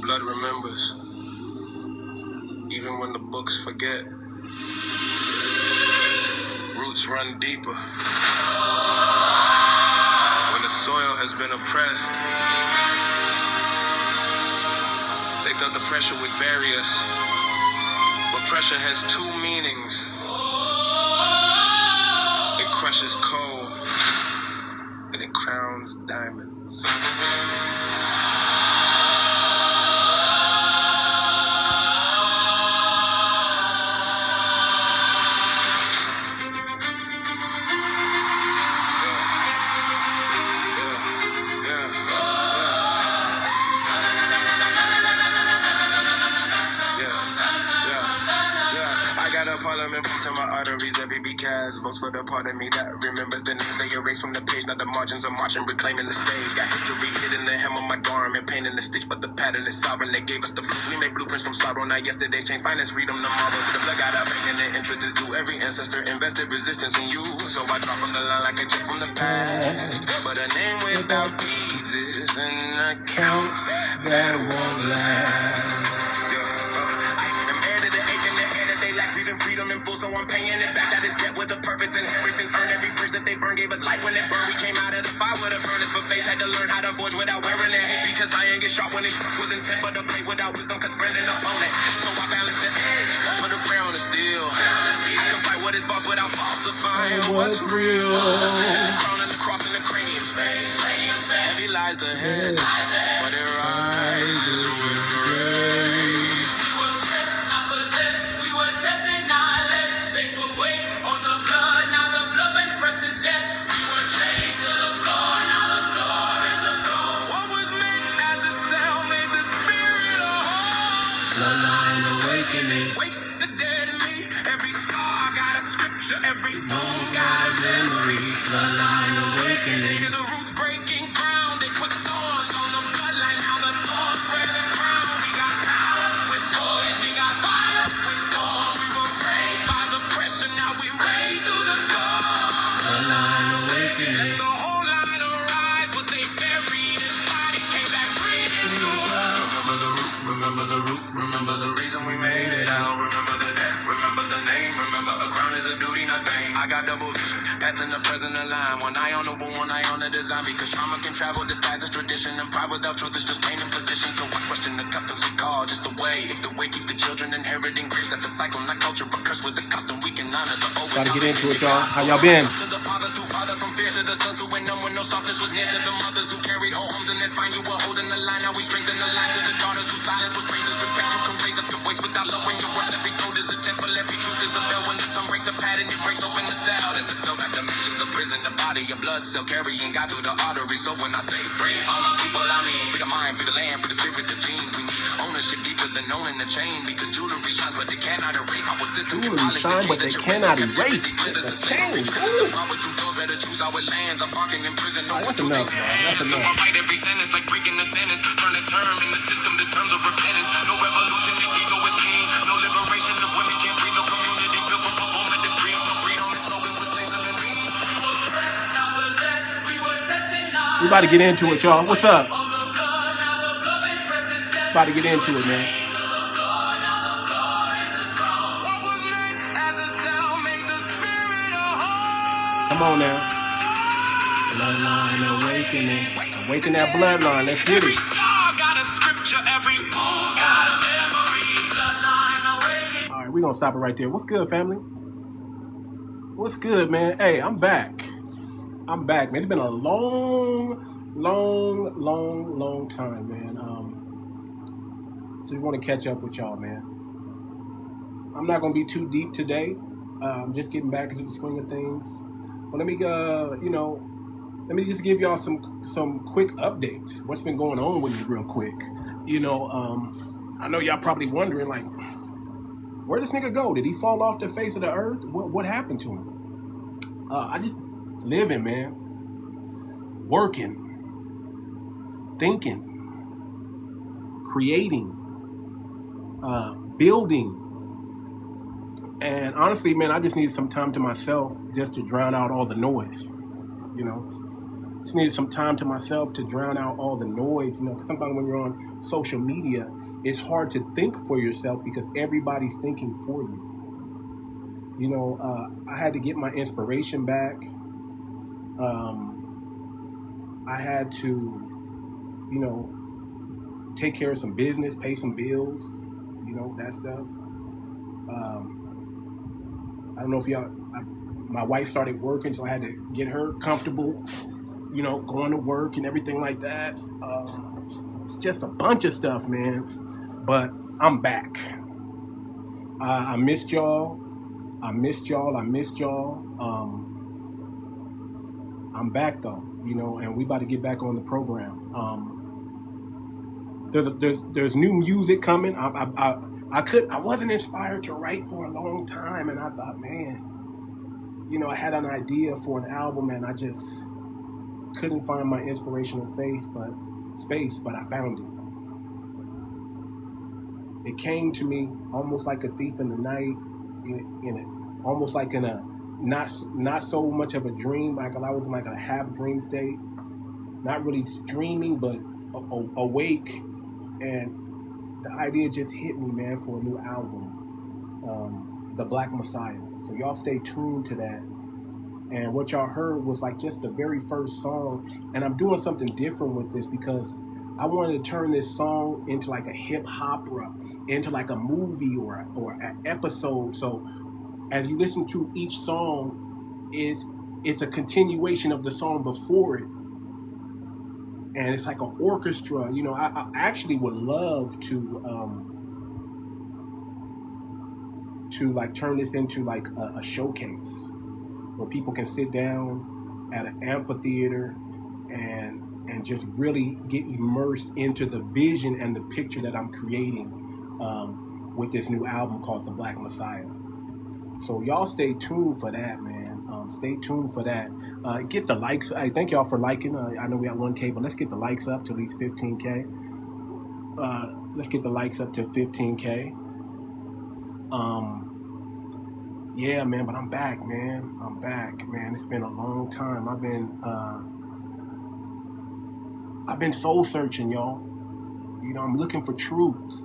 blood remembers. Even when the books forget. Roots run deeper. When the soil has been oppressed, they thought the pressure would bury us. But pressure has two meanings. It crushes coal, and it crowns diamonds. In my arteries, FBACoin votes for the part of me that remembers the names they erased from the page. Now the margins are marching, reclaiming the stage. Got history hidden the hem of my garment, painting the stitch, but the pattern is sovereign. They gave us the blues, we made blueprints from sorrow. Now yesterday's change, finance, freedom, tomorrow. So the blood got out, and the interest is due. Every ancestor invested resistance in you, so I draw from the line like a check from the past. But a name without deeds is an account that won't last. Freedom in full, so I'm paying it back. That is debt with a purpose. Inheritance earned. Every bridge that they burned gave us light when it burned. We came out of the fire with a furnace, but faith had to learn how to forge without wearing it. Hate because I ain't get sharp when it's struck with intent, but a blade without wisdom, cause friend and opponent. So I balance the edge, put a prayer on the steel. I can fight what is false without falsifying what's real. The crown and the cross and the cranium space. Heavy lies the head, but it rises with grace. Wake the dead in me. Every scar got a scripture. Every bone got a memory. Bloodline awakening. Hear the roots breaking ground. They put thorns on the bloodline. Now the thorns wear the crown. We got power with poise. We got fire with form. We were raised by the pressure. Now we rage through the storm. Bloodline awakening. Let the whole line arise. What they buried as bodies came back breathing through us. Remember the root. Remember the root. Remember the reason we made it out. Remember the debt, remember the name. Remember a crown is a duty, not fame. I got double vision, past and the present align. One eye on the wound, one eye on the design. Because trauma can travel, disguise as tradition. And pride without truth is just pain and position. So I question the customs we call just the way. If the way keep the children inheriting grace, that's a cycle, not culture, but curse with the custom. We can honor the old. Gotta get into it, y'all. How y'all been? To the fathers who fathered from fear, to the sons who went numb when no softness was near, to the mothers who carried whole homes in their spine. You were holding the line, now we strengthen the line. To the daughters whose silence was praised as respect. You can raise up your voice without lowering your worth. Every code is a temple, every truth is a bell. When the tongue breaks a pattern, it breaks open the cell. And the cell got dimensions of prison, the body, your blood cell carrying God through the artery. So when I say free, all my people, I mean free the mind, free the land, free the spirit, the genes. We need ownership deeper than owning the chain. Because jewelry shines, but they cannot erase our system. Jewelry shines, but they cannot erase the chain. Better choose our lands. I'm barking in prison. No, that's enough, man. That's enough. I write every sentence like breaking the sentence. Turn a term in the system, the terms of repentance. No revolution if ego is king. No liberation if women can't breathe. No community built from performative freedom. No freedom is slogan with slaves underneath. We were pressed, not possessed. We were tested, not. We about to get into it, y'all. What's up? About to get into it, man. Come on now. Bloodline awakening. Awaken that bloodline. Let's get it. Alright, we're gonna stop it right there. What's good, family? What's good, man? Hey, I'm back. I'm back, man. It's been a long time, man. So we want to catch up with y'all, man. I'm not gonna be too deep today. I'm just getting back into the swing of things. But let me, let me just give y'all some quick updates. What's been going on with me real quick? I know y'all probably wondering, like, where'd this nigga go? Did he fall off the face of the earth? What happened to him? I just living, man. Working. Thinking. Creating. Building. And honestly, man, I just needed some time to myself just to drown out all the noise, Just needed some time to myself to drown out all the noise. You know, 'cause sometimes when you're on social media, it's hard to think for yourself because everybody's thinking for you. You know, I had to get my inspiration back. I had to, you know, take care of some business, pay some bills, you know, that stuff. I don't know if my wife started working, so I had to get her comfortable, you know, going to work and everything like that. Just a bunch of stuff, man. But I'm back. I missed y'all. I'm back though, you know, and we about to get back on the program. There's new music coming. I wasn't inspired to write for a long time, and I thought, man, you know, I had an idea for an album, and I just couldn't find my inspirational space, but I found it. It came to me almost like a thief in the night, almost like in a not so much of a dream, like I was in like a half dream state, not really dreaming, but awake, and the idea just hit me, man, for a new album, The Black Messiah. So y'all stay tuned to that. And what y'all heard was like just the very first song, and I'm doing something different with this because I wanted to turn this song into like a hip opera, into like a movie or an episode. So as you listen to each song, it's a continuation of the song before it. And it's like an orchestra. You know, I actually would love to like turn this into like a showcase where people can sit down at an amphitheater and just really get immersed into the vision and the picture that I'm creating with this new album called The Black Messiah. So y'all stay tuned for that, man. Stay tuned for that. Get the likes. I thank y'all for liking. I know we got 1K, but let's get the likes up to at least 15K. Let's get the likes up to 15K. Yeah, man, but I'm back, man. It's been a long time. I've been soul searching, y'all. You know, I'm looking for truth.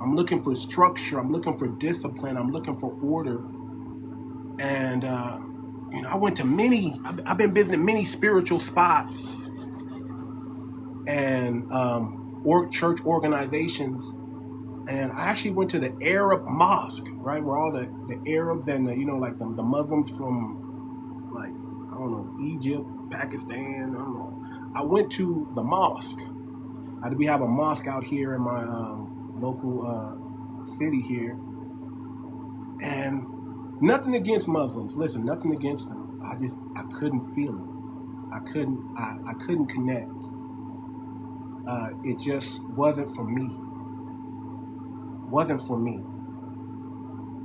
I'm looking for structure. I'm looking for discipline. I'm looking for order. And, you know, I've been visiting many spiritual spots and church organizations. And I actually went to the Arab mosque, right, where all the Arabs and the, you know, like the Muslims from, like, I don't know, Egypt, Pakistan, I don't know. I went to the mosque. We have a mosque out here in my local city here. And nothing against Muslims. Listen, nothing against them. I couldn't feel it. I couldn't connect. It just wasn't for me.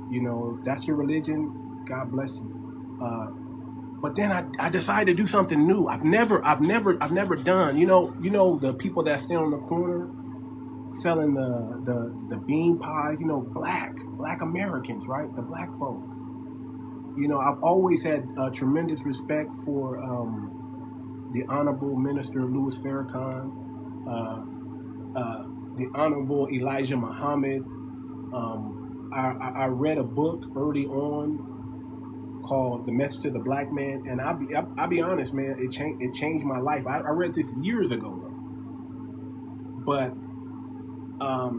You know, if that's your religion, God bless you. But then I decided to do something new. I've never done. You know the people that stand on the corner selling the bean pies. You know, black Americans, right? The black folks. You know, I've always had tremendous respect for the Honorable Minister Louis Farrakhan, the Honorable Elijah Muhammad. I read a book early on called The Message to the Black Man, and I'll be honest, man, it changed my life. I read this years ago, though. But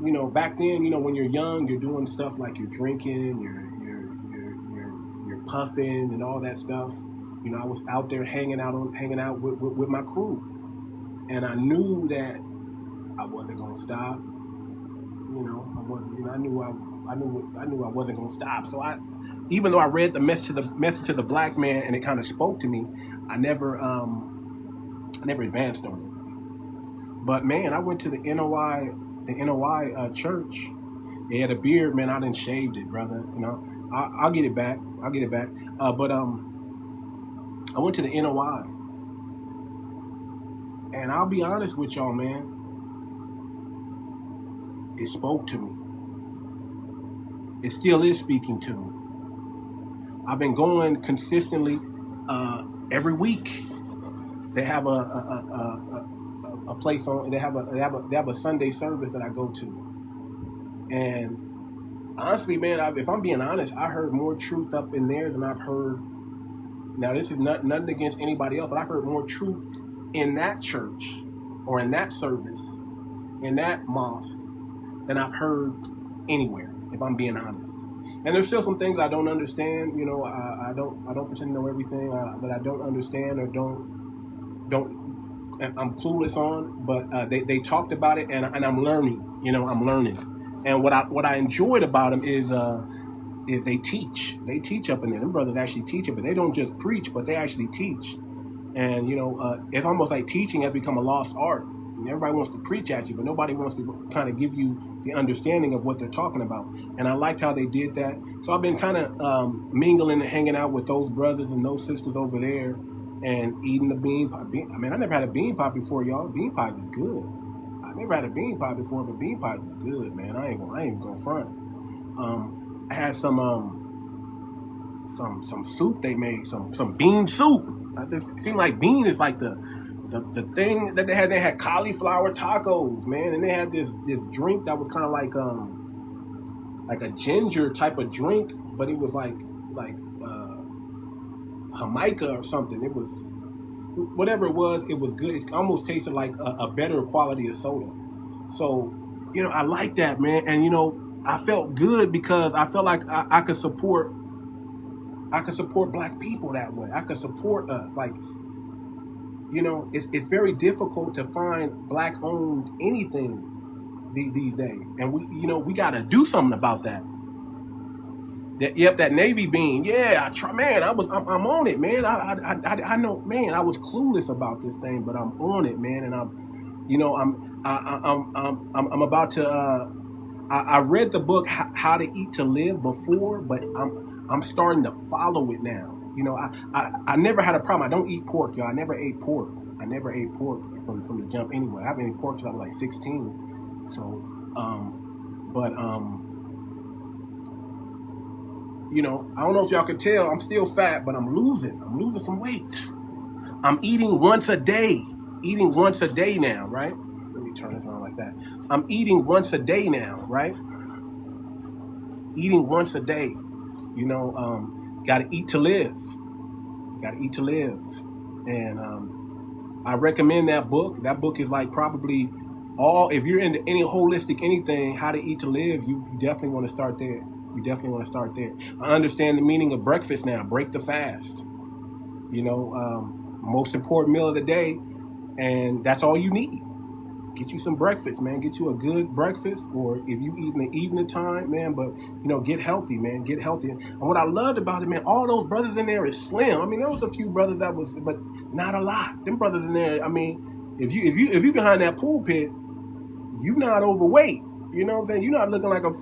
you know, back then, you know, when you're young, you're doing stuff like you're drinking, you're puffing and all that stuff. You know, I was out there hanging out with my crew, and I knew that I wasn't gonna stop. You know, I knew I wasn't gonna stop. So even though I read the message to the black man and it kind of spoke to me, I never advanced on it. But man, I went to the NOI church. They had a beard, man. I done shaved it, brother. You know, I'll get it back. But I went to the NOI, and I'll be honest with y'all, man. It spoke to me. It still is speaking to me. I've been going consistently every week. they have a place on. They have a Sunday service that I go to, and honestly, man, if I'm being honest, I heard more truth up in there than I've heard. Now, this is nothing against anybody else, but I've heard more truth in that church or in that service, in that mosque, than I've heard anywhere, if I'm being honest. And there's still some things I don't understand. You know, I don't pretend to know everything that I don't understand or I'm clueless on. But they talked about it, and I'm learning. You know, I'm learning. And what I enjoyed about them is they teach. They teach up in there. Them brothers actually teach it, but they don't just preach, but they actually teach. And, you know, it's almost like teaching has become a lost art. And everybody wants to preach at you, but nobody wants to kind of give you the understanding of what they're talking about. And I liked how they did that. So I've been kind of mingling and hanging out with those brothers and those sisters over there and eating the bean pie. I mean, I never had a bean pie before, y'all. Bean pie is good. I never had a bean pie before, but bean pie is good, man. I ain't gonna front. I had some soup they made, some bean soup. I just seemed like bean is like the thing that they had. They had cauliflower tacos, man, and they had this drink that was kind of like a ginger type of drink, but it was like Jamaica or something. It was whatever it was. It was good. It almost tasted like a better quality of soda. So, you know, I like that, man, and you know, I felt good because I felt like I could support black people that way. I could support us. Like, you know, it's very difficult to find black-owned anything these days, and we got to do something about that. That navy bean. Yeah, I'm on it, man. I know, man. I was clueless about this thing, but I'm on it, man, and I'm about to. I read the book How to Eat to Live before, but I'm starting to follow it now. You know, I never had a problem. I don't eat pork, y'all. I never ate pork from the jump anyway. I haven't eaten pork since I was like 16. So, you know, I don't know if y'all can tell, I'm still fat, but I'm losing some weight. I'm eating once a day now, right? Let me turn this on like that. I'm eating once a day now, right? Eating once a day. You know, got to eat to live. And I recommend that book. That book is like probably if you're into any holistic anything, How to Eat to Live, you definitely want to start there. I understand the meaning of breakfast now. Break the fast. You know, most important meal of the day, and that's all you need. Get you some breakfast, man. Get you a good breakfast, or if you eat in the evening time, man. But, you know, get healthy, man. Get healthy. And what I loved about it, man, all those brothers in there is slim. I mean, there was a few brothers but not a lot. Them brothers in there, I mean, if you behind that pulpit, you not overweight. You know what I'm saying? You're not looking like a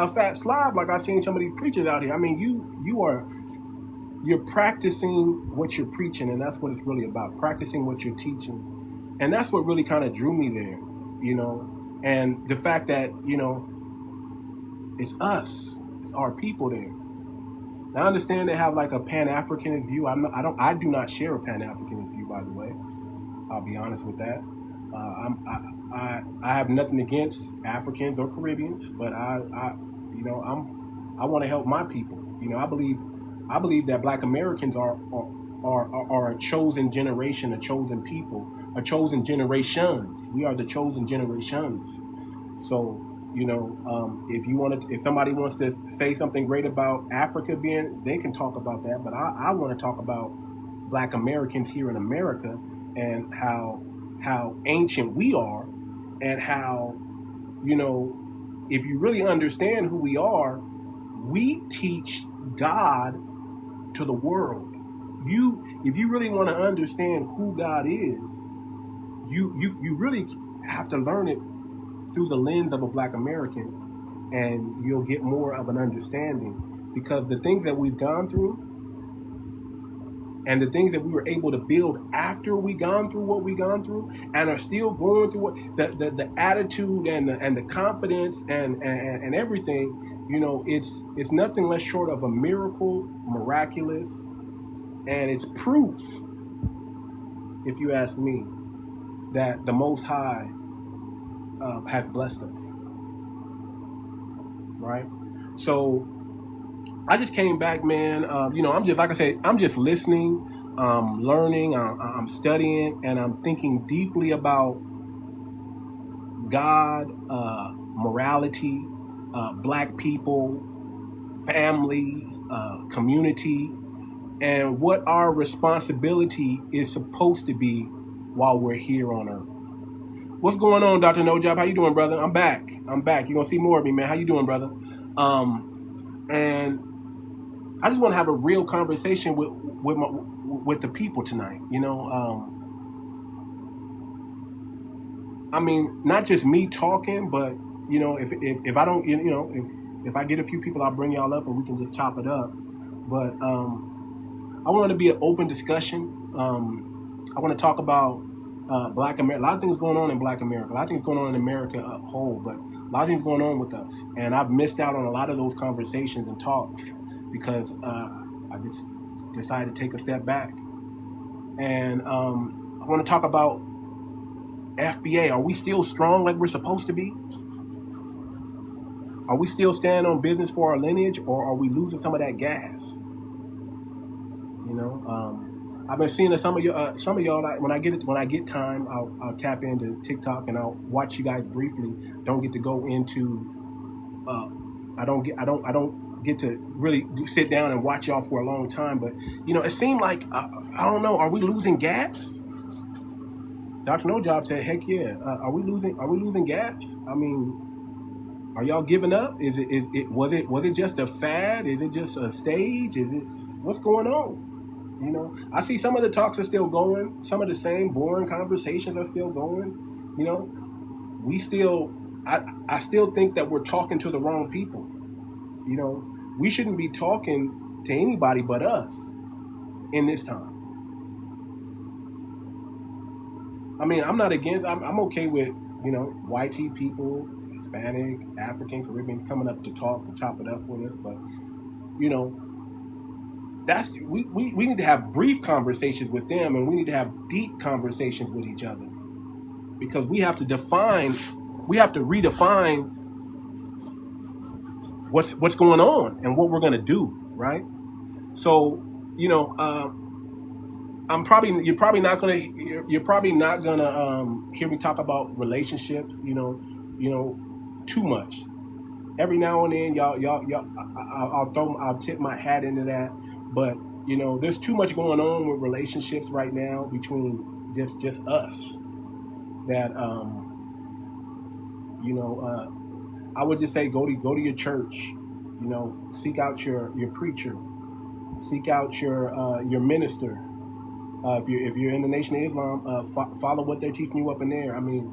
fat slob like I've seen some of these preachers out here. I mean, you're practicing what you're preaching, and that's what it's really about. Practicing what you're teaching. And that's what really kind of drew me there, you know. And the fact that, you know, it's us. It's our people there. Now, I understand they have like a Pan-Africanist view. I do not share a Pan-Africanist view, by the way. I'll be honest with that. I have nothing against Africans or Caribbeans, but I want to help my people. You know, I believe that Black Americans are a chosen generation, a chosen people, a chosen generations. We are the chosen generations. So, you know, if somebody wants to say something great about Africa they can talk about that. But I want to talk about Black Americans here in America and how ancient we are, and how, you know, if you really understand who we are, we teach God to the world. If you really want to understand who God is, you really have to learn it through the lens of a Black American, and you'll get more of an understanding, because the things that we've gone through and the things that we were able to build after we gone through what we gone through and are still going through the attitude and the confidence and everything, you know, it's nothing less short of a miracle, miraculous, and it's proof if you ask me, that the Most High has blessed us, right? So I just came back, man. I'm just, like I said, I'm just listening, learning, I'm studying, and I'm thinking deeply about God, morality, black people, family, community, and what our responsibility is supposed to be while we're here on earth. What's going on, Dr. No Job? How you doing, brother? I'm back. You're gonna see more of me, man. How you doing, brother? And I just want to have a real conversation with the people tonight. I mean, not just me talking, but if I don't, if I get a few people, I'll bring y'all up and we can just chop it up. But I want it to be an open discussion. I want to talk about Black America. A lot of things going on in Black America. A lot of things going on in America as a whole, but a lot of things going on with us. And I've missed out on a lot of those conversations and talks because I just decided to take a step back. And I want to talk about FBA. Are we still strong like we're supposed to be? Are we still standing on business for our lineage, or are we losing some of that gas? I've been seeing that some of y'all, like, when I get time, I'll tap into TikTok and I'll watch you guys briefly. Don't get to go into. I don't get to really sit down and watch y'all for a long time. But it seemed like I don't know. Are we losing gas? Dr. No Job said, "Heck yeah." Are we losing gas? I mean, are y'all giving up? Was it just a fad? Is it just a stage? What's going on? I see some of the talks are still going. Some of the same boring conversations are still going. I still think that we're talking to the wrong people. We shouldn't be talking to anybody but us in this time. I mean, I'm not against. I'm okay with YT people, Hispanic, African, Caribbeans coming up to talk and chop it up with us, but that's we need to have brief conversations with them, and we need to have deep conversations with each other, because we have to redefine what's going on and what we're going to do, right? So you're probably not gonna hear me talk about relationships too much. Every now and then I'll tip my hat into that, but there's too much going on with relationships right now between just us that I would just say go to your church, seek out your preacher, seek out your minister. If you're in the Nation of Islam, follow what they're teaching you up in there. I mean,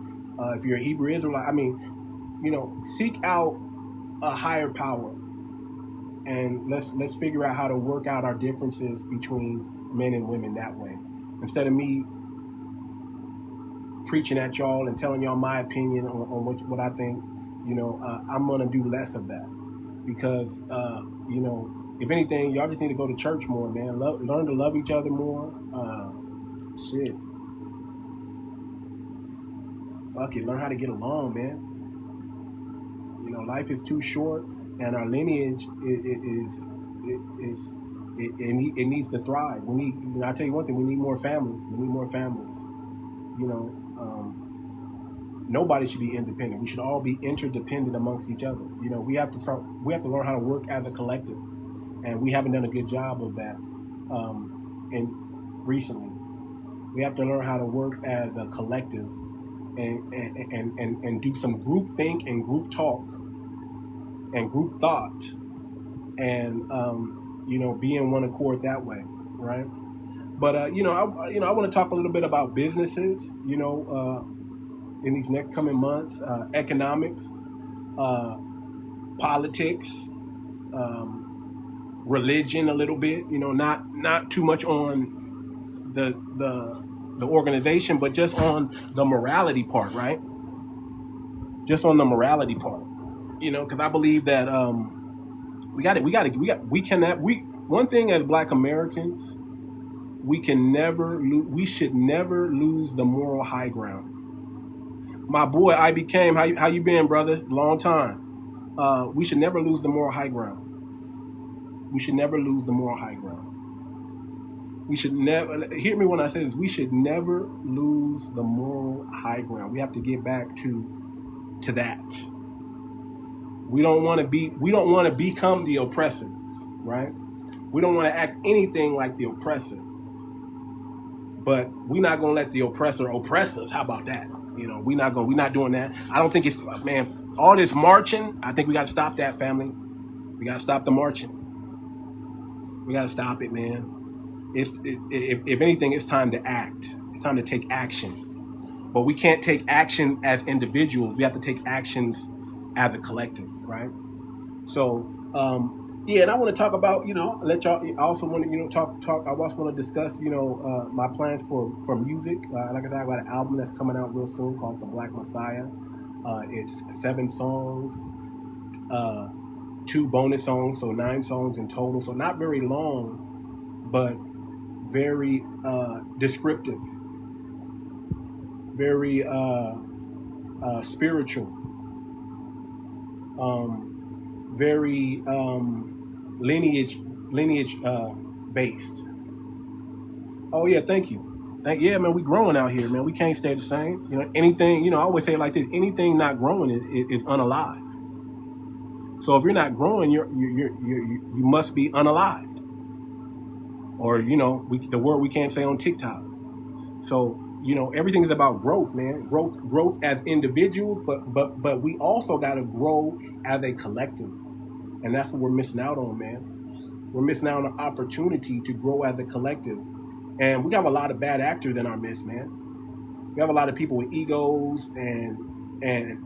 if you're a Hebrew Israelite, I mean, seek out a higher power, and let's figure out how to work out our differences between men and women that way. Instead of me preaching at y'all and telling y'all my opinion on what I think, I'm gonna do less of that, because if anything, y'all just need to go to church more, man. Learn to love each other more. Fuck it, learn how to get along, man. Life is too short, and our lineage it needs to thrive. We need. I tell you one thing: we need more families. Nobody should be independent. We should all be interdependent amongst each other. We have to learn how to work as a collective, and we haven't done a good job of that. Recently, we have to learn how to work as a collective, and do some group think and group talk and group thought, and be in one accord that way, right? But I want to talk a little bit about businesses, in these next coming months, economics, politics, religion a little bit, not too much on the organization, but just on the morality part, right? Just on the morality part, because I believe that one thing as Black Americans, we should never lose the moral high ground. My boy, I became, how you been, brother? Long time. We should never lose the moral high ground. We should never lose the moral high ground. We should never, hear me when I say this, we should never lose the moral high ground. We have to get back to that. We don't want to become the oppressor, right? We don't want to act anything like the oppressor. But we're not going to let the oppressor oppress us. How about that? We're not doing that. I don't think it's, man, all this marching, I think we got to stop that, family. We got to stop the marching. We got to stop it, man. If anything, it's time to act. It's time to take action. But we can't take action as individuals. We have to take actions as a collective, right? So, and I want to talk about, let y'all. I also want to, talk. I also want to discuss, my plans for music. Like I said, I got an album that's coming out real soon called The Black Messiah. It's 7 songs, 2 bonus songs, so 9 songs in total. So not very long, but very descriptive, very spiritual, very lineage based. Oh yeah, thank you. Yeah, man, we growing out here, man. We can't stay the same. Anything, I always say it like this: anything not growing is unalive. So if you're not growing, you must be unalived. Or the word we can't say on TikTok. So everything is about growth, man. Growth as individuals, but we also got to grow as a collective, and that's what we're missing out on, man. We're missing out on an opportunity to grow as a collective, and we have a lot of bad actors in our midst, man. We have a lot of people with egos and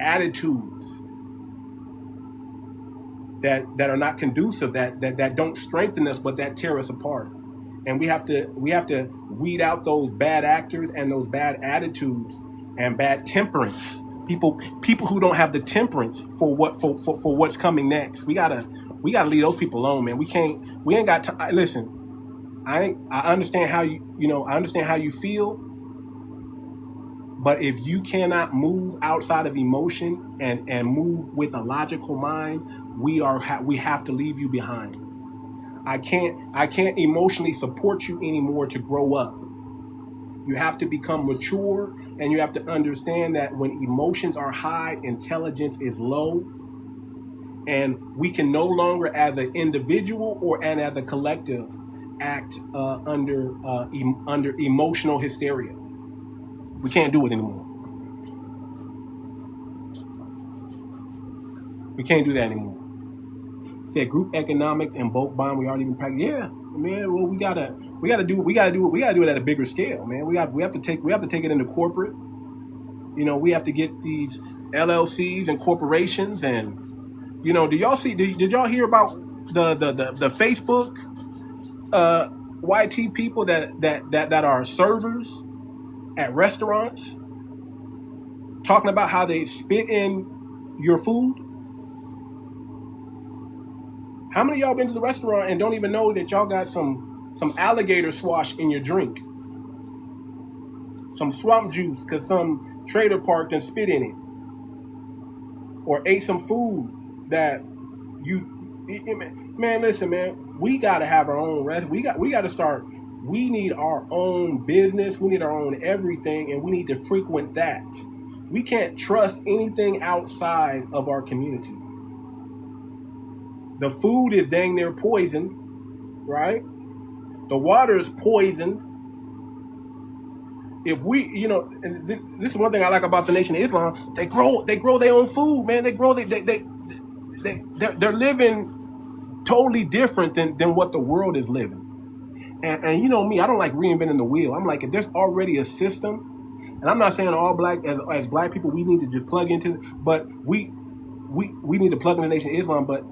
attitudes that are not conducive, that don't strengthen us, but that tear us apart. And we have to weed out those bad actors and those bad attitudes and bad temperance. People who don't have the temperance for what's coming next. We gotta leave those people alone, man. We ain't got time. Listen, I understand how I understand how you feel, but if you cannot move outside of emotion and move with a logical mind, we have to leave you behind. I can't emotionally support you anymore to grow up. You have to become mature, and you have to understand that when emotions are high, intelligence is low, and we can no longer, as an individual and as a collective, act under emotional hysteria. We can't do it anymore. We can't do that anymore. Said group economics and bulk buying. We already been practicing. Yeah, man. Well, we gotta do it at a bigger scale, man. We have to take it into corporate. We have to get these LLCs and corporations, and did y'all hear about the Facebook YT people that are servers at restaurants talking about how they spit in your food? How many of y'all been to the restaurant and don't even know that y'all got some alligator swash in your drink? Some swamp juice because some trader parked and spit in it. Or ate some food that man, listen, man, we got to have our own rest. We got to start. We need our own business. We need our own everything, and we need to frequent that. We can't trust anything outside of our community. The food is dang near poisoned, right? The water is poisoned. If we, and this is one thing I like about the Nation of Islam. They grow their own food, man. They're living totally different than what the world is living. And me, I don't like reinventing the wheel. I'm like, if there's already a system, and I'm not saying all black as black people we need to just plug into, but we need to plug in the Nation of Islam, but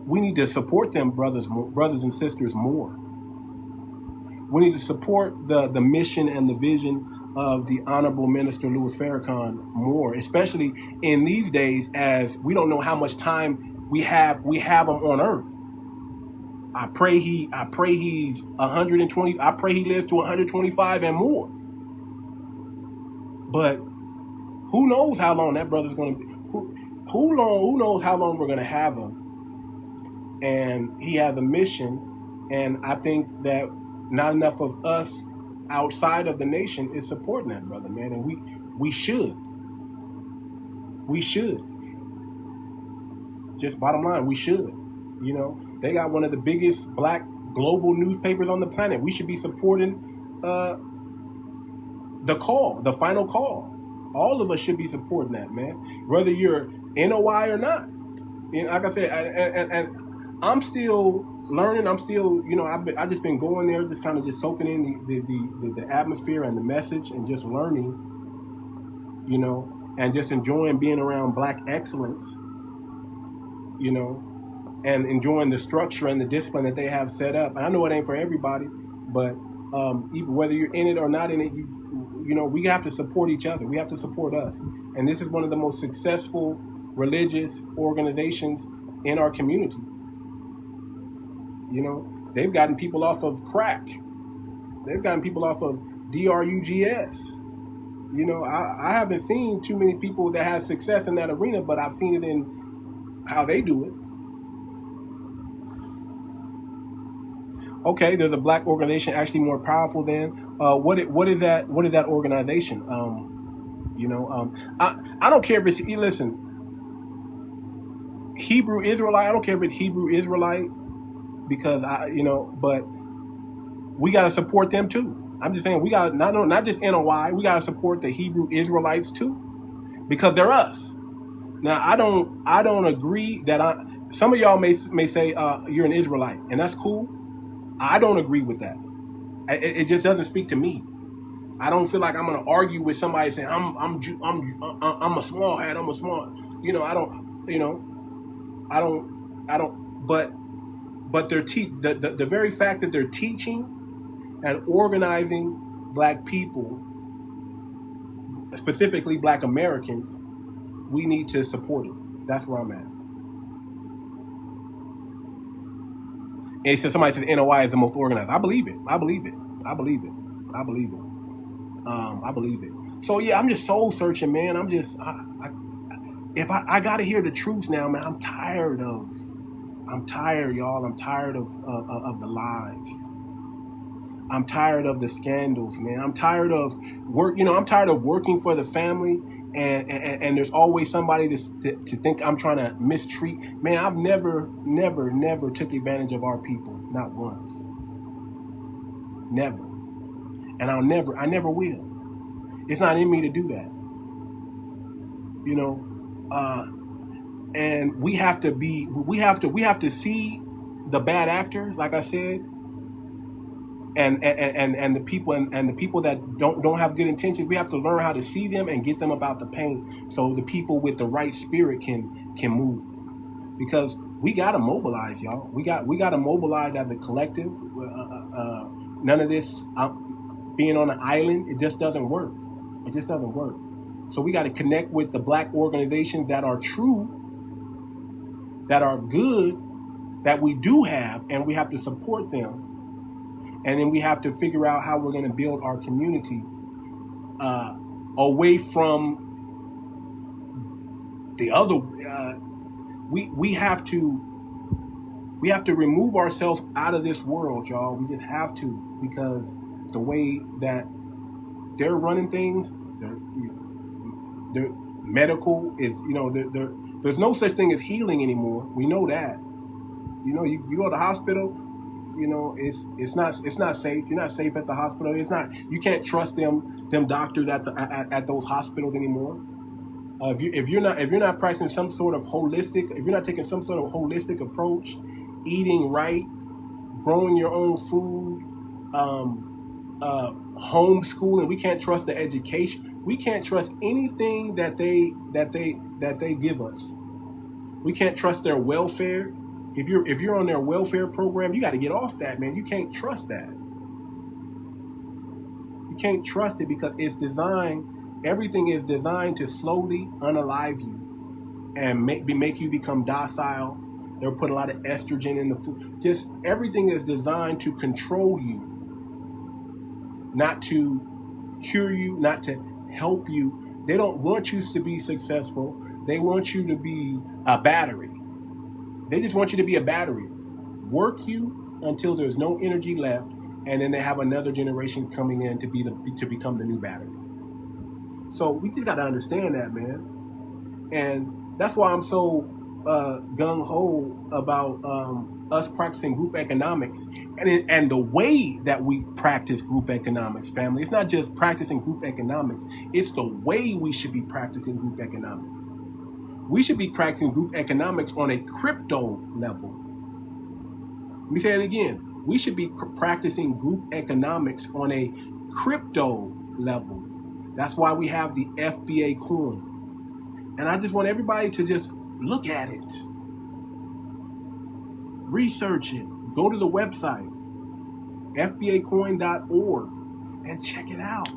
we need to support them brothers and sisters more. We need to support the mission and the vision of the Honorable Minister Louis Farrakhan more, especially in these days, as we don't know how much time we have him on earth. I pray he's 120. I pray he lives to 125 and more. But who knows how long that brother's going to be? Who knows how long we're going to have him? And he has a mission, and I think that not enough of us outside of the nation is supporting that brother, man. And we should. Just bottom line, we should. You know, they got one of the biggest black global newspapers on the planet. We should be supporting the final call. All of us should be supporting that, man. Whether you're NOI or not. You know, like I said, and I'm still learning. I'm still, you know, I just been going there, just kind of just soaking in the atmosphere and the message, and just learning, you know, and just enjoying being around black excellence, you know, and enjoying the structure and the discipline that they have set up. And I know it ain't for everybody, but even whether you're in it or not in it, you know, we have to support each other. We have to support us. And this is one of the most successful religious organizations in our community. You know, they've gotten people off of crack. They've gotten people off of drugs. You know, I haven't seen too many people that have success in that arena, but I've seen it in how they do it. Okay, there's a black organization actually more powerful than what is that organization? You know, I don't care if it's, listen, Hebrew Israelite. I don't care if it's Hebrew Israelite, because but we got to support them too. I'm just saying, we got not just NOI. We got to support the Hebrew Israelites too, because they're us. Now, I don't agree that some of y'all may say you're an Israelite, and that's cool. I don't agree with that. It just doesn't speak to me. I don't feel like I'm going to argue with somebody saying I'm a small hat. I'm a small. You know, I don't. But the very fact that they're teaching and organizing black people, specifically black Americans, we need to support it. That's where I'm at. And so somebody says NOI is the most organized. I believe it. So yeah, I'm just soul searching, man. I'm just, I got to hear the truth now, man. I'm tired, y'all. I'm tired of the lies. I'm tired of the scandals, man. I'm tired of work. You know, I'm tired of working for the family, and there's always somebody to think I'm trying to mistreat. Man, I've never took advantage of our people, not once. Never. And I never will. It's not in me to do that. You know, and we have to see the bad actors, like I said, and the people and the people that don't have good intentions. We have to learn how to see them and get them about the pain, so the people with the right spirit can move. Because we gotta mobilize, y'all. We gotta mobilize as a collective. None of this being on an island, it just doesn't work. So we got to connect with the black organizations that are true, that are good, that we do have, and we have to support them. And then we have to figure out how we're going to build our community away from the other. We have to remove ourselves out of this world, y'all. We just have to, because the way that they're running things, their medical is, there's no such thing as healing anymore. We know that. You go to the hospital, it's not safe. You're not safe at the hospital. It's not. You can't trust them doctors at those hospitals anymore. If you're not practicing some sort of holistic, if you're not taking some sort of holistic approach, eating right, growing your own food, homeschooling, we can't trust the education. We can't trust anything that they give us. We can't trust their welfare. If you're on their welfare program, you got to get off that, man. You can't trust that. You can't trust it, because everything is designed to slowly unalive you and make you become docile. They'll put a lot of estrogen in the food. Just everything is designed to control you, not to cure you, not to help you. They don't want you to be successful. They want you to be a battery. They just want you to be a battery. Work you until there's no energy left, and then they have another generation coming in to become the new battery. So we just got to understand that, man. And that's why I'm so gung-ho about us practicing group economics and the way that we practice group economics, family. It's not just practicing group economics. It's the way we should be practicing group economics. We should be practicing group economics on a crypto level. Let me say it again. We should be practicing group economics on a crypto level. That's why we have the FBACoin. And I just want everybody to just look at it. Research it. Go to the website, FBACoin.org, and check it out.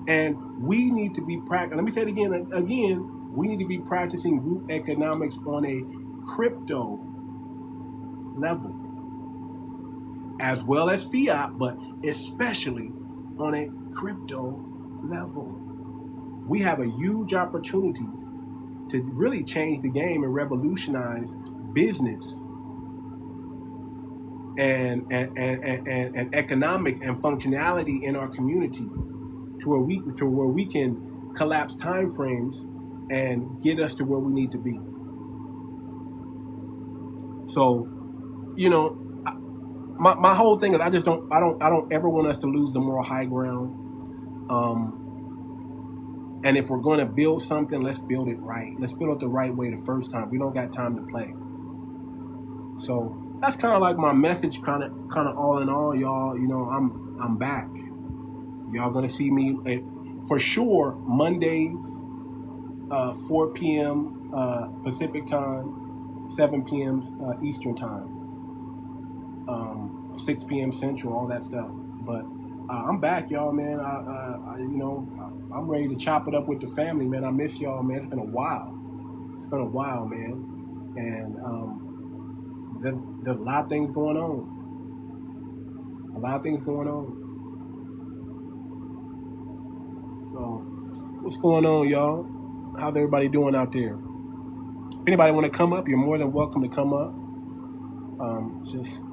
And we need to be practicing. Let me say it again. We need to be practicing group economics on a crypto level, as well as fiat, but especially on a crypto level. We have a huge opportunity to really change the game and revolutionize business and economic and functionality in our community to where we can collapse time frames and get us to where we need to be. So, you know, my whole thing is I don't ever want us to lose the moral high ground. And if we're going to build something, let's build it right. Let's build it the right way the first time. We don't got time to play. So that's kind of like my message, kind of all in all, y'all. You know, I'm back. Y'all gonna see me for sure Mondays, 4 p.m. Pacific time, 7 p.m. Eastern time, 6 p.m. Central, all that stuff. But I'm back, y'all, man. I'm ready to chop it up with the family, man. I miss y'all, man. It's been a while. Man. And there's a lot of things going on. So, what's going on, y'all? How's everybody doing out there? If anybody want to come up, you're more than welcome to come up. Just,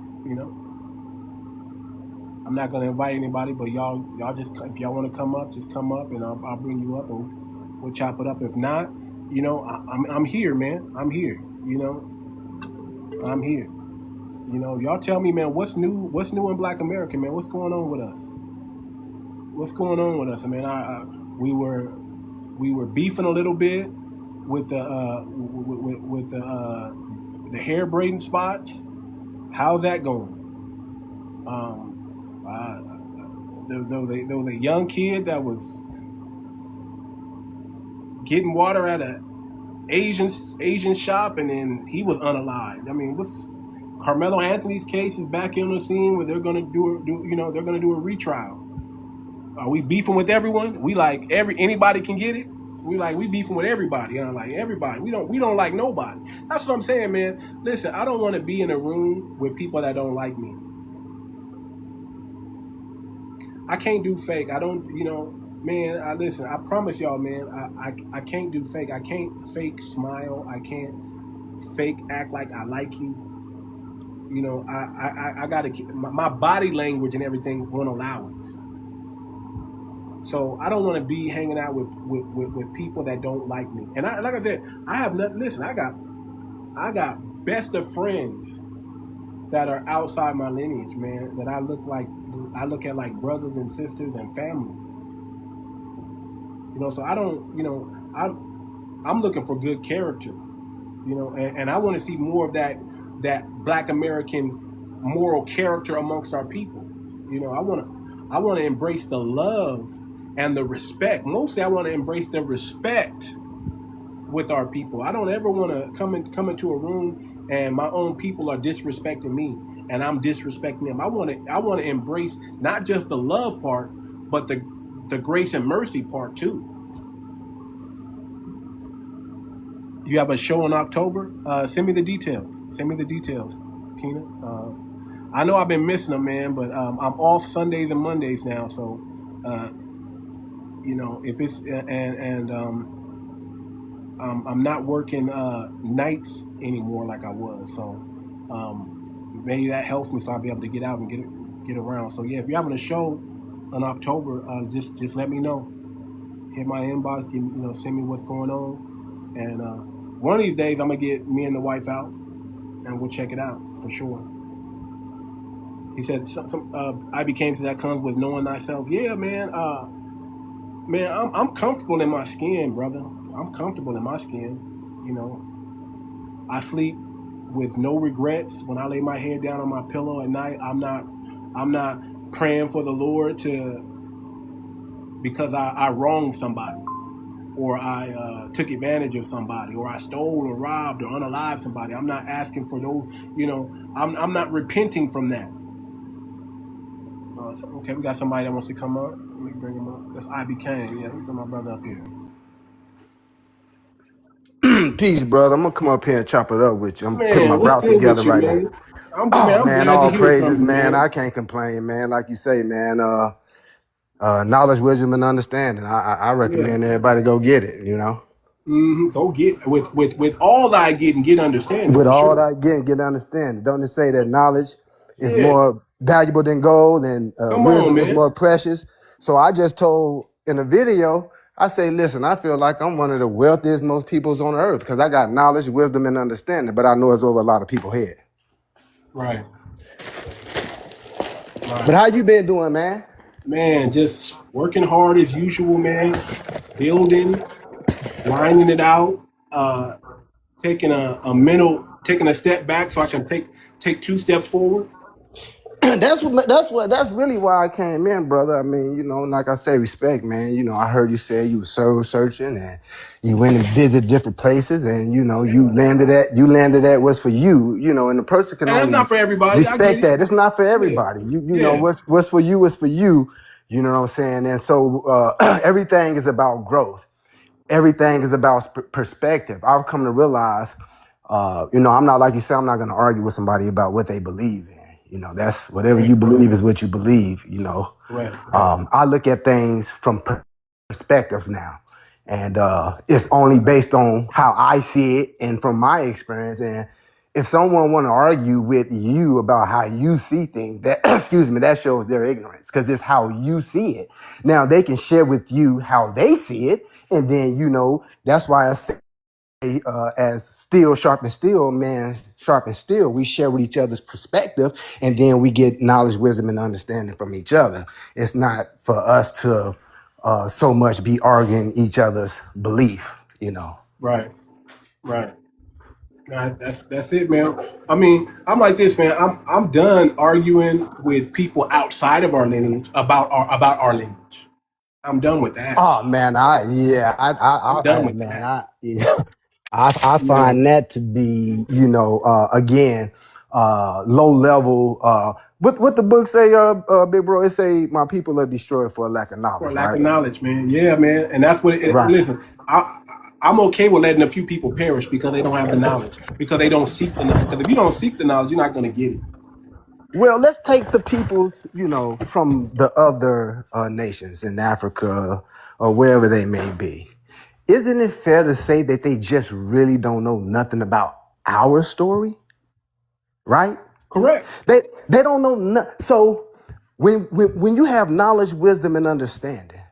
I'm not going to invite anybody, but y'all just, if y'all want to come up, just come up, and I'll bring you up, and we'll chop it up. If not, I'm here, man. I'm here. I'm here. Y'all tell me, man, what's new in Black America, man? What's going on with us? I mean, we were beefing a little bit with the hair braiding spots. How's that going? There was a young kid that was getting water at a Asian shop, and then he was unalived. I mean, what's Carmelo Anthony's case is back in the scene where they're gonna do a retrial. Are we beefing with everyone? We like anybody can get it. We beefing with everybody. I'm like everybody. We don't like nobody. That's what I'm saying, man. Listen, I don't want to be in a room with people that don't like me. I can't do fake. I don't, man. Listen. I promise y'all, man. I can't do fake. I can't fake smile. I can't fake act like I like you. I gotta keep my body language and everything won't allow it. So I don't want to be hanging out with people that don't like me. And like I said, I have nothing. Listen, I got best of friends that are outside my lineage, man. That I look at like brothers and sisters and family. So I don't. I'm looking for good character. And I want to see more of that Black American moral character amongst our people. I want to embrace the love and the respect. Mostly I want to embrace the respect with our people. I don't ever want to come into a room and my own people are disrespecting me and I'm disrespecting them. I want to embrace not just the love part, but the grace and mercy part too. You have a show in October. Send me the details. Keena. I know I've been missing them, man, but I'm off Sundays and Mondays now, so if it's I'm not working nights anymore like I was, so maybe that helps me, so I'll be able to get out and get around. So yeah, if you're having a show in October, just let me know. Hit my inbox, send me what's going on, and one of these days I'm gonna get me and the wife out, and we'll check it out for sure. He said, "I became to that comes with knowing thyself." Yeah, man. Man, I'm comfortable in my skin, brother. I'm comfortable in my skin. I sleep with no regrets. When I lay my head down on my pillow at night, I'm not praying for the Lord because I wronged somebody, or I took advantage of somebody, or I stole or robbed or unalived somebody. I'm not asking for those. I'm not repenting from that. Okay, we got somebody that wants to come up. Let me bring him up. That's FBACoin. Yeah, let me bring my brother up here. Peace, brother. I'm gonna come up here and chop it up with you. I'm putting my Man, what's route good together with you, right man? now. I'm Man, glad all to hear praises, from you, man. man. I can't complain, man. Like you say, man. Knowledge, wisdom, and understanding. I recommend everybody go get it. Go get with all I get and get understanding With for all sure. that get understanding. Don't it say that knowledge is Yeah, more valuable than gold and come on, wisdom is man. more precious? So I just told in a video, I say, listen, I feel like I'm one of the wealthiest most peoples on earth because I got knowledge, wisdom, and understanding, but I know it's over a lot of people's head. Right. But how you been doing, man? Man, just working hard as usual, man. Building, grinding it out. Taking taking a step back so I can take 2 steps forward. That's really why I came in, brother. I mean, like I say, respect, man. I heard you say you were soul searching and you went and visited different places, and you landed at what's for you, and the person can And that's only not for everybody. I get respect it. that. It's not for Yeah. everybody. You know Yeah. what's for you is for you. You know what I'm saying? And so everything is about growth. Everything is about perspective. I've come to realize, I'm not like you say. I'm not going to argue with somebody about what they believe in. That's whatever you believe is what you believe. Right. I look at things from perspectives now, and it's only based on how I see it and from my experience. And if someone want to argue with you about how you see things, that that shows their ignorance because it's how you see it. Now they can share with you how they see it, and then that's why I say, as steel sharpens steel, man sharpens steel. We share with each other's perspective, and then we get knowledge, wisdom, and understanding from each other. It's not for us to so much be arguing each other's belief. Right. Nah, that's it, man. I mean, I'm like this, man. I'm done arguing with people outside of our lineage about our lineage. I'm done with that. Oh man, I'm done with man, that. I find that to be, again, low level. What the book say, big bro? It say my people are destroyed for a lack of knowledge, For lack right? of knowledge, man. Yeah, man. And that's what Right. listen, I'm okay with letting a few people perish because they don't have the knowledge, because they don't seek the knowledge. Because if you don't seek the knowledge, you're not going to get it. Well, let's take the peoples, from the other nations in Africa or wherever they may be. Isn't it fair to say that they just really don't know nothing about our story? Right? Correct. They don't know. So when you have knowledge, wisdom, and understanding,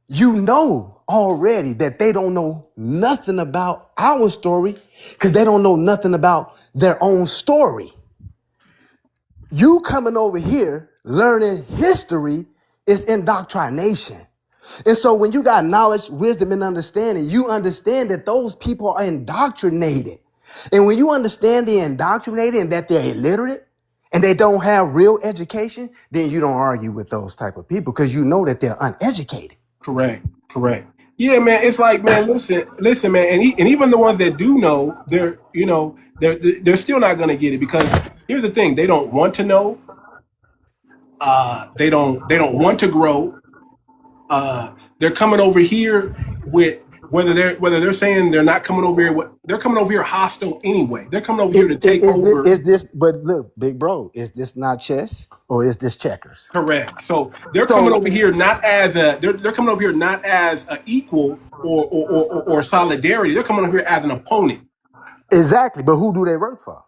you know already that they don't know nothing about our story because they don't know nothing about their own story. You coming over here learning history is indoctrination. And so when you got knowledge, wisdom, and understanding, you understand that those people are indoctrinated. And when you understand they're indoctrinated and that they're illiterate and they don't have real education, then you don't argue with those type of people because you know that they're uneducated. Correct. Yeah, man. It's like, man, listen, man, and even the ones that do know, they're still not going to get it because here's the thing: they don't want to know. They don't want to grow. They're coming over here with whether they're saying they're not coming over here, they're coming over here hostile anyway. They're coming over here to take over. Is this? But look, big bro, is this not chess or is this checkers? Correct. So they're coming over here not as they're coming over here not as an equal or solidarity. They're coming over here as an opponent. Exactly. But who do they work for?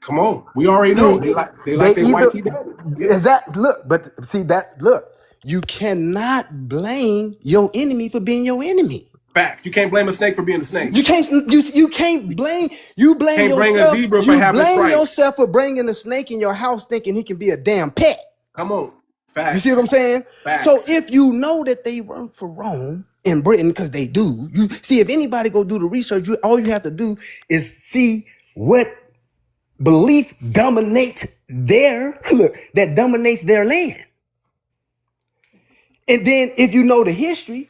Come on, we already know they like their white tea daddy. Yeah. Is that look? But see that look. You cannot blame your enemy for being your enemy. Fact. You can't blame a snake for being a snake. You can't blame yourself. A zebra for having blame stripes. yourself for bringing a snake in your house thinking he can be a damn pet. Come on. Fact. You see what I'm saying? Facts. So if you know that they work for Rome in Britain, because they do, you see, if anybody go do the research, all you have to do is see what belief dominates that dominates their land. And then if you know the history,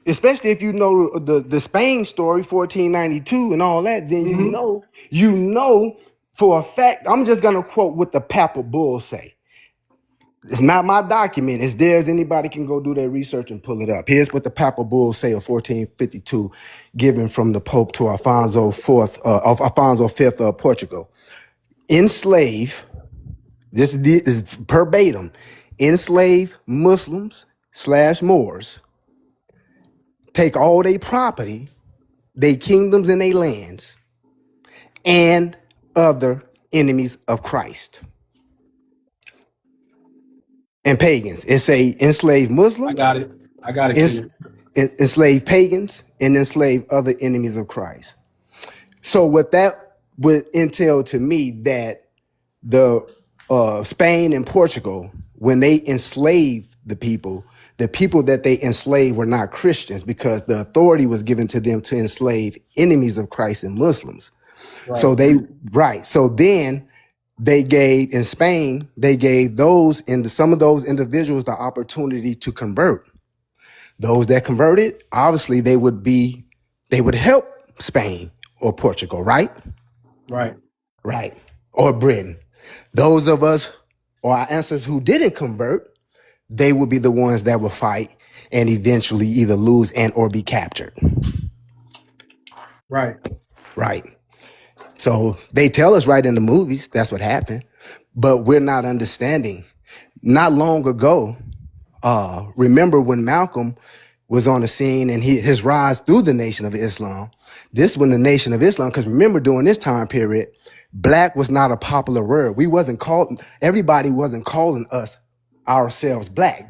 especially if you know the Spain story, 1492 and all that, then you know for a fact, I'm just going to quote what the papal bull say. It's not my document. It's theirs. Anybody can go do their research and pull it up. Here's what the papal bull say of 1452, given from the Pope to Alfonso IV of Portugal. Enslave, this is verbatim, enslave Muslims / Moors, take all their property, their kingdoms and their lands, and other enemies of Christ and pagans. It say enslave Muslims. I got it. Enslave pagans and enslave other enemies of Christ. So what that would entail to me, that the Spain and Portugal, when they enslaved the people that they enslaved were not Christians, because the authority was given to them to enslave enemies of Christ and Muslims. Right. So then they gave, in Spain, they gave some of those individuals the opportunity to convert. Those that converted, obviously they would help Spain or Portugal, right? Right. Or Britain. Those of us or our ancestors who didn't convert, they would be the ones that will fight and eventually either lose and or be captured. Right. So they tell us right in the movies that's what happened, but we're not understanding. Not long ago, remember when Malcolm was on the scene and his rise through the Nation of Islam. This when the Nation of Islam, because remember during this time period, black was not a popular word. Everybody wasn't calling ourselves black.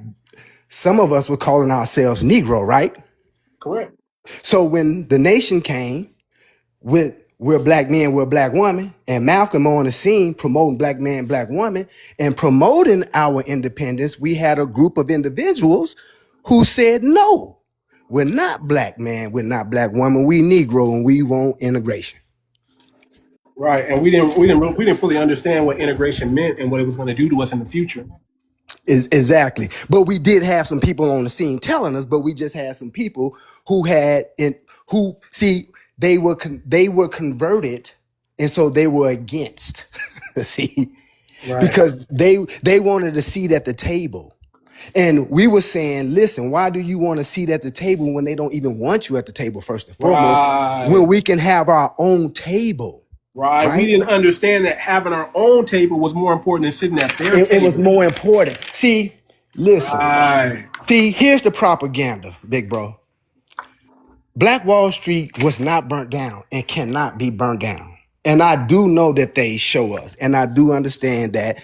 Some of us were calling ourselves Negro, right? Correct. So when the nation came with we're black men, we're black women, and Malcolm on the scene promoting black man, black woman, and promoting our independence, we had a group of individuals who said, no, we're not black man, we're not black woman, we Negro, and we want integration. Right, and we didn't fully understand what integration meant and what it was going to do to us in the future. Exactly. But we did have some people on the scene telling us, but we just had some people who they were converted, and so they were against. See, right. Because they wanted a seat at the table. And we were saying, listen, why do you want a seat at the table when they don't even want you at the table, first and foremost, when we can have our own table? Right. We didn't understand that having our own table was more important than sitting at their table. It was more important. See, listen. Right. See, here's the propaganda, big bro. Black Wall Street was not burnt down and cannot be burnt down. And I do know that they show us. And I do understand that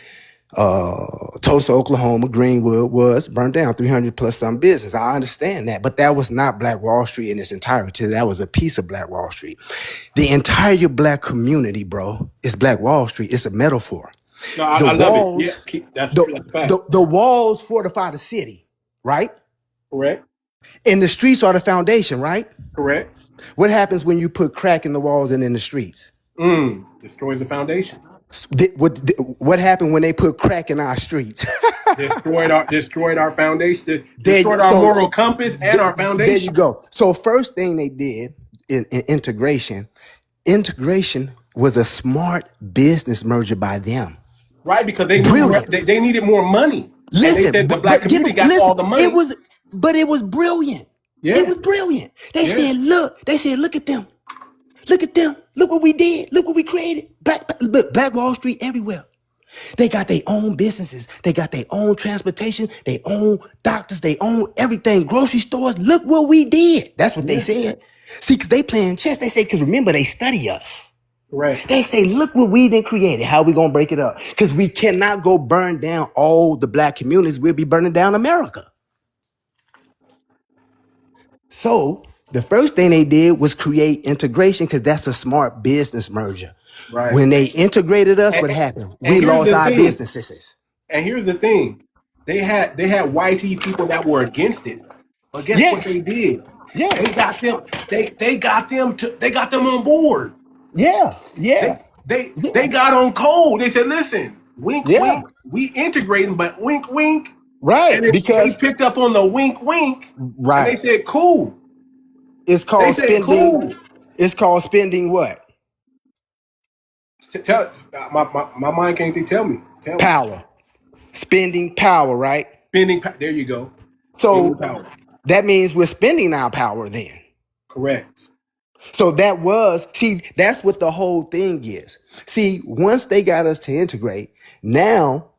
Tulsa, Oklahoma, Greenwood was burnt down, 300 plus some business. I understand that. But that was not Black Wall Street in its entirety. That was a piece of Black Wall Street. The entire black community, bro, is Black Wall Street. It's a metaphor. No, I love it. Yeah, that's the walls fortify the city, right? Correct. And the streets are the foundation, right? Correct. What happens when you put crack in the walls and in the streets? Destroys the foundation. What happened when they put crack in our streets? destroyed our foundation. Destroyed our moral compass and our foundation. There you go. So first thing they did in integration was a smart business merger by them. Right, because they needed more money. Listen, the black community got all the money. It was brilliant. Yeah. It was brilliant. They Yeah. said, look at them. Look at them. Look what we did. Look what we created. Black Wall Street everywhere. They got their own businesses. They got their own transportation, their own doctors, they own everything. Grocery stores. Look what we did. That's what they said. See, because they playing chess. They say, because remember, they study us. Right. They say, look what we done created. How we going to break it up? Because we cannot go burn down all the black communities. We'll be burning down America. So the first thing they did was create integration, because that's a smart business merger. Right. When they integrated us, what happened? We lost our businesses. And here's the thing. They had YT people that were against it. But guess what they did? Yes. They got them on board. Yeah. They got on code. They said, listen, wink, wink, we integrating, but wink, wink. Right. And because they picked up on the wink, wink. Right. And they said, cool. It's called they said, spending. Cool. It's called spending what? Tell my mind can't tell me. Power. Spending power, right? Spending. There you go. So that means we're spending our power then. Correct. So that's what the whole thing is. See, once they got us to integrate, now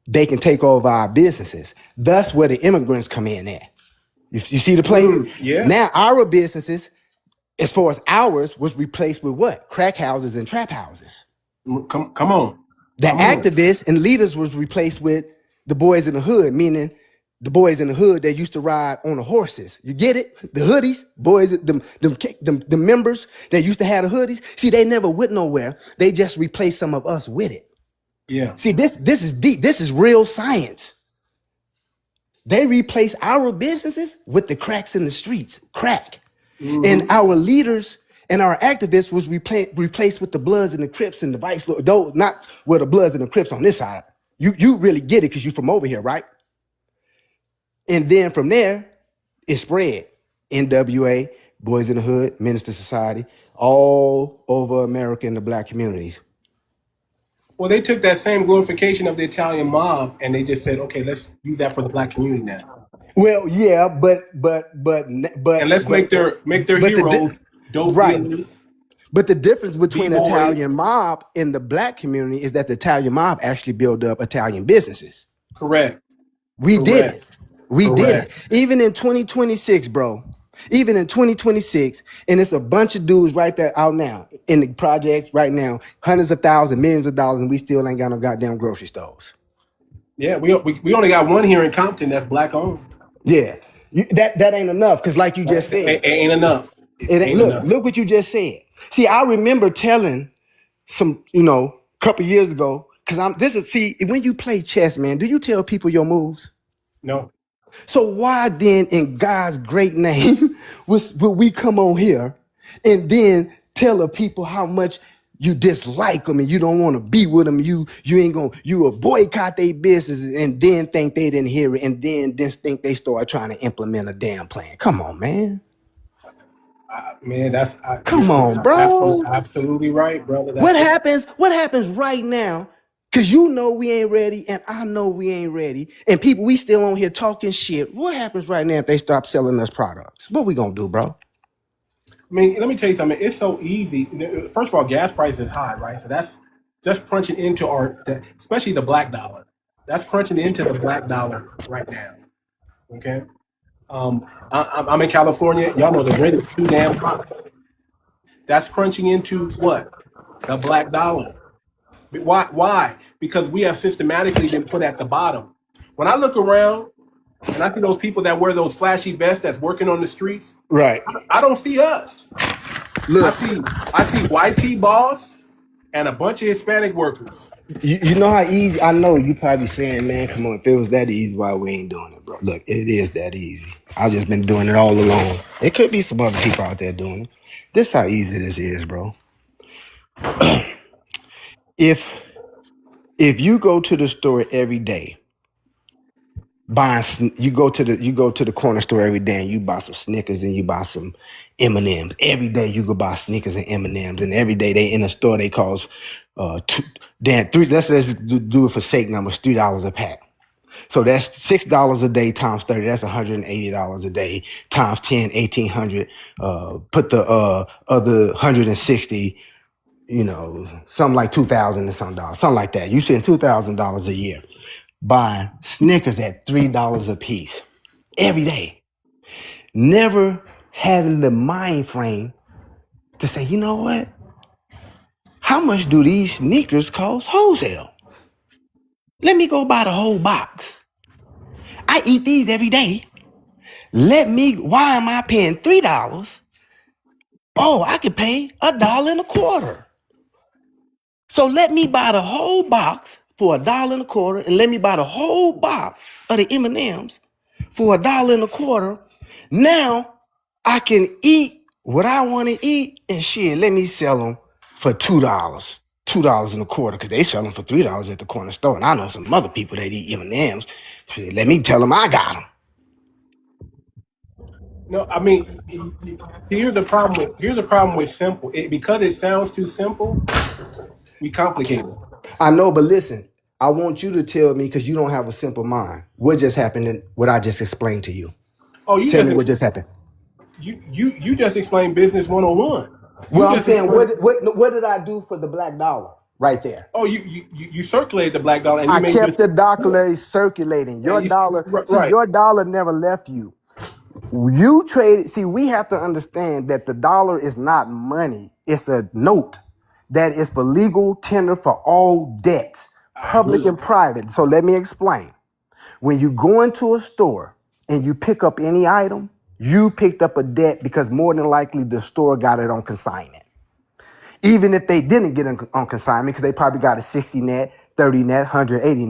they can take over our businesses. That's where the immigrants come in at. You see the play? Yeah. Now our businesses, as far as ours, was replaced with what? Crack houses and trap houses. Come on. The activists and leaders was replaced with the boys in the hood, meaning the boys in the hood that used to ride on the horses. You get it? The hoodies, boys, the members that used to have the hoodies. See, they never went nowhere. They just replaced some of us with it. Yeah. See, this is deep. This is real science. They replace our businesses with the cracks in the streets, crack. Mm-hmm. And our leaders and our activists was replaced with the Bloods and the Crips and the Vice Lord. Though not with the Bloods and the Crips on this side. You really get it because you're from over here, right? And then from there, it spread. NWA, Boys in the Hood, Minister Society, all over America in the black communities. Well, they took that same glorification of the Italian mob and they just said, okay, let's use that for the black community now. Well, yeah, but and let's make their heroes dope dealers. But the difference between the Italian mob and the black community is that the Italian mob actually built up Italian businesses. Correct. We did it. We did it. Even in 2026, bro. Even in 2026, and it's a bunch of dudes right there out now in the projects right now, hundreds of thousands, millions of dollars, and we still ain't got no goddamn grocery stores. Yeah, we only got one here in Compton that's black owned. Yeah, that ain't enough because, like you just said, it ain't enough. Look what you just said. See, I remember telling some, couple years ago, because when you play chess, man, do you tell people your moves? No. So why then, in God's great name, will we come on here and then tell the people how much you dislike them and you don't want to be with them? You will boycott their business and then think they didn't hear it and then just think they start trying to implement a damn plan. Come on, man. Man, come on, bro. Absolutely right, brother. What happens right now? Because we ain't ready, and I know we ain't ready. And people, we still on here talking shit. What happens right now if they stop selling us products? What we gonna do, bro? I mean, let me tell you something. It's so easy. First of all, gas price is high, right? So that's just crunching into especially the black dollar. That's crunching into the black dollar right now. Okay. I'm in California. Y'all know the rent is too damn high. That's crunching into what? The black dollar. Why? Because we have systematically been put at the bottom. When I look around and I see those people that wear those flashy vests that's working on the streets, right? I don't see us. Look, I see YT boss and a bunch of Hispanic workers. You know how easy? I know you probably saying, man, come on, if it was that easy, why we ain't doing it, bro? Look, it is that easy. I've just been doing it all along. It could be some other people out there doing it. This how easy this is, bro. If you go to the store every day, you go to the corner store every day and you buy some Snickers and you buy some M&Ms. Every day you go buy Snickers and M&Ms, and every day they in a store they cost three. Let's do it for sake numbers, $3 a pack. So that's $6 a day times 30. That's $180 a day times 10, 1,800. Put the other 160, something like 2,000 and some dollars, something like that. You spend $2,000 a year buying Snickers at $3 a piece every day. Never having the mind frame to say, you know what? How much do these Snickers cost wholesale? Let me go buy the whole box. I eat these every day. Why am I paying $3? Oh, I could pay $1.25. So let me buy the whole box for $1.25, and let me buy the whole box of the M&Ms for $1.25. Now I can eat what I want to eat, and shit, let me sell them for $2.25, because they sell them for $3 at the corner store. And I know some other people that eat M&Ms. Shit, let me tell them I got them. No, I mean, here's the problem with simple. Because it sounds too simple, we complicate it. I know, but listen, I want you to tell me, because you don't have a simple mind, what just happened in what I just explained to you. Tell me what just happened. You just explained business 101. Well, I'm saying, what did I do for the black dollar right there? Oh, you circulated the black dollar, and I kept the dollar circulating. Your dollar, right. Your dollar never left you. You traded. See, we have to understand that the dollar is not money. It's a note that is for legal tender for all debts, public and private. So let me explain. When you go into a store and you pick up any item, you picked up a debt, because more than likely the store got it on consignment. Even if they didn't get it on consignment, because they probably got a 60 net, 30 net, 180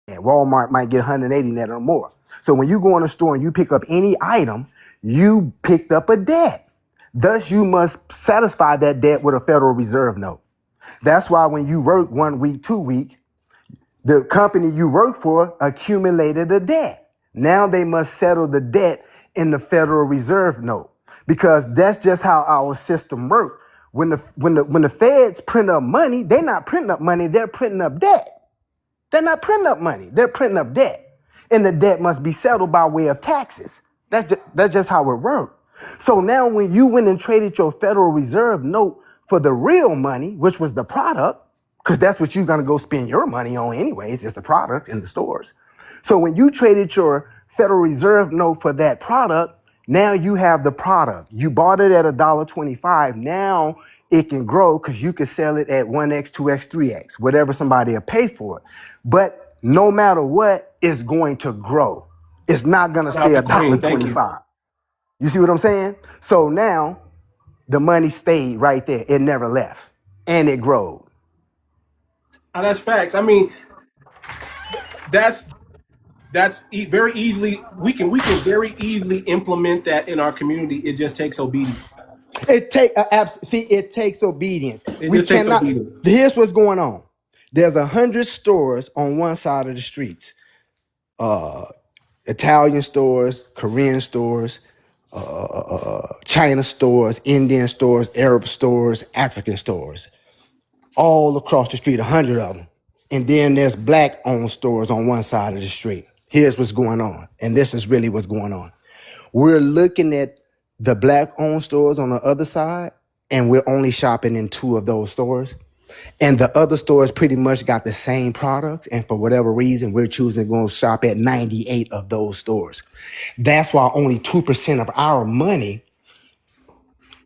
net. Walmart might get 180 net or more. So when you go in a store and you pick up any item, you picked up a debt. Thus, you must satisfy that debt with a Federal Reserve note. That's why when you work 1 week, 2 week, the company you work for accumulated a debt. Now they must settle the debt in the Federal Reserve note, because that's just how our system works. When the feds print up money, they're not printing up money, they're printing up debt. They're not printing up money, they're printing up debt. And the debt must be settled by way of taxes. That's just how it works. So now when you went and traded your Federal Reserve note for the real money, which was the product, because that's what you're going to go spend your money on anyways, is the product in the stores. So when you traded your Federal Reserve note for that product, now you have the product. You bought it at $1.25. Now it can grow, because you can sell it at 1x, 2x, 3x, whatever somebody will pay for it. But no matter what, it's going to grow. It's not going to stay $1.25. You see what I'm saying? So now the money stayed right there. It never left, and it growed. Now, that's facts. I mean, that's very easily, we can very easily implement that in our community. It just takes obedience. It takes obedience. Obedience. Here's what's going on. There's 100 stores on one side of the streets. Italian stores, Korean stores, China stores, Indian stores, Arab stores, African stores, all across the street, 100 of them. And then there's black-owned stores on one side of the street. Here's what's going on, and this is really what's going on. We're looking at the black-owned stores on the other side, and we're only shopping in 2 of those stores. And the other stores pretty much got the same products, and for whatever reason, we're choosing to go shop at 98 of those stores. That's why only 2% of our money,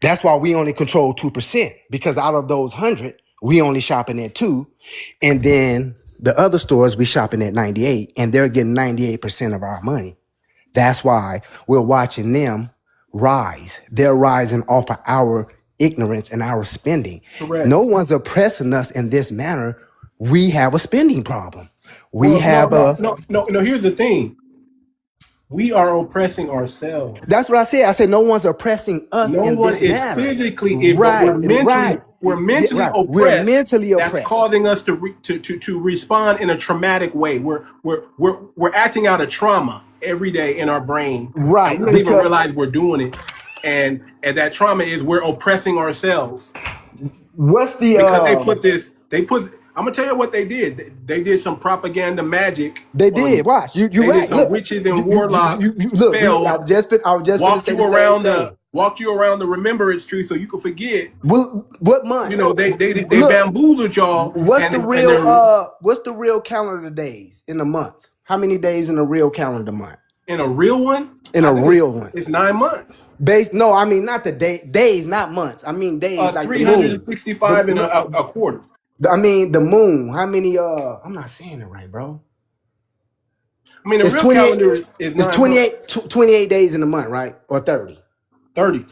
that's why we only control 2%, because out of those 100, we only shopping at 2, and then the other stores we shopping at 98, and they're getting 98% of our money. That's why we're watching them rise. They're rising off of our ignorance and our spending. Correct. No one's oppressing us in this manner. We have a spending problem. Here's the thing. We are oppressing ourselves. That's what I said. I said no one's oppressing us in this manner. No one is physically, right, we're mentally oppressed. We're mentally oppressed. That's causing us to respond in a traumatic way. We're acting out of trauma every day in our brain. Right. And we don't even realize we're doing it. And that trauma is we're oppressing ourselves. What's the because they put I'm gonna tell you what they did. They did some propaganda magic. They on did. you. Watch. You They right. did some Look. witches and warlock Look. spells. I was just gonna Walked say you the same around thing. walked you around the remembrance tree so you could forget. What month? You know, they Look, bamboozled y'all. what's the and then real calendar days in a month? How many days in a real calendar month? in a real one, In a real one. it's 9 months. No, I mean not the days, not months. I mean days like the moon. 365 in a quarter. I mean the moon. How many I'm not saying it right, bro. I mean, the real calendar is it's 9 28 days in a month, right? Or 30. 30.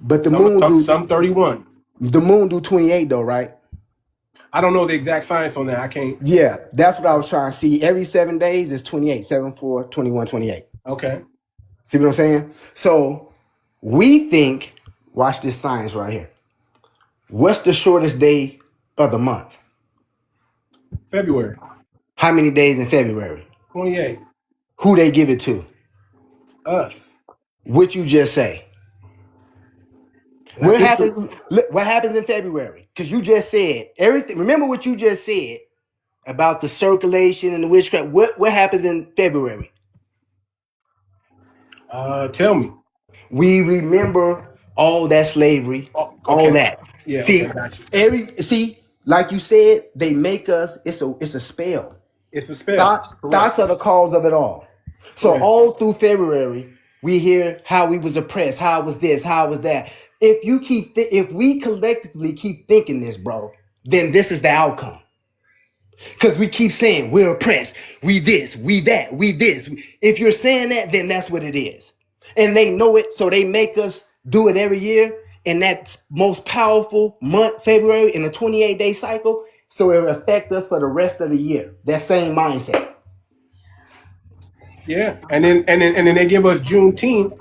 But the moon do some 31. The moon do 28 though, right? I don't know the exact science on that. I can't. Yeah, that's what I was trying to see. Every 7 days is 28. 7, 4, 21, 28. Okay. See what I'm saying? So we think, watch this science right here. What's the shortest day of the month? February. How many days in February? 28. Who they give it to? Us. What you just say? What happens in February? Because you just said everything. Remember what you just said about the circulation and the witchcraft. What happens in February? Tell me. We remember all that slavery, all that. Yeah. See, got you. like you said, they make us. It's a spell. It's a spell. Thoughts are the cause of it all. So all through February, we hear how we was oppressed, how it was this, how it was that. If we collectively keep thinking this, bro, then this is the outcome. Because we keep saying we're oppressed, we this, we that, we this. If you're saying that, then that's what it is. And they know it, so they make us do it every year. And that most powerful month, February, in a 28-day cycle, so it will affect us for the rest of the year. That same mindset. Yeah, and then they give us Juneteenth,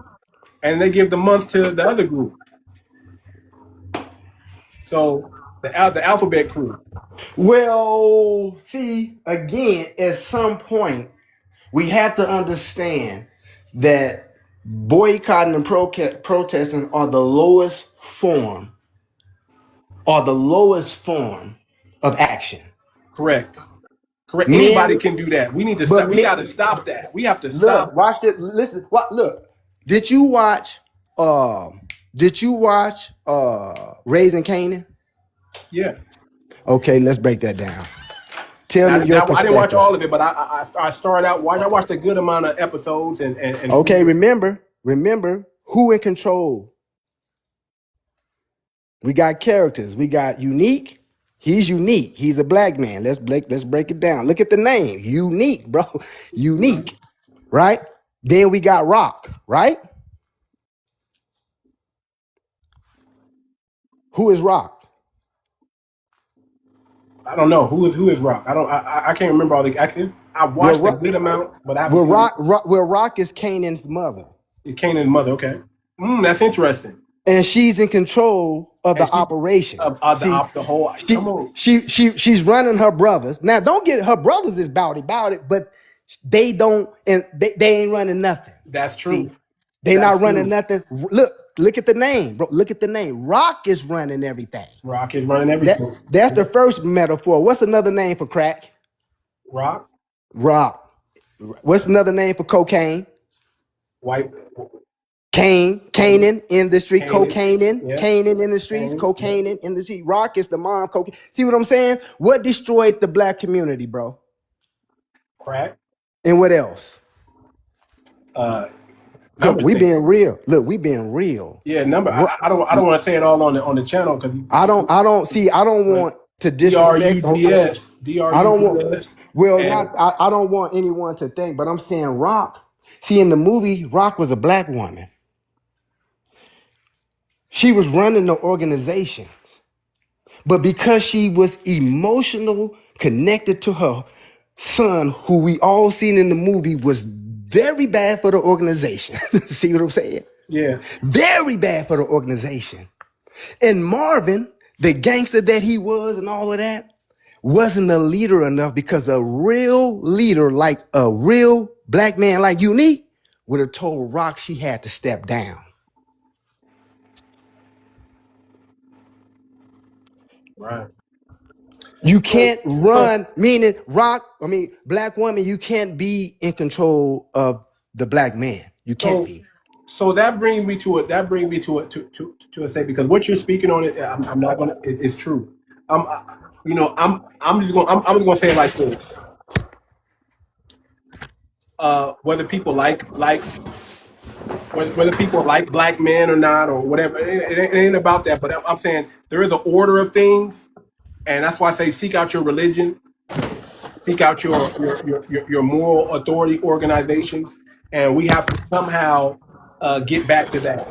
and they give the months to the other group. So the alphabet crew. Well, see, again, at some point, we have to understand that boycotting and protesting are the lowest form of action. Correct. Anybody can do that. We need to stop. We got to stop that. We have to stop. Look, watch this. Listen. Look. Did you watch? Raising Canaan? Yeah. Okay, let's break that down. Tell me your perspective. I didn't watch all of it, but I started out watching. I watched a good amount of episodes and okay, remember who in control. We got characters. We got Unique. He's unique. He's a black man. Let's break it down. Look at the name. Unique, bro. Unique. Right? Then we got Rock, right? Who is Rock? I don't know who is Rock. I can't remember all the. Actually, I watched a good amount, but I haven't Rock is Canaan's mother. Canaan's mother. Okay, that's interesting. And she's in control of the operation. The whole. She's running her brothers. Now, don't get it. Her brothers is about it, but they don't, and they ain't running nothing. That's true. See, they not running nothing. Look at the name, bro. Look at the name. Rock is running everything. Rock is running everything. That's the first metaphor. What's another name for crack? Rock. What's another name for cocaine? White. Canaan industry, cocaine in yeah. Canaan industries, cocaine in industry. Rock is the mom, cocaine. See what I'm saying? What destroyed the black community, bro? Crack. And what else? We being real. Look, we being real. Yeah, I don't want to say it all on the channel because I don't want to disrespect. I don't want anyone to think, but I'm saying Rock. See, in the movie, Rock was a black woman. She was running the organization, but because she was emotional, connected to her son, who we all seen in the movie, was very bad for the organization. See what I'm saying? Yeah. Very bad for the organization. And Marvin, the gangster that he was and all of that, wasn't a leader enough, because a real leader, like a real black man like Unique, would have told Rock she had to step down. Right. You can't run, meaning black woman, you can't be in control of the black man. You can't So be. so that brings me to it. That brings me to a say, because what you're speaking on it, I'm not gonna. It's true. I'm just gonna say it like this. Whether people whether people like black men or not or whatever, it ain't about that. But I'm saying there is an order of things, and that's why I say seek out your religion, seek out your moral authority organizations, and we have to somehow get back to that.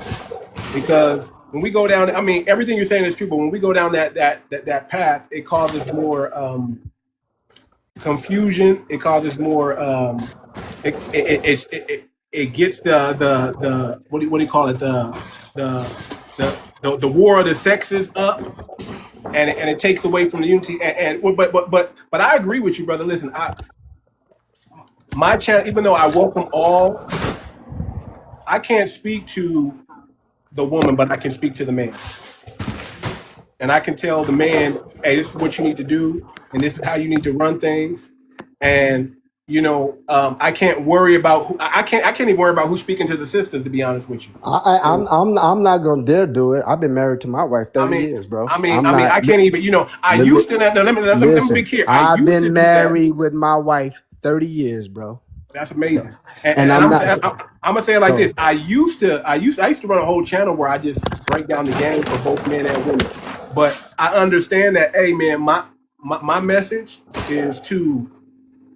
Because when we go down, I mean, everything you're saying is true, but when we go down that path, it causes more confusion. It causes more. It gets the what do you call it, the the war of the sexes up, and it takes away from the unity. But I agree with you, brother. Listen, my channel, even though I welcome all, I can't speak to the woman, but I can speak to the man. And I can tell the man, hey, this is what you need to do, and this is how you need to run things. And I can't worry about who. I can't even worry about who's speaking to the sisters. To be honest with you, I'm not gonna dare do it. I've been married to my wife 30 years, bro. I can't even. I used to. Now, let me be clear. I I've used to been do that. married with my wife 30 years, bro. That's amazing. And I'm not. gonna say it like this. I used to run a whole channel where I just break down the game for both men and women. But I understand that, hey man, my message is to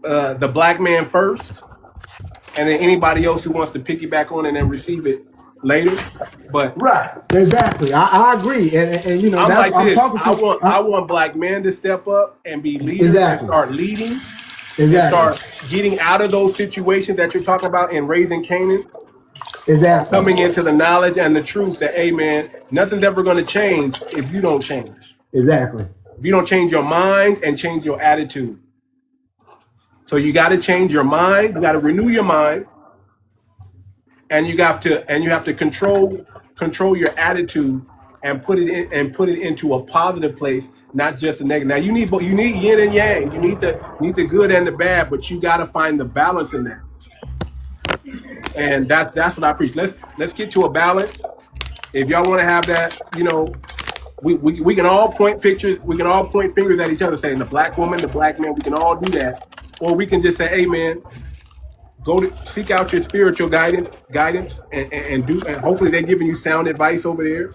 the black man first, and then anybody else who wants to piggyback on it and receive it later. But Right, exactly. I agree, and I'm that's like I'm this. talking to. I want black men to step up and be leaders and start leading. Exactly. And start getting out of those situations that you're talking about in raising Canaan. Exactly. Coming into the knowledge and the truth that, hey man, nothing's ever going to change if you don't change. Exactly. If you don't change your mind and change your attitude. So you got to change your mind. You got to renew your mind, and you have to control your attitude and put it into a positive place, not just a negative. Now you need yin and yang. You need the good and the bad, but you got to find the balance in that. And that's what I preach. Let's get to a balance. If y'all want to have that, we can all point pictures. We can all point fingers at each other, saying the black woman, the black man. We can all do that, or we can just say, hey man, seek out your spiritual guidance, and hopefully they're giving you sound advice over there.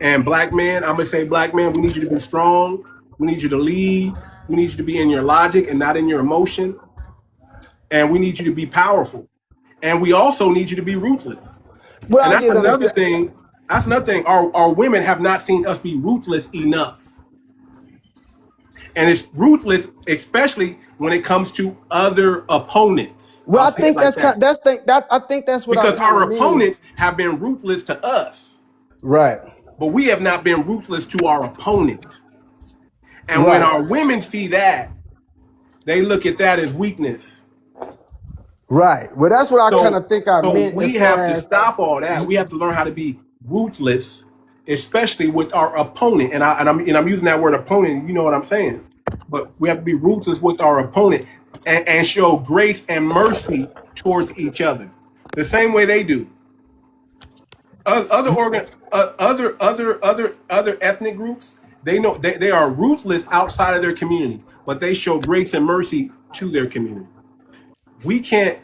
And black man, I'm gonna say, black man, we need you to be strong. We need you to lead. We need you to be in your logic and not in your emotion. And we need you to be powerful. And we also need you to be ruthless. Well, and that's another thing. That's another thing. Our women have not seen us be ruthless enough. And it's ruthless, especially when it comes to other opponents. Well, I think I think that's what because our opponents have been ruthless to us. Right. But we have not been ruthless to our opponent. And when our women see that, they look at that as weakness. Right. Well, that's what I kind of think I meant. We have to stop all that. We have to learn how to be ruthless, especially with our opponent. And I'm using that word opponent. You know what I'm saying? But we have to be ruthless with our opponent and show grace and mercy towards each other, the same way they do. Other ethnic groups, they know they are ruthless outside of their community, but they show grace and mercy to their community. We can't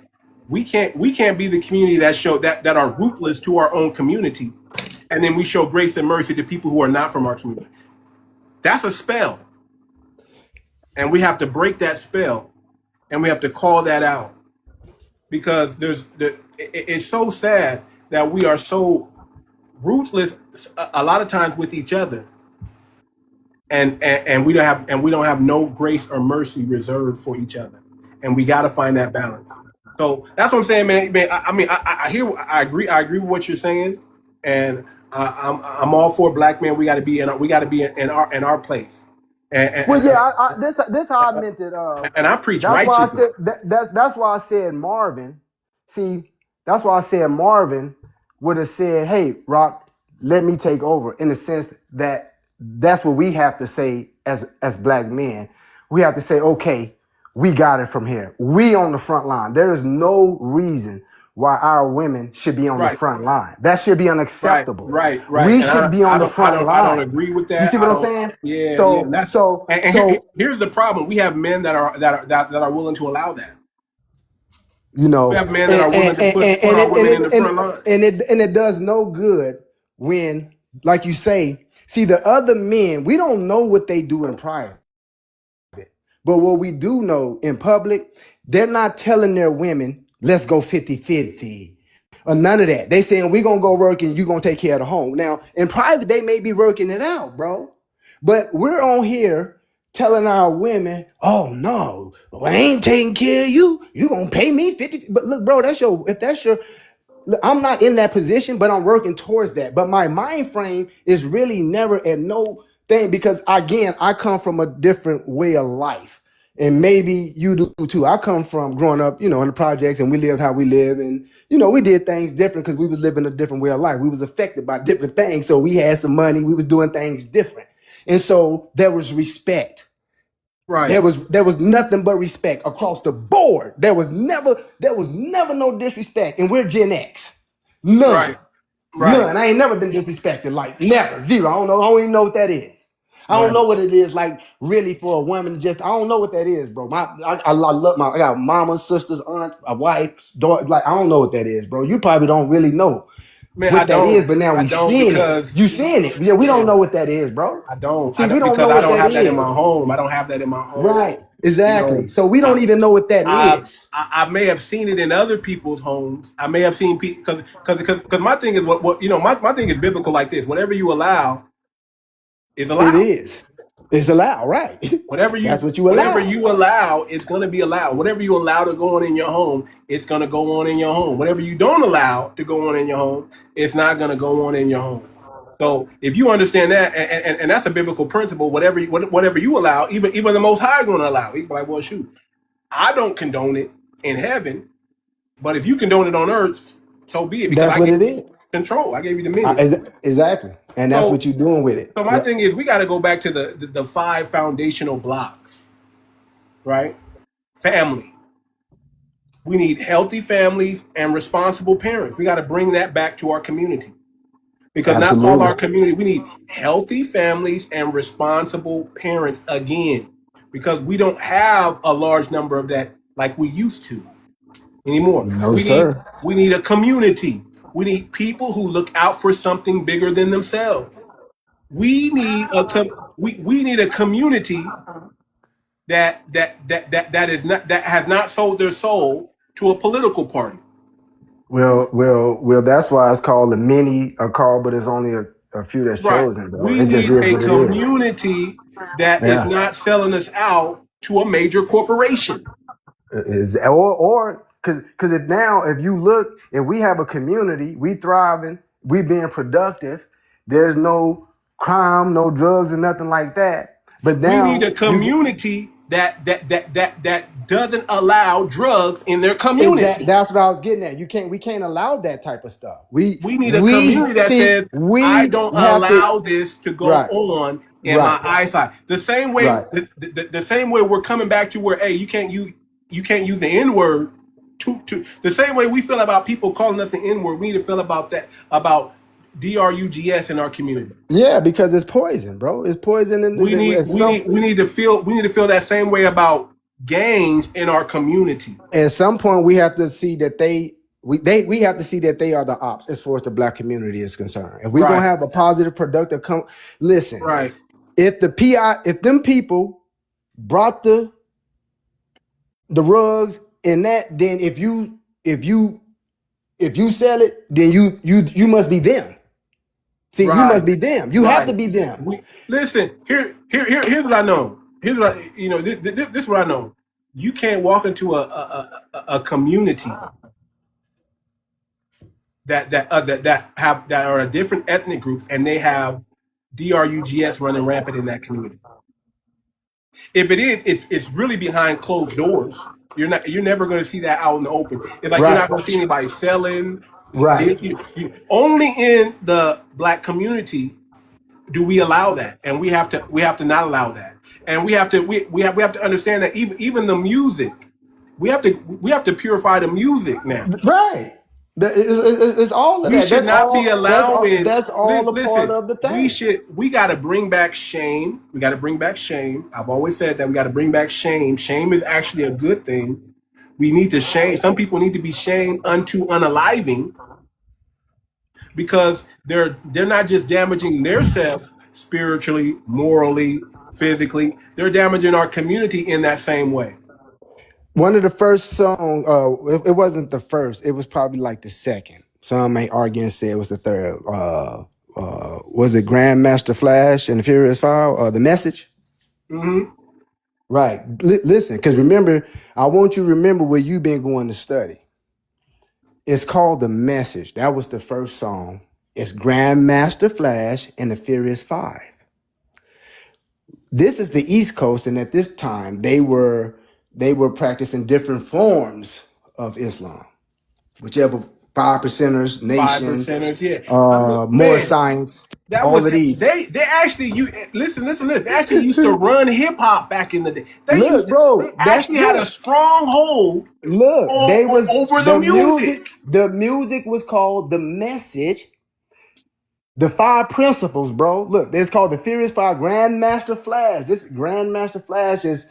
be the community that are ruthless to our own community, and then we show grace and mercy to people who are not from our community. That's a spell, and we have to break that spell, and we have to call that out, because it's so sad that we are so ruthless a lot of times with each other, and we don't have no grace or mercy reserved for each other, and we got to find that balance. So that's what I'm saying, man. I agree with what you're saying, and I'm all for black men. We got to be in our place. This how I meant it. And I preach righteousness. That's why I said Marvin. See, that's why I said Marvin would have said, "Hey, Rock, let me take over," in the sense that that's what we have to say as black men. We have to say, okay, we got it from here. We on the front line. There is no reason why our women should be on the Right. front line. That should be unacceptable. Right. We And should be on the front line. I don't agree with that. You see what I'm saying? Yeah. So, And that's, so, and so, here's the problem: we have men that are willing to allow that. you know, We have men that are willing to put our women in the front line. And it does no good when, like you say, see the other men, we don't know what they do in private. But what we do know in public, they're not telling their women, let's go 50-50. Or none of that. They saying we're gonna go work and you're gonna take care of the home. Now, in private, they may be working it out, bro. But we're on here telling our women, oh no, I ain't taking care of you. You gonna pay me 50. But look, bro, if that's your look, I'm not in that position, but I'm working towards that. But my mind frame is really never at no thing because again, I come from a different way of life. And maybe you do too. I come from growing up, in the projects and we lived how we live. And, we did things different because we was living a different way of life. We was affected by different things. So we had some money. We was doing things different. And so there was respect. Right. There was nothing but respect across the board. There was never no disrespect. And we're Gen X. None. Right. None. I ain't never been disrespected. Like never. Zero. I don't even know what that is. I don't know what it is like really for a woman to I don't know what that is, bro. I love I got mamas, sisters, aunt, a wife, daughter. Like, I don't know what that is, bro. You probably don't really know what that is, but now we seeing it. You seeing it. Yeah, we don't know what that is, bro. I don't. See, we don't know because I don't have that in my home. I don't have that in my home. Right. Exactly. So we don't even know what that is. I may have seen it in other people's homes. I may have seen people because my thing is my thing is biblical like this. Whatever you allow is allowed. It is. It's allowed, right? That's what you allow. Whatever you allow, it's going to be allowed. Whatever you allow to go on in your home, it's going to go on in your home. Whatever you don't allow to go on in your home, it's not going to go on in your home. So if you understand that, and that's a biblical principle, whatever you allow, even the Most High is going to allow. He's like, well, shoot, I don't condone it in heaven, but if you condone it on earth, so be it. Because that's what it is. Control. I gave you the dominion. Exactly. And that's what you're doing with it. So my thing is, we got to go back to the 5 foundational blocks, right? Family. We need healthy families and responsible parents. We got to bring that back to our community. Because not all our community, we need healthy families and responsible parents again. Because we don't have a large number of that like we used to anymore. No, we need a community. We need people who look out for something bigger than themselves. We need a community that has not sold their soul to a political party. Well, that's why it's called many are called, but it's only a few that's chosen. Bro. We need a community that is not selling us out to a major corporation. Or because if we have a community, we thriving, we being productive, there's no crime, no drugs, and nothing like that. But now we need a community that doesn't allow drugs in their community. That's what I was getting at. We can't allow that type of stuff. We need a community that says I don't allow this to go on in my eyesight. The same way the same way we're coming back to where you can't use the N-word. The same way we feel about people calling us the N-word, we need to feel about that, about drugs in our community. Yeah, because it's poison, bro. It's poison. We need to feel that same way about gangs in our community. At some point, we have to see that we have to see that they are the ops as far as the black community is concerned. If we're gonna have a positive, productive listen. Right. If them people brought the rugs and that, then if you sell it, then you must be them. See, you must be them. You have to be them. Listen, here's what I know. Here's what this is what I know. You can't walk into a community that are a different ethnic groups and they have drugs running rampant in that community. If it is, it's really behind closed doors. You're never going to see that out in the open. It's like you're not going to see anybody selling. Right. Only in the black community do we allow that? And we have to not allow that. And we have to understand that even the music, we have to purify the music now. Right. It's all of We that. should not be allowing. That's all a part Listen, of the thing. we got to bring back shame. We got to bring back shame. I've always said that we got to bring back shame. Shame is actually a good thing. We need to shame. Some people need to be shamed unto unaliving, because they're not just damaging themselves spiritually, morally, physically. They're damaging our community in that same way. One of the first songs, it wasn't the first. It was probably like the second. Some may argue and say it was the third. Was it Grandmaster Flash and the Furious Five? The Message? Mm-hmm. Right. Listen, because remember, I want you to remember where you've been going to study. It's called The Message. That was the first song. It's Grandmaster Flash and the Furious Five. This is the East Coast, and at this time, they were practicing different forms of Islam, whichever 5%ers, nations, 5%ers, yeah. more Man, science, that all was of these. they actually listen. They actually used to run hip hop back in the day. They actually had a stronghold. Over the music. The music was called The Message. The 5 principles, bro. Look, it's called the Furious Five. Grandmaster Flash. This Grandmaster Flash is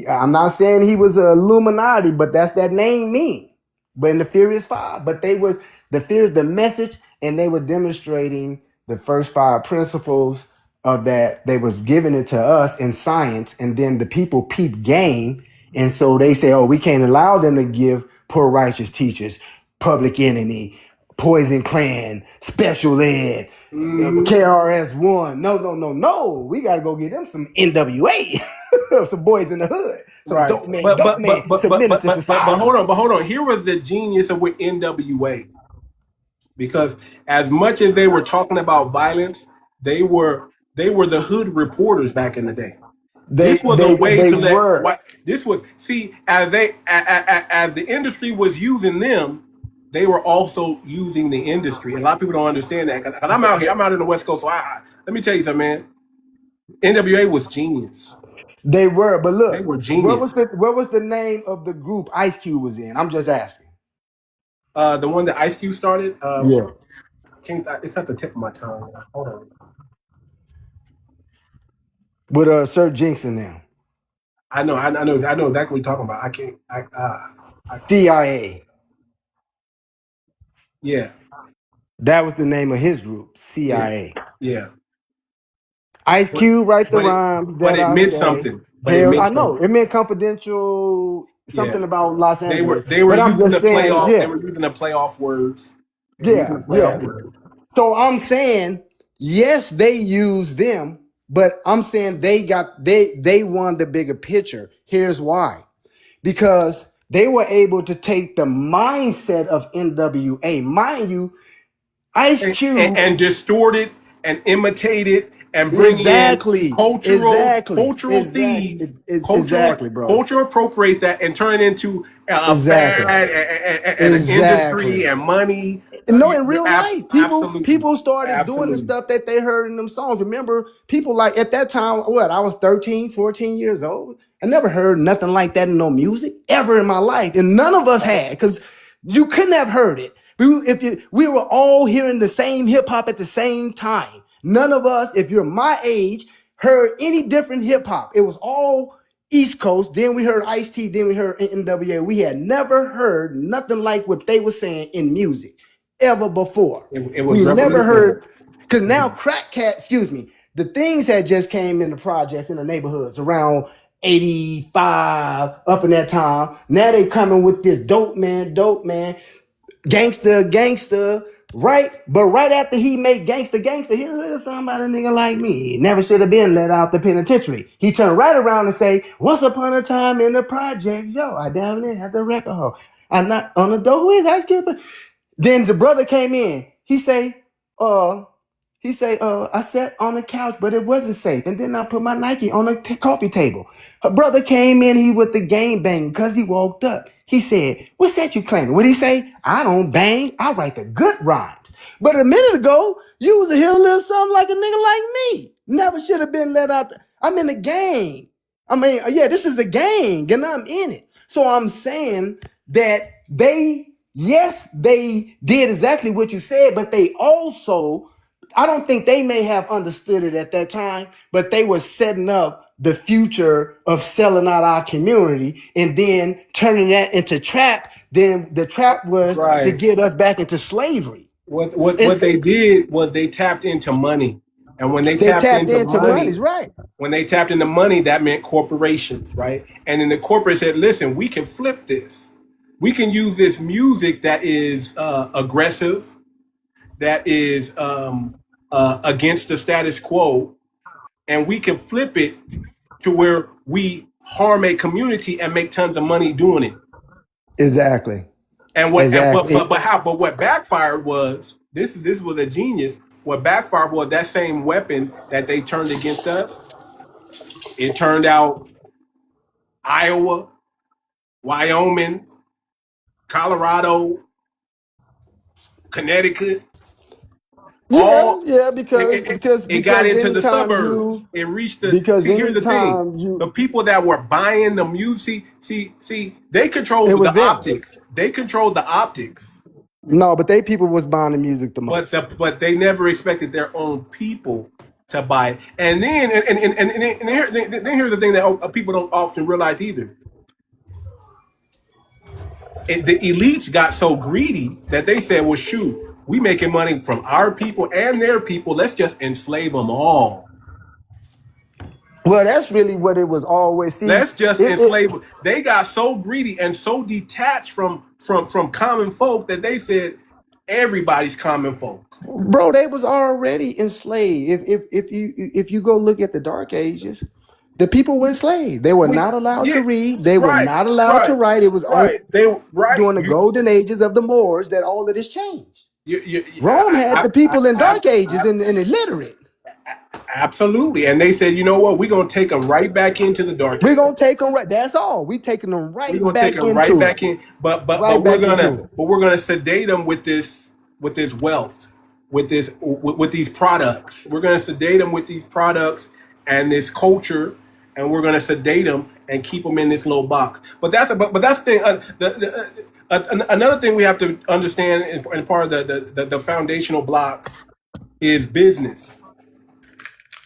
I'm not saying he was an Illuminati, but that's that name mean. But in the Furious Five, but they was the Message, and they were demonstrating the first 5 principles of that. They was giving it to us in science, and then the people peep game, and so they say, oh, we can't allow them to give poor righteous teachers, Public Enemy, Poison Clan, Special Ed, KRS-One. No. We got to go get them some NWA, some boys in the hood. Some right. dope man submitted to society. But hold on. Here was the genius of with NWA. Because as much as they were talking about violence, they were the hood reporters back in the day. This was a way to let. This was as the industry was using them, they were also using the industry. A lot of people don't understand that. Because I'm out here. I'm out in the West Coast. So let me tell you something, man. NWA was genius. They were, but look, they were genius. What was the name of the group Ice Cube was in? I'm just asking. The one that Ice Cube started. Yeah. It's at the tip of my tongue. Hold on. With Sir Jinx in there. I know exactly what you're talking about. I can't. CIA. Yeah. That was the name of his group, CIA. Yeah. Ice Cube, write the rhyme. But it meant something. I know. It meant confidential, something about Los Angeles. They were using the playoff. Yeah. They were using the playoff words. Words. So I'm saying, yes, they used them, but I'm saying they won the bigger picture. Here's why. Because they were able to take the mindset of NWA. Mind you, Ice Cube and distort it and imitate it and bring in cultural thieves. Bro. Culture appropriate that and turn it into a fad and an industry and money. No, in real life, people started doing the stuff that they heard in them songs. Remember, people like at that time, I was 13, 14 years old. I never heard nothing like that in no music ever in my life. And none of us had, because you couldn't have heard it. We were all hearing the same hip hop at the same time. None of us, if you're my age, heard any different hip hop. It was all East Coast. Then we heard Ice-T. Then we heard NWA. We had never heard nothing like what they were saying in music ever before. We never heard, because now the things that just came in the projects in the neighborhoods around 85 up in that time. Now they coming with this dope man, gangster, right? But right after he made gangster, here's somebody nigga like me. Never should have been let out the penitentiary. He turned right around and say, once upon a time in the project, yo, I down there at the record hall. I'm not on the door. Who is Ice Cube? Then the brother came in. He say, I sat on the couch, but it wasn't safe. And then I put my Nike on the coffee table. Her brother came in, he with the game bang because he woke up. He said, what's that you claiming? What'd he say? I don't bang. I write the good rhymes. But a minute ago, you was here a little something like a nigga like me. Never should have been let out. I'm in the gang. I mean, yeah, this is the gang, and I'm in it. So I'm saying that yes, they did exactly what you said, but they also, I don't think they may have understood it at that time, but they were setting up the future of selling out our community and then turning that into trap. Then the trap was to get us back into slavery. What they did was they tapped into money, and when they tapped into into money, right? When they tapped into money, that meant corporations, right? And then the corporate said, "Listen, we can flip this. We can use this music that is aggressive, that is against the status quo, and we can flip it to where we harm a community and make tons of money doing it." Exactly. And what? Exactly. But what backfired was this was a genius. What backfired was that same weapon that they turned against us. It turned out Iowa, Wyoming, Colorado, Connecticut. Because it got into the suburbs. It reached the. Here's the thing: the people that were buying the music, see, they controlled the optics. They controlled the optics. No, but people was buying the music the most. But they never expected their own people to buy it. And then here's the thing that people don't often realize either. The elites got so greedy that they said, "Well, shoot, we making money from our people and their people. Let's just enslave them all." Well, that's really what it was always. Let's just enslave them. They got so greedy and so detached from common folk that they said everybody's common folk. Bro, they was already enslaved. If you go look at the Dark Ages, the people were enslaved. They were not allowed to read. They were not allowed to write. It was only during the golden ages of the Moors that all of this changed. Rome had the people in Dark Ages and illiterate. Absolutely. And they said, you know what? We're going to take them right back into the dark. We're going to take them right. That's all. We're taking them right back into it. We're going to take them right back in. But we're going to sedate them with this wealth, with these products. We're going to sedate them with these products and this culture, and we're going to sedate them and keep them in this little box. But that's the thing. Another thing we have to understand, and part of the foundational blocks, is business.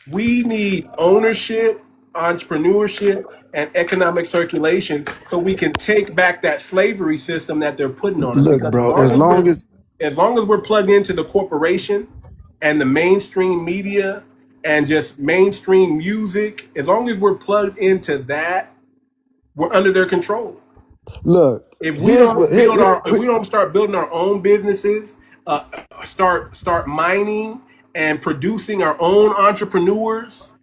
We need ownership, entrepreneurship, and economic circulation so we can take back that slavery system that they're putting on us. Look, bro, as long as we're plugged into the corporation and the mainstream media and just mainstream music, as long as we're plugged into that, we're under their control. Look, if we don't start building our own businesses, start mining and producing our own entrepreneurs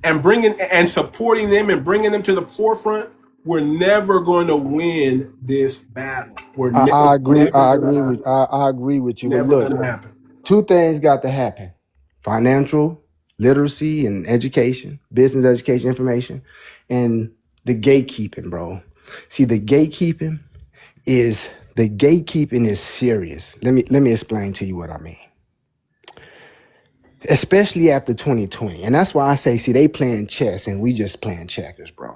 and bringing and supporting them and bringing them to the forefront, we're never going to win this battle. I agree with you. Never look, happen. Two things got to happen: financial literacy and education, business education, information, and the gatekeeping, bro. See, the gatekeeping is serious. Let me explain to you what I mean. Especially after 2020. And that's why I say, see, they playing chess and we just playing checkers, bro.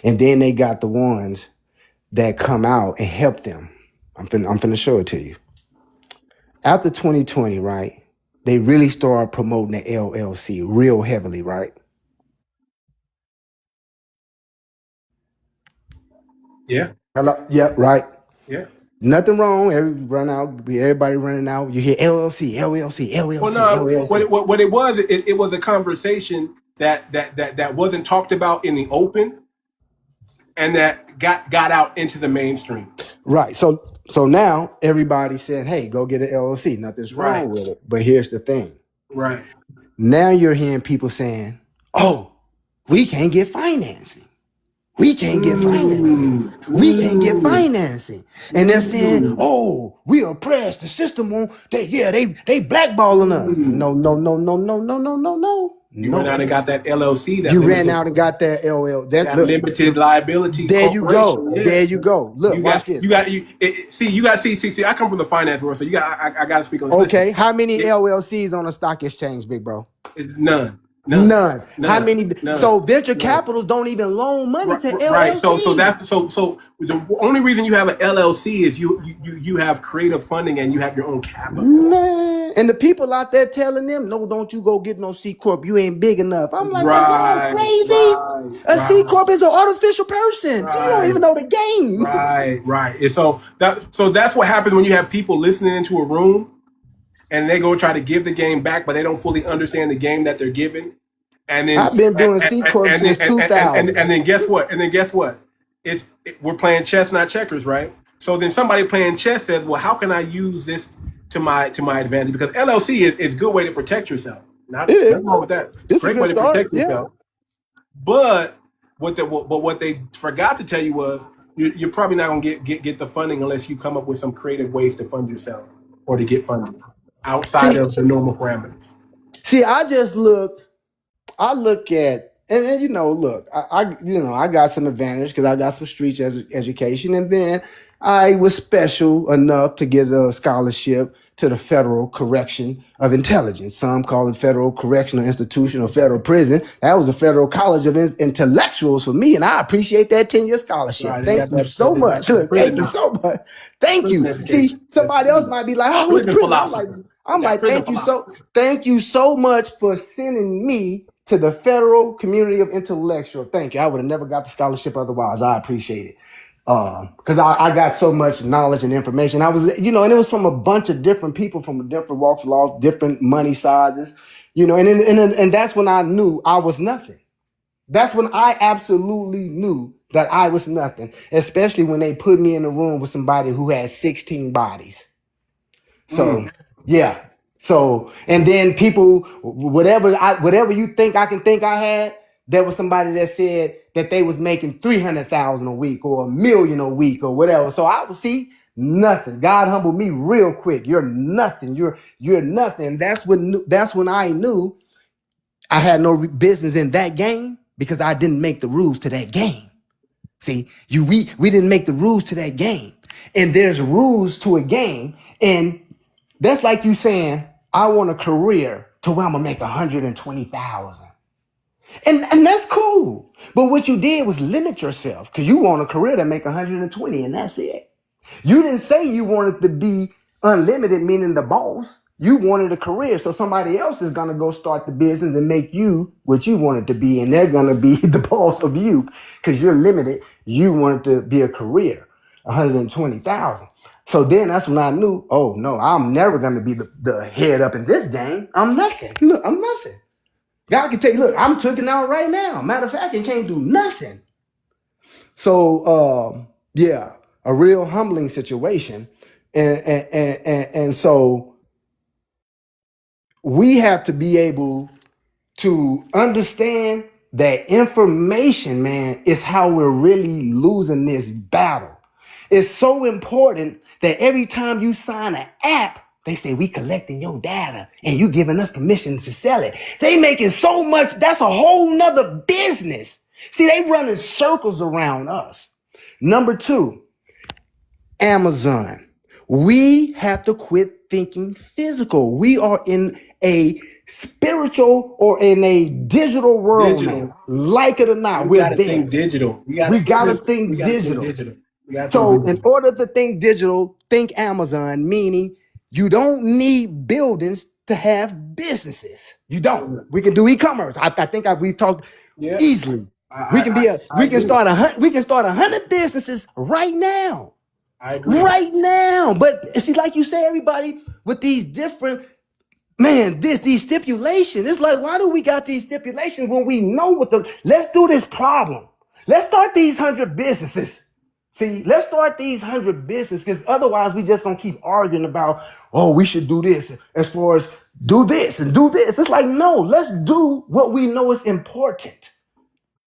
And then they got the ones that come out and help them. I'm finna show it to you. After 2020, right, they really started promoting the LLC real heavily, right? Yeah. Hello? Yeah, right. Yeah. Nothing wrong. Everybody running out. You hear LLC. Well, no, LLC. What it was a conversation that wasn't talked about in the open, and that got out into the mainstream. Right. So now everybody said, "Hey, go get an LLC. Nothing's wrong with it." But here's the thing. Right. Now you're hearing people saying, "Oh, we can't get financing. We can't get financing. We can't get financing. And they're saying, oh, we oppressed. The system won't, they blackballing us. No. You went out and got that LLC. You ran out and got that LL. That's that limited liability. There you go. Yeah. There you go. Look, watch this. See. I come from the finance world, so I got to speak on this. Okay, how many LLCs on a stock exchange, big bro? None. How many? None. So venture capitals don't even loan money to LLCs. Right. So the only reason you have an LLC is you have creative funding and you have your own capital. Man, and the people out there telling them, no, don't you go get no C corp. You ain't big enough. I'm like, y'all crazy. A C corp is an artificial person. You don't even know the game. Right. And so that's what happens when you have people listening into a room. And they go try to give the game back, but they don't fully understand the game that they're giving. And then I've been doing C Corp since 2000. And then guess what? We're playing chess, not checkers, right? So then somebody playing chess says, well, how can I use this to my advantage? Because LLC is a good way to protect yourself. Nothing wrong with that. It's great a good way to protect yourself. Yeah. But what they forgot to tell you was you're probably not gonna get the funding unless you come up with some creative ways to fund yourself or to get funding outside of the normal parameters. See, I look at, and look, I got some advantage because I got some street education, and then I was special enough to get a scholarship to the Federal Correction of Intelligence. Some call it Federal Correctional Institution or Federal Prison. That was a Federal College of Intellectuals for me, and I appreciate that 10-year scholarship. Thank you so much. Thank you so much. Thank you. See, somebody else might be like, oh, with prison. I'm like, thank you so much for sending me to the Federal Community of Intellectual. Thank you. I would have never got the scholarship otherwise. I appreciate it. Because I got so much knowledge and information. I was, and it was from a bunch of different people from different walks of life, different money sizes, and that's when I knew I was nothing. That's when I absolutely knew that I was nothing, especially when they put me in a room with somebody who had 16 bodies. So, yeah. So, and then people, whatever you think I can think I had, there was somebody that said that they was making 300,000 a week or $1 million a week or whatever. So I would see nothing. God humbled me real quick. You're nothing. You're nothing. That's when I knew I had no business in that game because I didn't make the rules to that game. See, we didn't make the rules to that game, and there's rules to a game, and that's like you saying, I want a career to where I'm gonna make 120,000. And that's cool. But what you did was limit yourself because you want a career to make 120 and that's it. You didn't say you wanted to be unlimited, meaning the boss. You wanted a career. So somebody else is going to go start the business and make you what you wanted to be. And they're going to be the boss of you because you're limited. You wanted to be a career, 120,000. So then that's when I knew, oh no, I'm never going to be the head up in this game. I'm nothing. Look, I'm nothing. God can tell you, look, I'm taken out right now. Matter of fact, I can't do nothing. So, yeah, a real humbling situation. And so we have to be able to understand that information, man, is how we're really losing this battle. It's so important that every time you sign an app, they say, we collecting your data and you giving us permission to sell it. They making so much. That's a whole nother business. See, they running circles around us. Number 2, Amazon. We have to quit thinking physical. We are in a spiritual or in a digital world now. Like it or not, we're there. Think digital. We got to think digital. So in order to think digital, think Amazon, meaning you don't need buildings to have businesses. You don't. We can do e-commerce. I think we talked easily. We can start 100 businesses right now. I agree. Right now. But see, like you say, everybody with these different, these stipulations. It's like, why do we got these stipulations when we know let's do this problem. Let's start these 100 businesses. See, let's start these 100 businesses because otherwise we just going to keep arguing about, oh, we should do this as far as do this and do this. It's like, no, let's do what we know is important.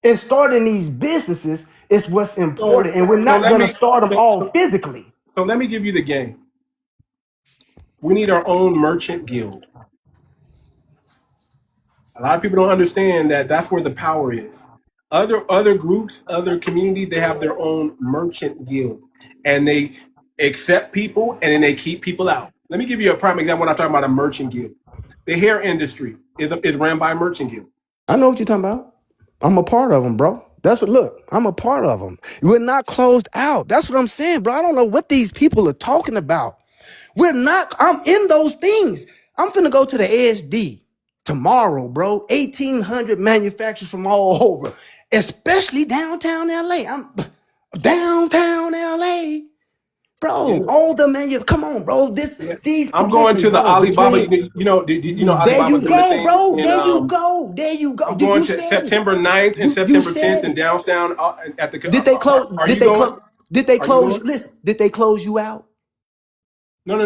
And starting these businesses It's what's So, important, and we're so not let gonna me start them so, all so, physically. so let me give you the game. We need our own merchant guild. A lot of people don't understand that that's where the power is. Other groups, other communities, they have their own merchant guild, and they accept people and then they keep people out. Let me give you a prime example when I'm talking about a merchant guild. The hair industry is ran by a merchant guild. I know what you're talking about. I'm a part of them, bro. That's what. Look, I'm a part of them. We're not closed out. That's what I'm saying, bro. I don't know what these people are talking about. We're not. I'm in those things. I'm finna go to the ASD tomorrow, bro. 1,800 manufacturers from all over, especially downtown LA. I'm downtown LA, Yeah. bro. All the come on, bro. Yeah. These. I'm going Listen, to the bro. Alibaba. Between You know there Alibaba you doing the go, thing bro. in There you go. There you go. I'm Did going you to said it? September 9th and You September 10th said in it. downtown at the. Did they close? Are Did you they going? close? Did they Are you close? going? Listen. Did they close you out? No.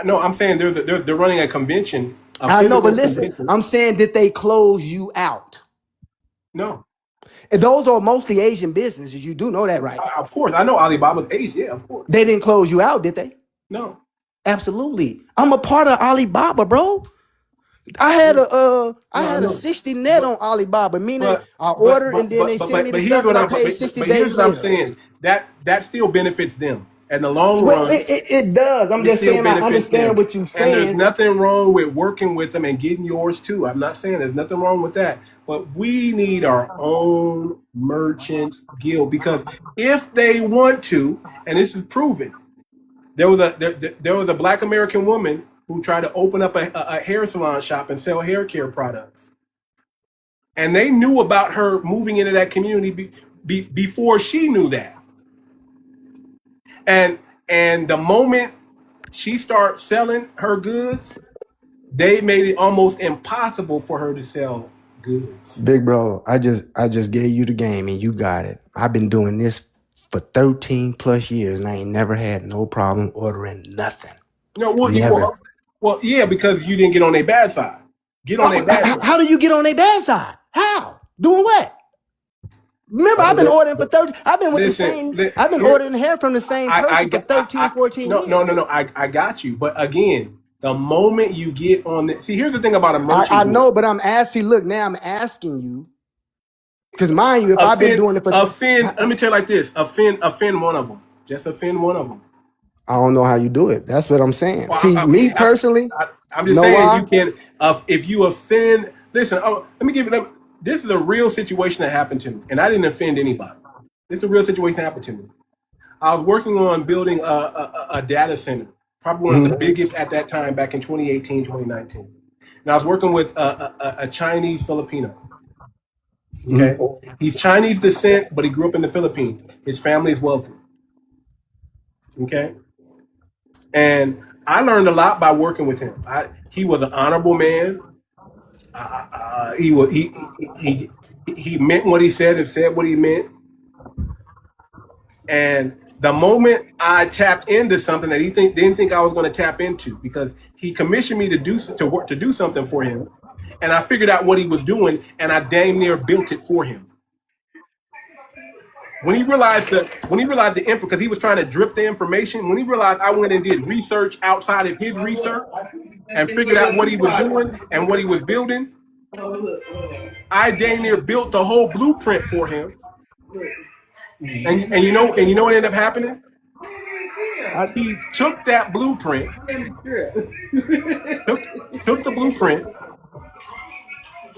No, I'm saying they're running a convention, a I know, but physical listen. convention. I'm saying, did they close you out? No, And those are mostly Asian businesses. You do know that, right? of course I know Alibaba's age. Yeah, of course. They didn't close you out, did they? No, Absolutely. I'm a part of Alibaba, bro. I had yeah, I no, I had a know. 60 net But on Alibaba, meaning but I ordered and then they sent me the but here's stuff and what I I'm paid 60 but here's days what I'm later. saying. That still benefits them in the long Well, run. it does. I'm It just still saying I benefits understand them. what you're And there's saying. nothing wrong with working with them and getting yours too. I'm not saying there's nothing wrong with that. But we need our own merchant guild because if they want to, and this is proven, there was a black American woman who tried to open up a hair salon shop and sell hair care products. And they knew about her moving into that community before she knew that. And the moment she started selling her goods, they made it almost impossible for her to sell goods. Big bro, I just gave you the game and you got it. I've been doing this for 13 plus years and I ain't never had no problem ordering nothing. No, Never. yeah, because you didn't get on their bad side. Get on their bad side. How do you get on their bad side? How? Doing what? Remember, I've been But, ordering for 30. I've been with the listen, same. I've been here, ordering hair from the same I person for got, 13, 14 years. no. I got you. But again, the moment you get on the, see, here's the thing about a merchant I group. know, but I'm asking. Look, now I'm asking you. Because mind you, if I've been doing it for Let me tell you like this: offend one of them. Just offend one of them. I don't know how you do it. That's what I'm saying. Well, See, me personally, I'm you just know saying why? you can. If you offend, listen. Let me give you. This is a real situation that happened to me, and I didn't offend anybody. This is a real situation that happened to me. I was working on building a data center, probably one of the biggest at that time back in 2018, 2019. And I was working with a Chinese Filipino. Okay, he's Chinese descent, but he grew up in the Philippines. His family is wealthy. Okay, and I learned a lot by working with him. He was an honorable man. He meant what he said and said what he meant. And the moment I tapped into something that he didn't think I was going to tap into, because he commissioned me to do something for him, and I figured out what he was doing, and I dang near built it for him. When he realized the info, because he was trying to drip the information, when he realized I went and did research outside of his research and figured out what he was doing and what he was building, I dang near built the whole blueprint for him. And you know what ended up happening? He took that blueprint, took the blueprint,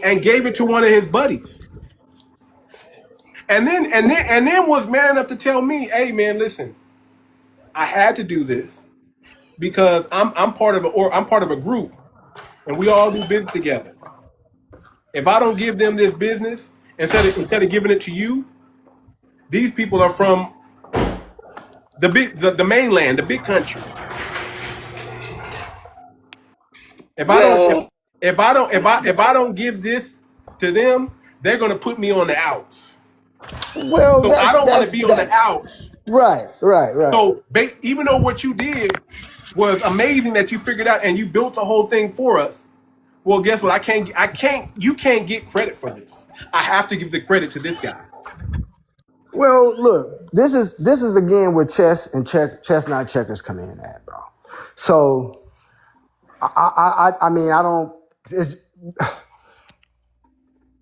and gave it to one of his buddies. And then was man enough to tell me, "Hey man, listen, I had to do this because I'm part of a group, and we all do business together. If I don't give them this business instead of giving it to you, these people are from the mainland, the big country. If I don't give this to them, they're gonna put me on the outs. Well, So I don't want to be on the outs. Right. So even though what you did was amazing that you figured out and you built the whole thing for us, well, guess what? You can't get credit for this. I have to give the credit to this guy. Well, look, this is again where chestnut checkers come in at, bro. So I mean I don't. It's,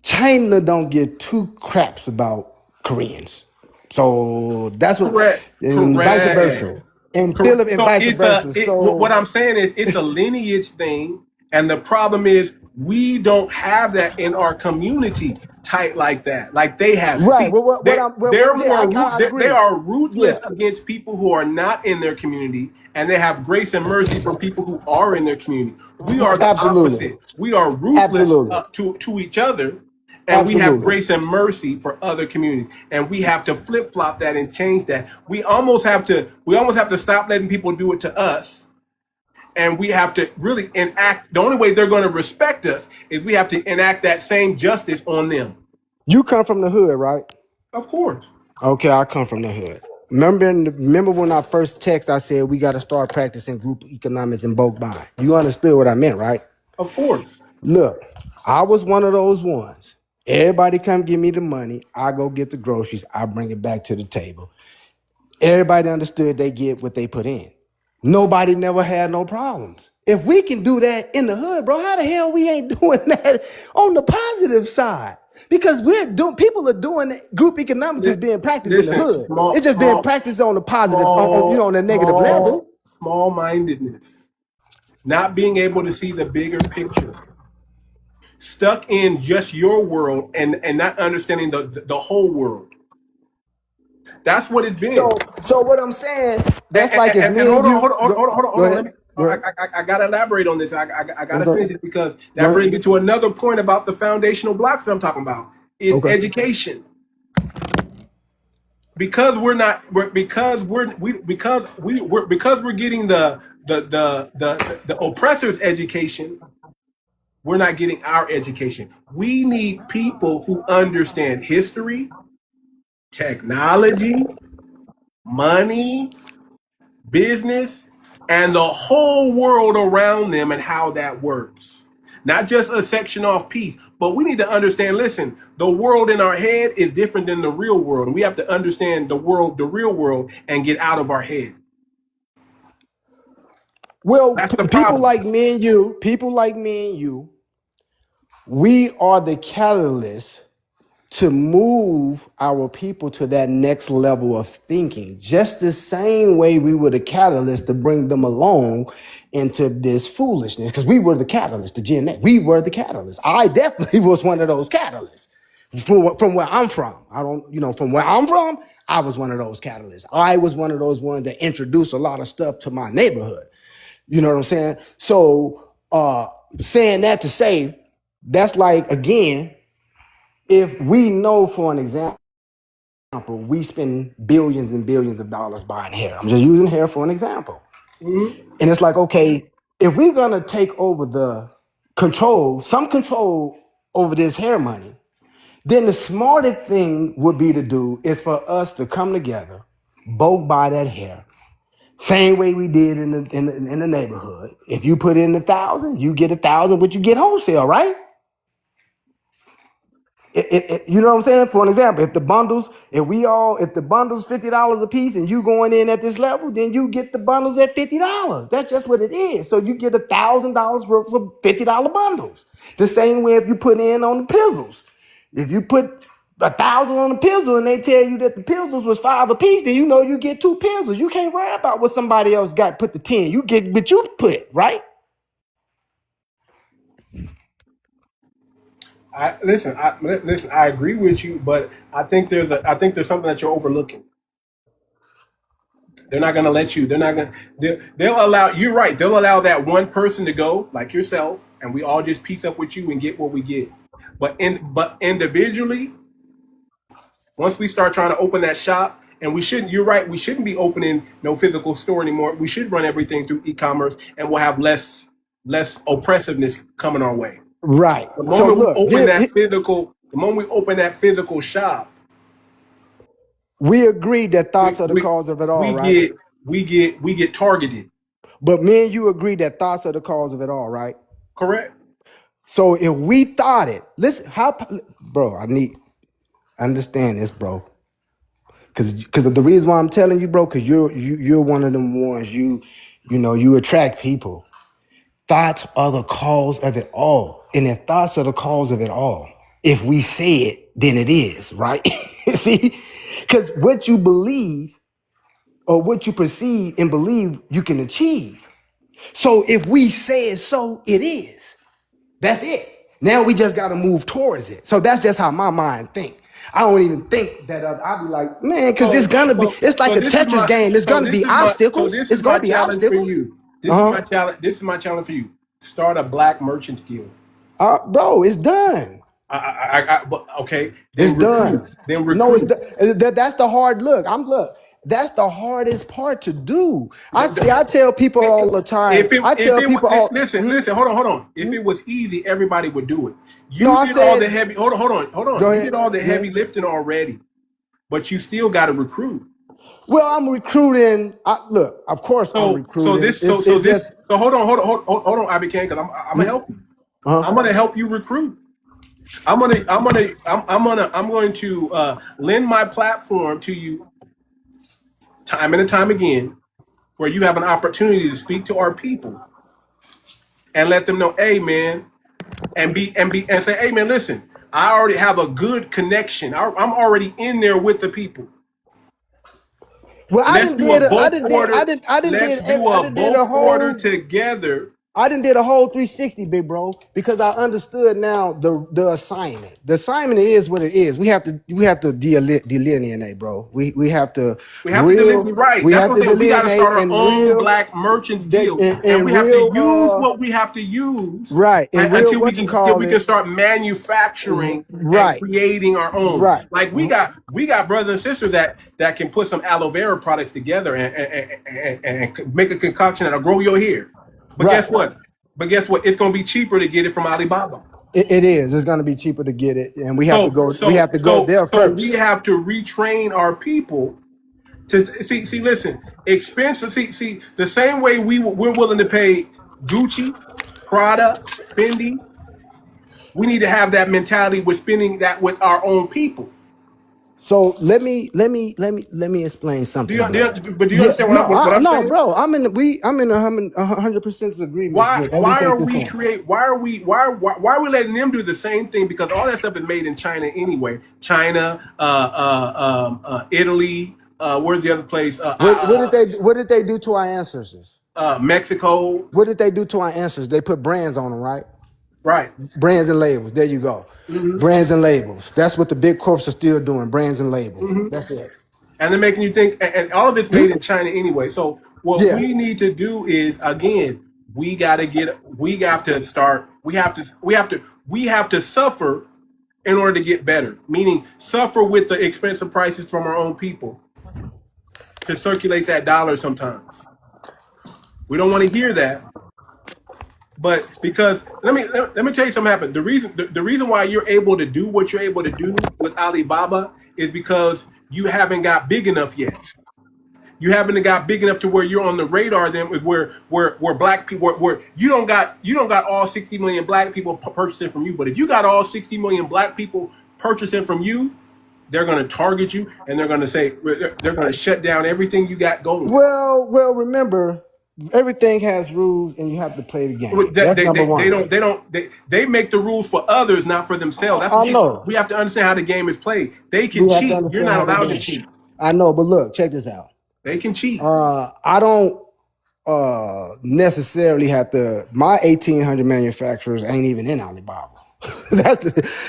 China don't give two craps about Koreans. So that's what, Correct. and vice Correct. versa, and Correct. Philip, and So vice it's a versa. what So I'm saying is it's a lineage thing, and the problem is we don't have that in our community tight like that, like they have. right, See, well, what I'm, they're yeah, more I they agree. are Yeah, ruthless against people who are not in their community, and they have grace and mercy for people who are in their community. We are the absolutely, opposite. We are ruthless absolutely, to each other, and we have absolutely. grace and mercy for other communities, and we have to flip flop that and change that. We almost have to stop letting people do it to us, and we have to really enact. The only way they're going to respect us is we have to enact that same justice on them. You come from the hood, right? Of course. Okay, I come from the hood. Remember when I first text, I said we got to start practicing group economics and bulk buying. You understood what I meant, right? Of course. Look, I was one of those ones. Everybody come give me the money. I go get the groceries. I bring it back to the table. Everybody understood they get what they put in. Nobody never had no problems. If we can do that in the hood, bro, how the hell we ain't doing that on the positive side? Because people are doing it. Group economics is being practiced in the Listen, hood. It's just being practiced on the positive, on the negative level. small mindedness, not being able to see the bigger picture, stuck in just your world and not understanding the whole world. That's what it's been. So what I'm saying, And, that's like if and me hold and on, you hold on, hold on, hold on, go hold on. Let ahead. me. Go ahead. I gotta elaborate on this. I gotta Okay. finish it because Go that ahead. brings me to another point about the foundational blocks that I'm talking about is Okay. education. Because we're not because we're getting the oppressor's education, we're not getting our education. We need people who understand history, technology, money, business, and the whole world around them and how that works. Not just a section off piece, but we need to understand, listen, the world in our head is different than the real world. And we have to understand the real world, and get out of our head. Well, That's the people problem. like me and you, we are the catalyst to move our people to that next level of thinking. Just the same way we were the catalyst to bring them along into this foolishness, because we were the catalyst, the Gen X. We were the catalyst. I definitely was one of those catalysts. From where I'm from, from where I'm from, I was one of those catalysts. I was one of those ones that introduced a lot of stuff to my neighborhood. You know what I'm saying? So, saying that to say, that's like, again, if we know, for an example, we spend billions and billions of dollars buying hair. I'm just using hair for an example. Mm-hmm. And it's like, okay, if we're going to take over some control over this hair money, then the smartest thing would be to do is for us to come together, both buy that hair, same way we did in the neighborhood. If you put in 1,000, you get 1,000, but you get wholesale, right? You know what I'm saying? For an example, if the bundles $50 a piece and you going in at this level, then you get the bundles at $50. That's just what it is. So you get $1,000 for $50 bundles. The same way if you put in on the pizzles. If you put 1,000 on the pizzle and they tell you that the pizzles was $5 a piece, then you know you get 2 pizzles. You can't worry about what somebody else got put the 10. You get what you put, right? I agree with you, but I think there's something that you're overlooking. They're not going to let you. They're not going. They'll allow. You're right. They'll allow that one person to go, like yourself, and we all just piece up with you and get what we get. But individually, once we start trying to open that shop, and we shouldn't. You're right. We shouldn't be opening no physical store anymore. We should run everything through e-commerce, and we'll have less oppressiveness coming our way. Right. The So moment we look, open that physical shop, we agreed that we thoughts are the we cause of it all, we right? get targeted. But me and you agree that thoughts are the cause of it all, right? Correct. So if we thought it, listen, bro, understand this, bro. Because the reason why I'm telling you, bro, because you're one of them ones. You attract people. Thoughts are the cause of it all, and if thoughts are the cause of it all, if we say it, then it is, right? See, because what you believe or what you perceive and believe, you can achieve. So if we say it, so it is. That's it. Now we just got to move towards it. So that's just how my mind think. I don't even think that I'll be like, man, because it's gonna be. It's like a Tetris game. It's gonna be obstacles. This It's is my gonna be challenge for obstacles. you. This is my challenge. This is my challenge for you. Start a black merchant guild. Bro, it's done. Okay. It's done. Then recruit. No, it's that's the hard look. That's the hardest part to do. I tell people all the time. Listen, hold on. If it was easy, everybody would do it. Hold on. You did all the heavy lifting already, but you still got to recruit. Well, I'm recruiting. Of course, I'm recruiting. So hold on, IBK, because I'm gonna help you. I'm gonna help you recruit. I'm going to lend my platform to you time and time again, where you have an opportunity to speak to our people and let them know, hey man, and say, hey man, listen, I already have a good connection. I'm already in there with the people. Well, Let's do a bulk order together. I done did a whole 360, big bro, because I understood now the assignment. The assignment is what it is. We have to delineate, bro. We have to delineate, right. That's what I'm saying. We got to start our own black merchants guild, and we have to use what we have to use, right? Until we can start manufacturing, and creating our own. Right. Like we got brothers and sisters that can put some aloe vera products together and make a concoction that'll grow your hair. But guess what? It's going to be cheaper to get it from Alibaba. It is. It's going to be cheaper to get it, and we have to go there first. So we have to retrain our people to see. Listen, expensive. See, the same way we're willing to pay Gucci, Prada, Fendi. We need to have that mentality with spending that with our own people. So let me explain something. Do you understand what I'm saying? No, bro. I'm in 100% agreement. Why are we letting them do the same thing? Because all that stuff is made in China anyway. China, Italy. Where's the other place? What did they do to our ancestors? Mexico. What did they do to our ancestors? They put brands on them, right? Right. Brands and labels. There you go. Mm-hmm. Brands and labels. That's what the big corps are still doing. Brands and labels. Mm-hmm. That's it. And they're making you think, and all of it's made in China anyway. So what we need to do is, again, we have to suffer in order to get better. Meaning suffer with the expensive prices from our own people to circulate that dollar sometimes. We don't want to hear that. But because let me tell you something happened. The reason why you're able to do what you're able to do with Alibaba is because you haven't got big enough yet. You haven't got big enough to where you're on the radar. Then where black people where you don't got all 60 million black people purchasing from you. But if you got all 60 million black people purchasing from you, they're going to target you and they're going to say they're going to shut down everything you got going. Well, remember. Everything has rules, and you have to play the game. That's number one. They make the rules for others, not for themselves. That's what we have to understand how the game is played. They can cheat. You're not allowed to cheat. I know, but look, check this out. They can cheat. I don't necessarily have to. My 1,800 manufacturers ain't even in Alibaba.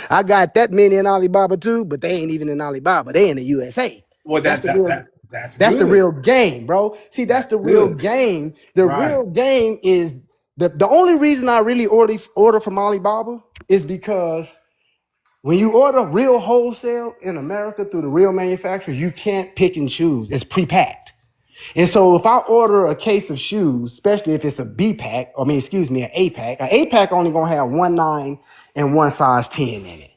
I got that many in Alibaba too, but they ain't even in Alibaba. They in the USA. Well, that's the real game, bro. See, that's the real game. The real game is the only reason I really order from Alibaba is because when you order real wholesale in America through the real manufacturers, you can't pick and choose. It's pre-packed. And so if I order a case of shoes, especially if it's a B pack, an A pack, an A pack only gonna have 1 9 and 1 size 10 in it.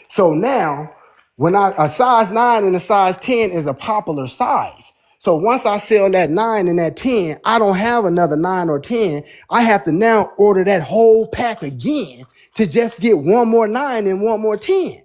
So now when a size 9 and a size 10 is a popular size. So once I sell that 9 and that 10, I don't have another 9 or 10. I have to now order that whole pack again to just get 1 more 9 and 1 more 10.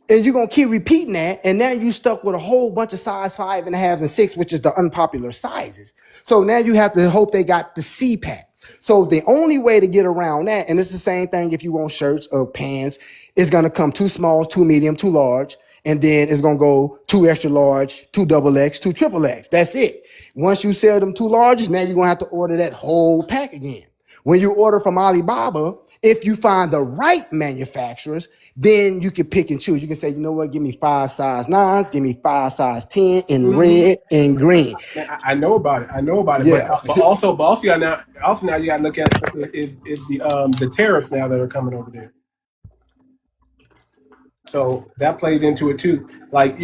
And you're gonna keep repeating that, and now you stuck with a whole bunch of size 5.5s and 6, which is the unpopular sizes. So now you have to hope they got the C pack. So the only way to get around that, and it's the same thing if you want shirts or pants, is gonna come 2 smalls, 2 medium, 2 large, and then it's gonna go 2 extra large, 2 double X, 2 triple X. That's it. Once you sell them 2 larges, now you're gonna have to order that whole pack again. When you order from Alibaba, if you find the right manufacturers, then you can pick and choose. You can say, you know what, give me 5 size 9s, give me 5 size 10 in red and green. I know about it. I know about it. Yeah. But also you got now you got to look at is the tariffs now that are coming over there. So that plays into it too. Like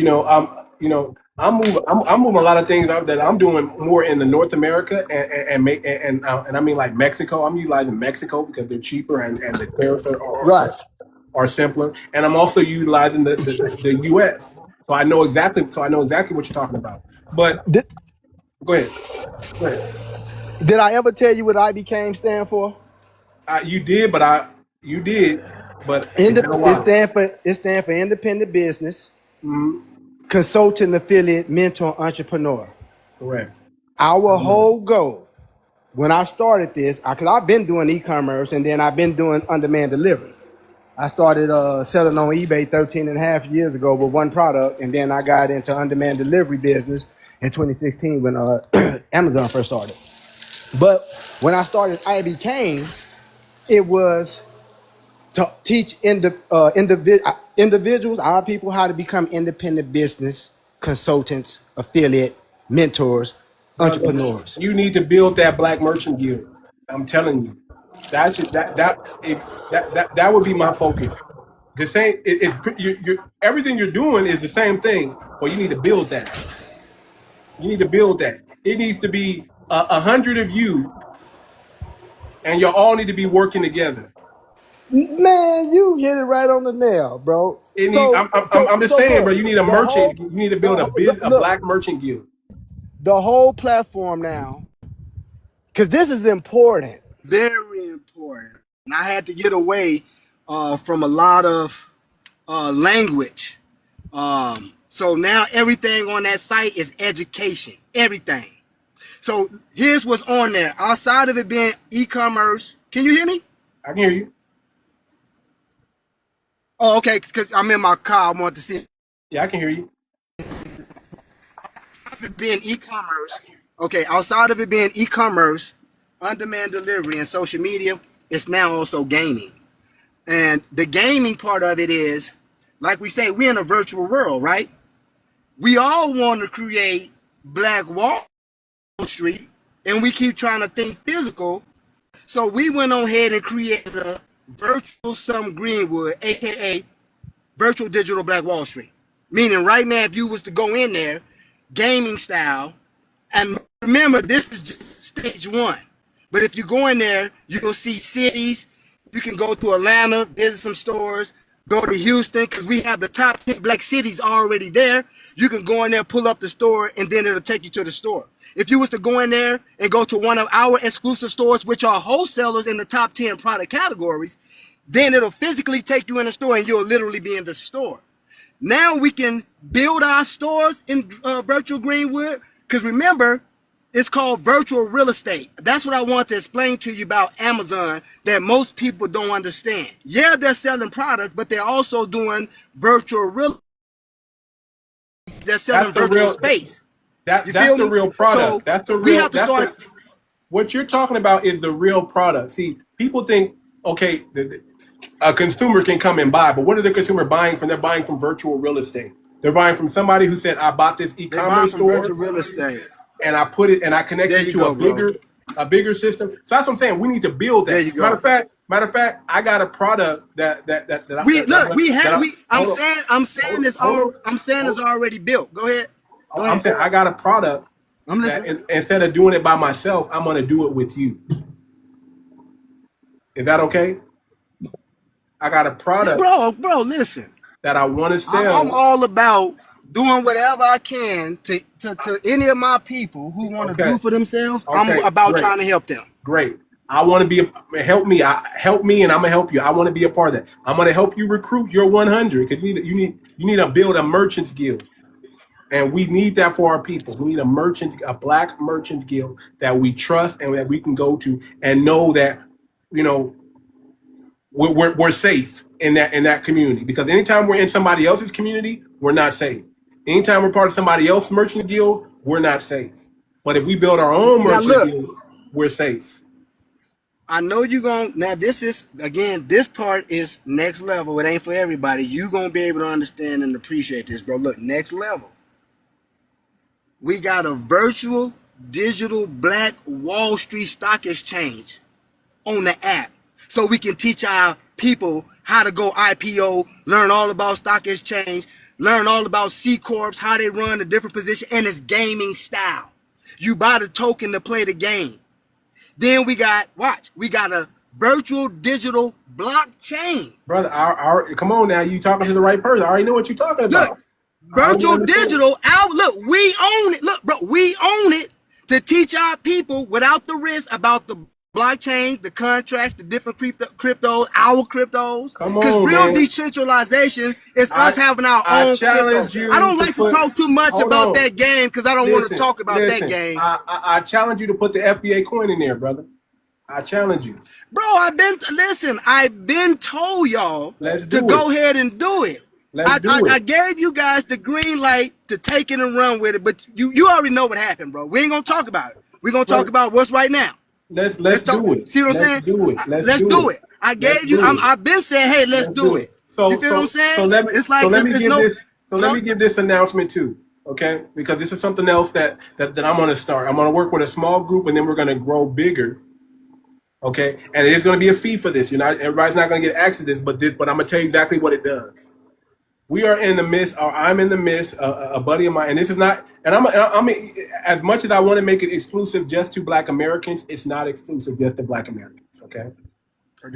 I'm moving a lot of things that I'm doing more in the North America and I mean like Mexico. I'm utilizing Mexico because they're cheaper and the tariffs are simpler. And I'm also utilizing the U.S. So I know exactly what you're talking about. But go ahead. Did I ever tell you what IBCain stand for? You did, but it stand for independent business, consultant, affiliate, mentor, entrepreneur. Correct. Our whole goal when I started this, because I've been doing e-commerce and then I've been doing on-demand deliveries. I started selling on eBay 13 and a half years ago with one product, and then I got into on-demand delivery business in 2016 when Amazon first started. But when I started IBCain, it was to teach individuals, our people, how to become independent business consultants, affiliate, mentors, entrepreneurs. You need to build that Black Merchant Guild. I'm telling you, that would be my focus. The same, everything you're doing is the same thing, but you need to build that. You need to build that. It needs to be 100 of you, and you all need to be working together. Man, you hit it right on the nail, bro. I'm just saying, bro. You need a merchant. You need to build a Black Merchant Guild. The whole platform now, because this is important, very important. And I had to get away from a lot of language. So now everything on that site is education, everything. So here's what's on there. Outside of it being e-commerce, can you hear me? I can hear you. Oh, okay, because I'm in my car. I want to see. Yeah, I can hear you. It being e-commerce, okay, outside of it being e-commerce, on-demand delivery, and social media, it's now also gaming. And the gaming part of it is, like we say, we're in a virtual world, right? We all want to create Black Wall Street, and we keep trying to think physical. So we went on ahead and created a virtual Some Greenwood, aka virtual digital Black Wall Street. Meaning right now, if you was to go in there, gaming style, and remember, this is just stage 1. But if you go in there, you'll see cities. You can go to Atlanta, visit some stores, go to Houston, because we have the top 10 black cities already there. You can go in there, pull up the store, and then it'll take you to the store. If you was to go in there and go to one of our exclusive stores, which are wholesalers in the top 10 product categories, then it'll physically take you in the store and you'll literally be in the store. Now we can build our stores in virtual Greenwood, because remember, it's called virtual real estate. That's what I want to explain to you about Amazon that most people don't understand. Yeah, they're selling products, but they're also doing virtual real estate. They're selling virtual space. That's the real product. So that's the real. We have to start. What you're talking about is the real product. See, people think, okay, a consumer can come and buy, but what is the consumer buying from? They're buying from virtual real estate. They're buying from somebody who said, I bought this e-commerce store, virtual real estate, and I put it and I connected it to a bigger system. So that's what I'm saying. We need to build that. There you go. Matter of fact, I got a product I'm saying it's already built. Go ahead. I'm saying I got a product. I'm listening. Instead of doing it by myself, I'm going to do it with you. Is that okay? I got a product, bro. Listen, that I want to sell. I'm all about doing whatever I can to any of my people who want to do for themselves. I'm about trying to help them. Great. I want to be help me, and I'm gonna help you. I want to be a part of that. I'm gonna help you recruit your 100 because you need to build a merchants guild, and we need that for our people. We need a black merchants guild that we trust and that we can go to and know that you know we're safe in that community. Because anytime we're in somebody else's community, we're not safe. Anytime we're part of somebody else's merchant guild, we're not safe. But if we build our own Now merchant look, guild, we're safe. I know you gonna now. This is again. This part is next level. It ain't for everybody. You gonna be able to understand and appreciate this, bro. Look, next level. We got a virtual digital black Wall Street stock exchange on the app, so we can teach our people how to go IPO, learn all about stock exchange, learn all about C corps, how they run the different positions, and it's gaming style. You buy the token to play the game. Then we got a virtual digital blockchain. Brother, come on now, you talking to the right person. I already know what you're talking about. Look, virtual digital, look, we own it. Look, bro, we own it to teach our people without the risk about the blockchain, the contracts, the different cryptos, our cryptos. Because real decentralization is us having our own crypto. I don't like to talk too much about that game because I don't want to talk about that game. I challenge you to put the FBACoin in there, brother. I challenge you. Bro, I've been told y'all to go ahead and do it. I gave you guys the green light to take it and run with it, but you already know what happened, bro. We ain't gonna talk about it. We're gonna talk about what's right now. Let's do it. See what I'm saying? Let's do it. I gave you. I've been saying, hey, let's do it. You feel what I'm saying? So let me give this announcement too, okay? Because this is something else that I'm going to start. I'm going to work with a small group, and then we're going to grow bigger, okay? And it is going to be a fee for this. Everybody's not going to get access to this, but I'm going to tell you exactly what it does. We are in the midst, or I'm in the midst, a buddy of mine, and this is not, and I'm as much as I want to make it exclusive just to Black Americans, it's not exclusive just to Black Americans, okay?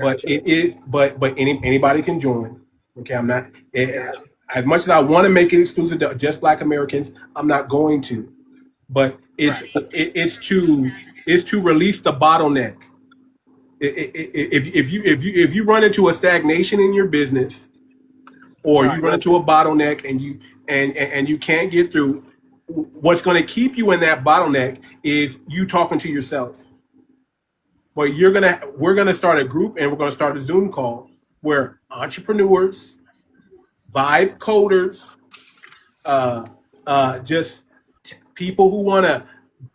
But it is, but anybody can join, okay? I'm not, as much as I want to make it exclusive to just Black Americans, I'm not going to, but it's to release the bottleneck. If you run into a stagnation in your business, or you run into a bottleneck and you can't get through, what's going to keep you in that bottleneck is you talking to yourself. But we're gonna start a group, and we're gonna start a Zoom call where entrepreneurs, vibe coders, just people who want to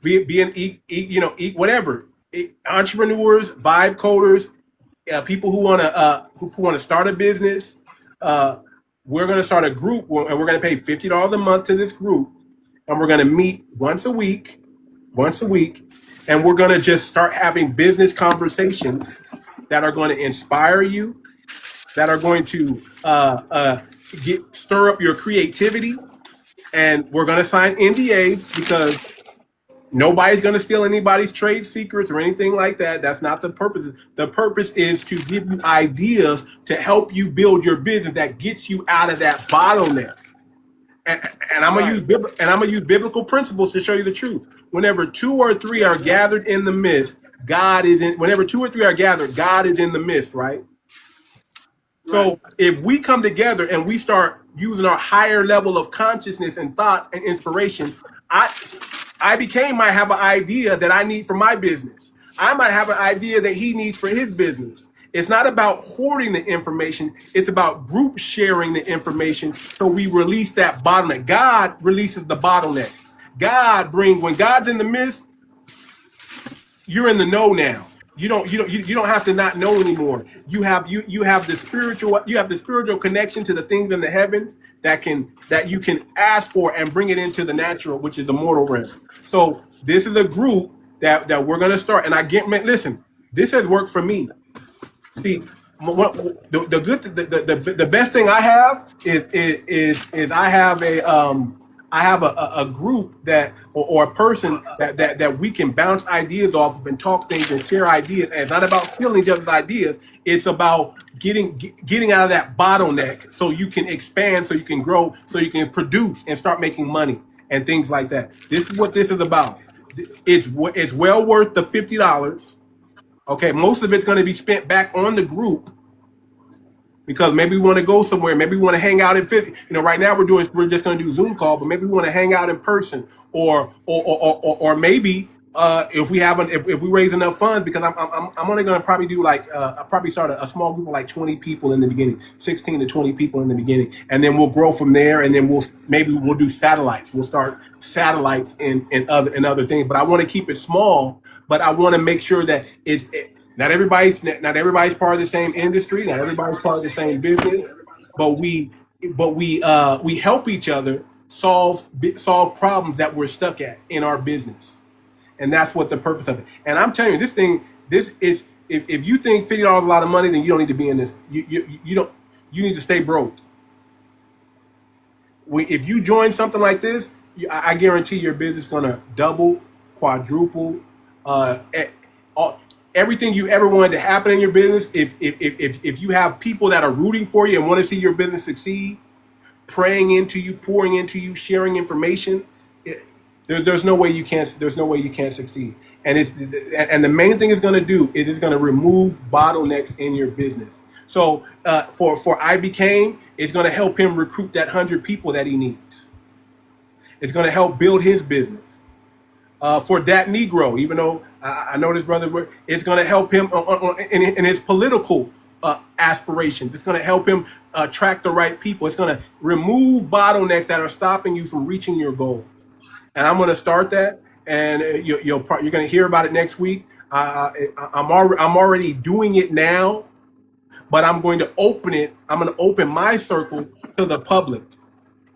eat whatever, entrepreneurs, vibe coders, people who want to start a business. We're going to start a group, and we're going to pay $50 a month to this group, and we're going to meet once a week, and we're going to just start having business conversations that are going to inspire you, that are going to stir up your creativity, and we're going to sign NDAs because nobody's going to steal anybody's trade secrets or anything like that. That's not the purpose. The purpose is to give you ideas to help you build your business that gets you out of that bottleneck. And I'm gonna use biblical principles to show you the truth. Whenever 2 or 3 are gathered in the midst, God is in. Whenever 2 or 3 are gathered, God is in the midst, right? So if we come together and we start using our higher level of consciousness and thought and inspiration, IBK might have an idea that I need for my business. I might have an idea that he needs for his business. It's not about hoarding the information. It's about group sharing the information so we release that bottleneck. God releases the bottleneck. When God's in the midst, you're in the know now. You don't have to not know anymore. You have the spiritual connection to the things in the heavens that you can ask for and bring it into the natural, which is the mortal realm. So this is a group that we're gonna start. And listen, this has worked for me. See, the best thing I have is I have a group or a person that we can bounce ideas off of and talk things and share ideas. And it's not about stealing each other's ideas. It's about getting out of that bottleneck so you can expand, so you can grow, so you can produce and start making money and things like that. This is what this is about. It's well worth the $50. Okay, most of it's going to be spent back on the group because maybe we want to go somewhere. Maybe we want to hang out in 50. Right now we're just going to do Zoom call, but maybe we want to hang out in person, or maybe if we raise enough funds, because I'm only going to probably do I'll probably start a small group of like 20 people in the beginning, 16 to 20 people in the beginning, and then we'll grow from there, and then we'll do satellites. We'll start satellites and other things, but I want to keep it small, but I want to make sure that not everybody's part of the same industry. Not everybody's part of the same business, but we help each other solve problems that we're stuck at in our business, and that's what the purpose of it. And I'm telling you, this is if you think $50 is a lot of money, then you don't need to be in this. You need to stay broke. If you join something like this, I guarantee your business is gonna double, quadruple, everything you ever wanted to happen in your business. If you have people that are rooting for you and want to see your business succeed, praying into you, pouring into you, sharing information, there's no way you can't succeed. And the main thing it's going to do is it's going to remove bottlenecks in your business. So for FBACoin, it's going to help him recruit that 100 people that he needs. It's going to help build his business. For that Negro, even though I know this brother, it's going to help him in his political aspirations. It's going to help him attract the right people. It's going to remove bottlenecks that are stopping you from reaching your goal. And I'm going to start that, and you're going to hear about it next week. I'm already doing it now, but I'm going to open it. I'm going to open my circle to the public.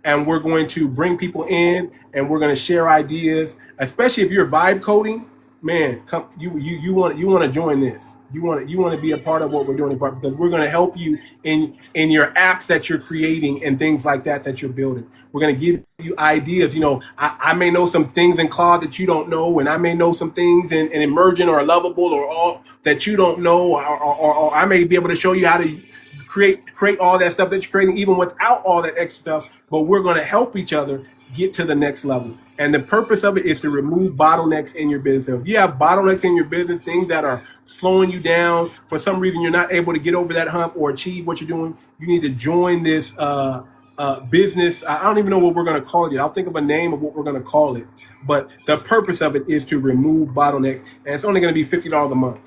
And we're going to bring people in, and we're going to share ideas. Especially if you're vibe coding, man, come you want to join this. You want to be a part of what we're doing, because we're going to help you in your apps that you're creating and things like that you're building. We're going to give you ideas. I may know some things in Claude that you don't know, and I may know some things in Emergent or Lovable or all that you don't know, or I may be able to show you how to create all that stuff that you're creating even without all that extra stuff. But we're going to help each other get to the next level. And the purpose of it is to remove bottlenecks in your business. So if you have bottlenecks in your business, things that are slowing you down, for some reason you're not able to get over that hump or achieve what you're doing, you need to join this business. I don't even know what we're going to call it. I'll think of a name of what we're going to call it. But the purpose of it is to remove bottlenecks. And it's only going to be $50 a month.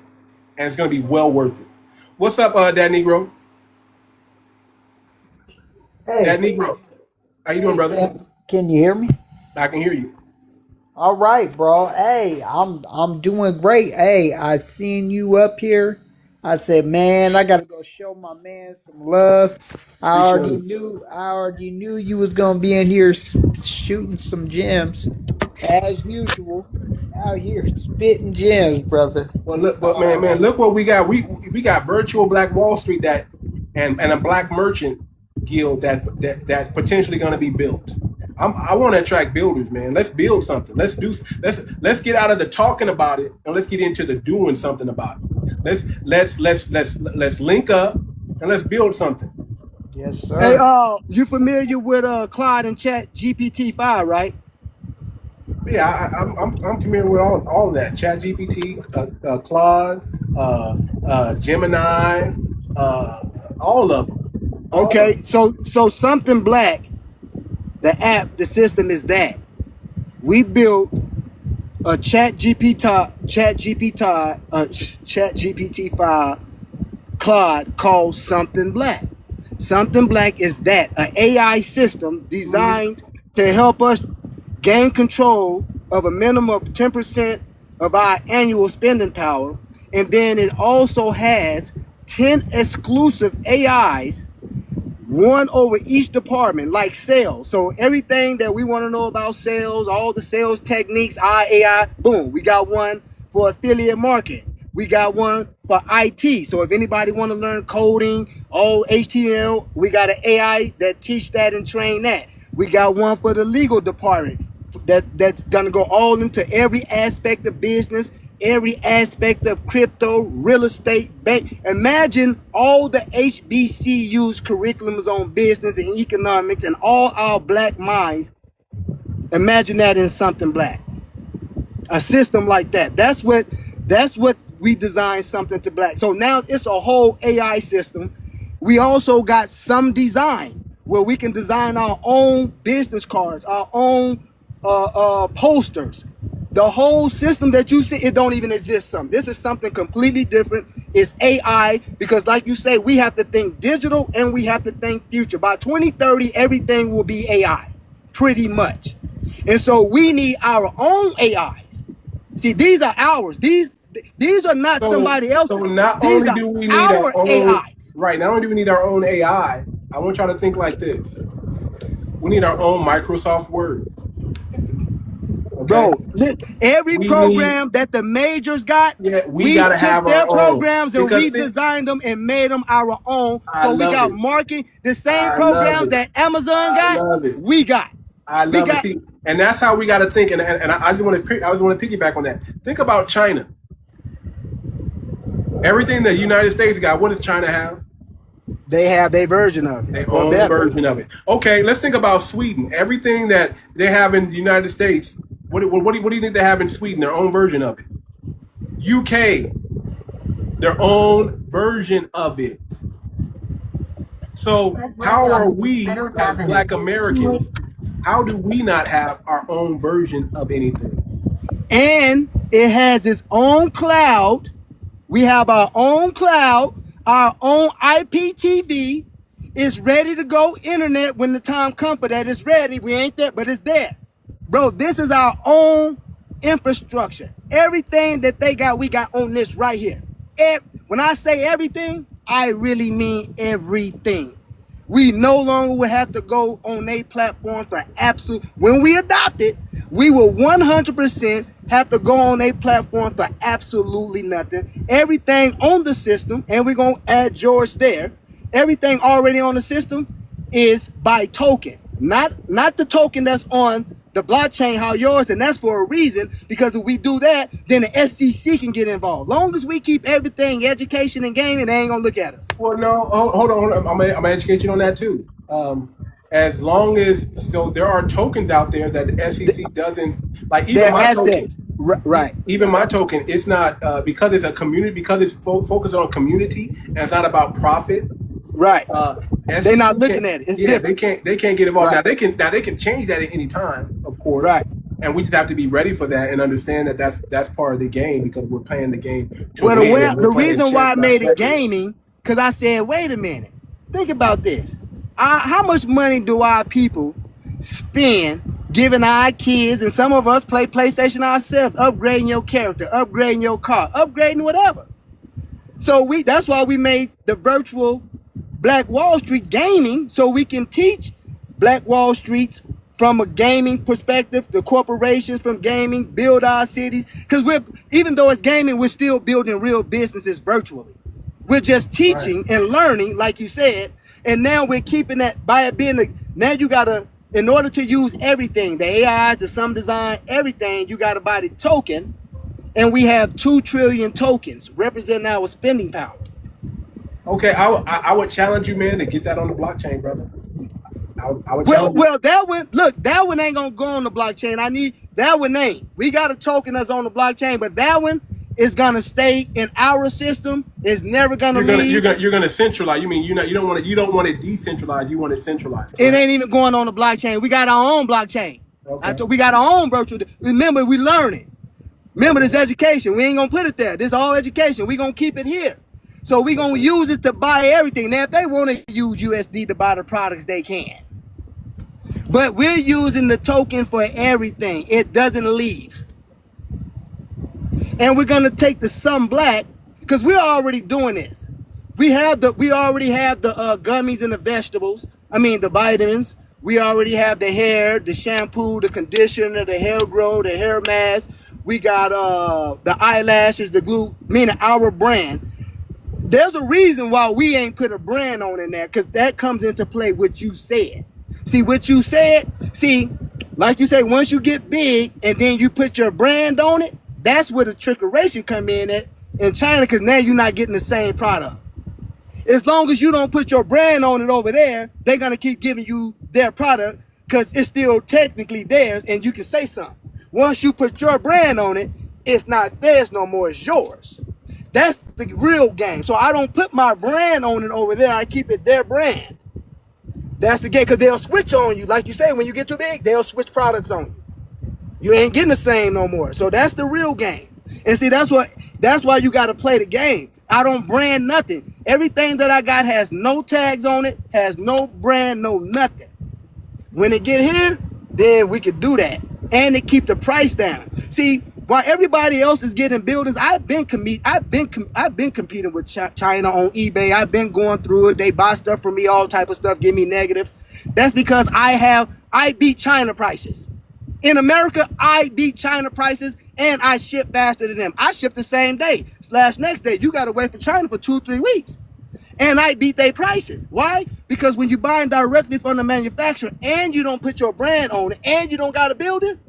And it's going to be well worth it. What's up, Dad Negro? Hey, Dad Negro. How you doing, brother? can you hear me? I can hear you. All right, bro. Hey, I'm doing great. Hey, I seen you up here. I said, man, I gotta go show my man some love. I already knew you was gonna be in here shooting some gems, as usual. Out here spitting gems, brother. Well, man, look what we got. We got virtual Black Wall Street and a Black Merchant Guild that's potentially going to be built. I want to attract builders, man. Let's build something. Let's get out of the talking about it and let's get into the doing something about it. Let's link up and let's build something. Yes, sir. Hey, you familiar with Claude and Chat GPT-5, right? Yeah, I'm familiar with all of that. Chat GPT, Claude, Gemini, all of them. Okay, so Something Black, the app, the system is that. We built a Chat GPT-5 Claude called Something Black. Something Black is that, an AI system designed to help us gain control of a minimum of 10% of our annual spending power. And then it also has 10 exclusive AIs, one over each department, like sales. So everything that we want to know about sales, all the sales techniques, our AI, boom, we got one for affiliate marketing. We got one for IT. So if anybody want to learn coding, all HTML, we got an AI that teach that and train that. We got one for the legal department that's gonna go all into every aspect of business, every aspect of crypto, real estate, bank. Imagine all the HBCU's curriculums on business and economics and all our Black minds. Imagine that in Something Black. A system like that. That's what we designed something to black. So now it's a whole AI system. We also got some design where we can design our own business cards, our own posters. The whole system that you see, it don't even exist. This is something completely different. It's AI, because like you say, we have to think digital and we have to think future. By 2030, everything will be AI, pretty much. And so we need our own AIs. See, these are ours. These are not somebody else's. So not These only do we need our our own AIs. right, not only do we need our own AI, I want y'all to think like this. We need our own Microsoft Word. Okay? Bro, every program that the majors got, we gotta have their our own programs and because redesigned them and made them our own. So we got marketing, the same I programs love it. that Amazon got, we got. I love it. See, and that's how we got to think. And I just want to piggyback on that. Think about China. Everything the United States got, what does China have? They have their version of it. Their own version of it. Okay, let's think about Sweden. Everything that they have in the United States, what do you think they have in Sweden? Their own version of it. UK, their own version of it. So how are we as Black Americans? How do we not have our own version of anything? And it has its own cloud. We have our own cloud, our own IPTV. It's ready to go internet when the time comes for that. It's ready. We ain't there, but it's there. Bro, this is our own infrastructure. Everything that they got, we got on this right here. When I say everything, I really mean everything. We no longer will have to go on a platform for absolute. When we adopt it, we will 100% have to go on a platform for absolutely nothing. Everything on the system, and we're going to add yours there. Everything already on the system is by token, not the token that's on the blockchain, how yours, and that's for a reason, because if we do that, then the SEC can get involved. Long as we keep everything education and gaming, they ain't gonna look at us. Well, no, hold on. I'm gonna educate you on that too. As long as, so there are tokens out there that the SEC doesn't, like even my token. Right. Even my token, it's not, because it's a community, because it's focused on community and it's not about profit. Right. They're not looking at it. It's different. They can't get involved. Right. Now they can change that at any time, of course. Right. And we just have to be ready for that and understand that that's part of the game, because we're playing the game. Well, the reason why I made it gaming, because I said, wait a minute, think about this. How much money do our people spend giving our kids, and some of us play PlayStation ourselves, upgrading your character, upgrading your car, upgrading whatever. So that's why we made the virtual Black Wall Street gaming, so we can teach Black Wall Streets from a gaming perspective, the corporations from gaming, build our cities. Because even though it's gaming, we're still building real businesses virtually. We're just teaching and learning, like you said, and now we're keeping that by it being now you gotta, in order to use everything, the AIs, the some design, everything, you gotta buy the token, and we have 2 trillion tokens representing our spending power. Okay, I would challenge you, man, to get that on the blockchain, brother. I would challenge well, that one ain't gonna go on the blockchain. That one ain't. We got a token that's on the blockchain, but that one is gonna stay in our system. It's never gonna leave. You're gonna centralize. You mean you don't want it decentralized. You want it centralized. It ain't even going on the blockchain. We got our own blockchain. Okay. We got our own virtual. Remember, we learning. Remember, this education. We ain't gonna put it there. This is all education. We gonna keep it here. So we gonna use it to buy everything. Now, if they want to use USD to buy the products, they can. But we're using the token for everything. It doesn't leave. And we're gonna take the some black, because we're already doing this. We already have the gummies and the vegetables. I mean the vitamins. We already have the hair, the shampoo, the conditioner, the hair grow, the hair mask. We got the eyelashes, the glue, meaning our brand. There's a reason why we ain't put a brand on in there, because that comes into play what you said. See, what you said, like you say, once you get big and then you put your brand on it, that's where the trickeration come in China, because now you're not getting the same product. As long as you don't put your brand on it over there, they're going to keep giving you their product because it's still technically theirs and you can say something. Once you put your brand on it, it's not theirs no more, it's yours. That's the real game. So I don't put my brand on it over there. I keep it their brand. That's the game, because they'll switch on you. Like you say, when you get too big, they'll switch products on you. You ain't getting the same no more. So that's the real game. And see, that's why you got to play the game. I don't brand nothing. Everything that I got has no tags on it, has no brand, no nothing. When it get here, then we could do that. And it keep the price down. See, while everybody else is getting buildings, I've been competing with China on eBay. I've been going through it. They buy stuff from me, all type of stuff, give me negatives. That's because I beat China prices. In America, I beat China prices, and I ship faster than them. I ship the same day / next day. You got to wait for China for 2-3 weeks. And I beat their prices. Why? Because when you're buying directly from the manufacturer and you don't put your brand on it and you don't got a building,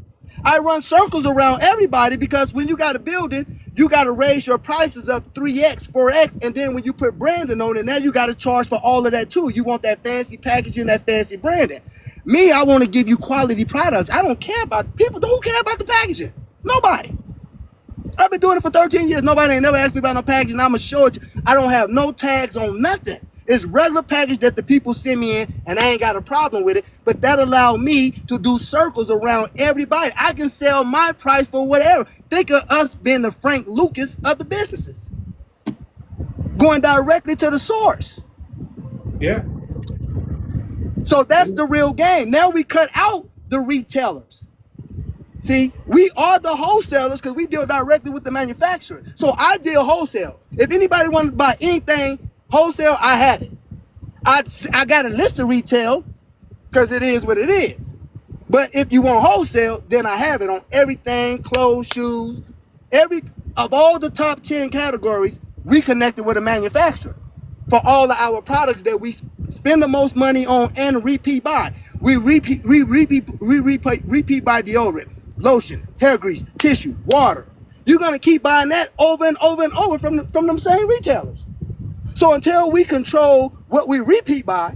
I run circles around everybody, because when you got a building, you got to raise your prices up 3x, 4x, and then when you put branding on it, now you got to charge for all of that too. You want that fancy packaging, that fancy branding. Me, I want to give you quality products. I don't care about people. Don't care about the packaging. Nobody. I've been doing it for 13 years. Nobody ain't never asked me about no packaging. I'm going to show it. I don't have no tags on nothing. It's regular package that the people send me in, and I ain't got a problem with it. But that allowed me to do circles around everybody. I can sell my price for whatever. Think of us being the Frank Lucas of the businesses. Going directly to the source. Yeah. So that's the real game. Now we cut out the retailers. See, we are the wholesalers because we deal directly with the manufacturer. So I deal wholesale. If anybody wants to buy anything wholesale, I have it. I got a list of retail because it is what it is. But if you want wholesale, then I have it on everything, clothes, shoes, of all the top 10 categories, we connected with a manufacturer for all of our products that we spend the most money on and repeat buy. We repeat buy deodorant, lotion, hair grease, tissue, water. You're gonna keep buying that over and over and over from them same retailers. So until we control what we repeat buy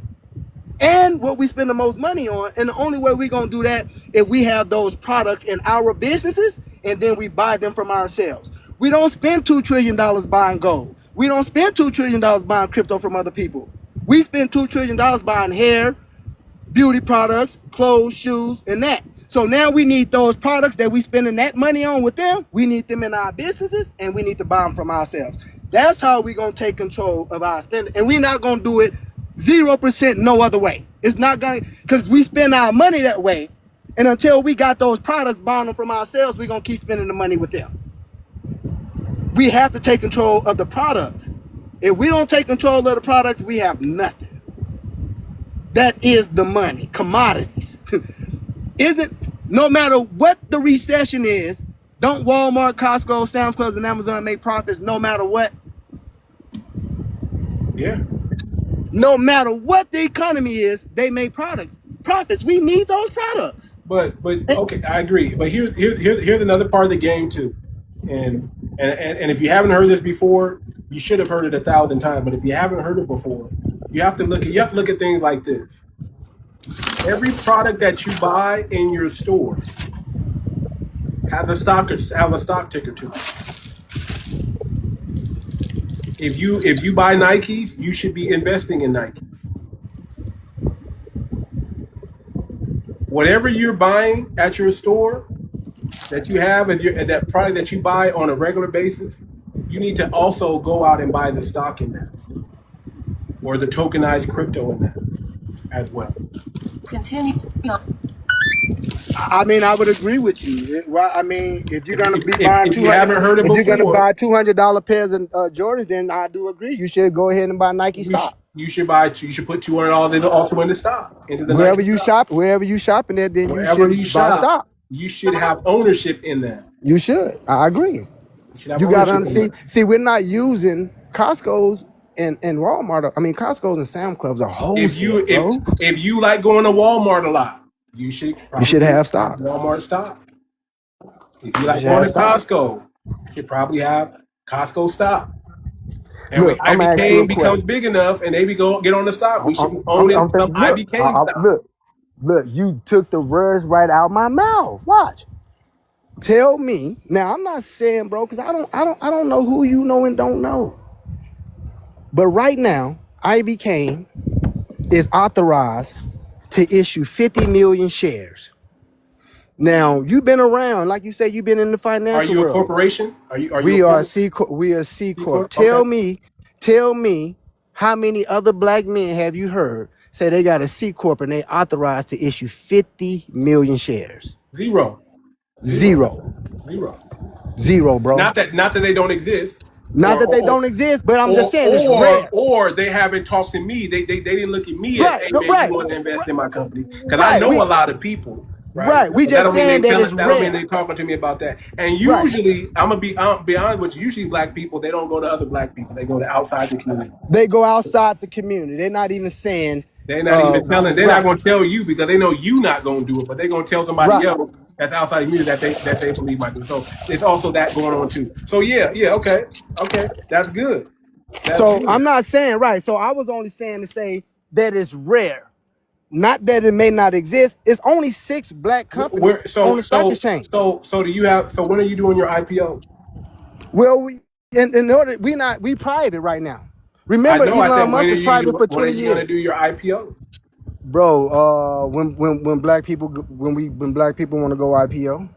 and what we spend the most money on, and the only way we're gonna do that if we have those products in our businesses and then we buy them from ourselves. We don't spend $2 trillion buying gold. We don't spend $2 trillion buying crypto from other people. We spend $2 trillion buying hair, beauty products, clothes, shoes, and that. So now we need those products that we spending that money on with them. We need them in our businesses, and we need to buy them from ourselves. That's how we're going to take control of our spending. And we're not going to do it 0% no other way. It's not going to, because we spend our money that way. And until we got those products, buying them from ourselves, we're going to keep spending the money with them. We have to take control of the products. If we don't take control of the products, we have nothing. That is the money, commodities. No matter what the recession is, don't Walmart, Costco, Sam's Club, and Amazon make profits no matter what? Yeah. No matter what the economy is, they make profits. We need those products. But okay, I agree. But here's another part of the game too. And if you haven't heard this before, you should have heard it 1,000 times. But if you haven't heard it before, you have to look at things like this. Every product that you buy in your store has a stock ticker to it. If you buy Nikes, you should be investing in Nikes. Whatever you're buying at your store that you have and that product that you buy on a regular basis, you need to also go out and buy the stock in that or the tokenized crypto in that as well. Continue. I mean, I would agree with you. Well, I mean, if you're gonna be buying, if you haven't heard it before, if you're gonna buy $200 pairs of Jordans, then I do agree. You should go ahead and buy Nike stock. You should put $200 also in the stock into the wherever Nike you stock. shop, wherever you shopping at, then Wherever you should buy stock. You should have ownership in that. You should. I agree. You got to see. We're not using Costco's and Walmart. I mean, Costco's and Sam's Clubs are wholesale. If you like going to Walmart a lot, you should have stock. Walmart stock. If you like going to Costco, you should probably have Costco stock. And when IBK becomes big enough and they get on the stock, we should be owning some IBK stock. Look, you took the words right out of my mouth. Watch. Tell me now. I'm not saying, bro, because I don't know who you know and don't know. But right now, FBACoin is authorized to issue 50 million shares. Now, you've been around, like you say, you've been in the Are financial you a world. corporation? Are you We a are corporate? C corp. We are C C corp. corp? Okay. Tell me, how many other black men have you heard say they got a C corp and they authorized to issue 50 million shares? Zero. Zero, Zero. zero, bro. Not that they don't exist, Not that they don't exist, but I'm just saying it's rare. or they haven't talked to me. They didn't look at me as, Right, hey man, you right, want to invest in my company? Because I right. know a lot of people, right? Right. We But that just don't mean saying that it's that don't mean rare. they talking to me about that. And Right. usually, I'll be honest with you. Usually, black people, they don't go to other black people. They go to outside the community. They go outside the community. They're not even saying. They're not even telling. They're Right. not going to tell you because they know you not going to do it. But they're going to tell somebody Right. else that's outside the community that they believe might do. So it's also that going on too. So yeah, okay, that's good. That's So good. I'm not saying right. So I was only saying to say that it's rare. Not that it may not exist. It's only 6 black companies on the stock exchange. So do you have? So when are you doing your IPO? Well, we in order we private right now. Remember, I know. I said Elon Musk was private for 20 when are you going to years. do your IPO? Bro, when black people want to go IPO,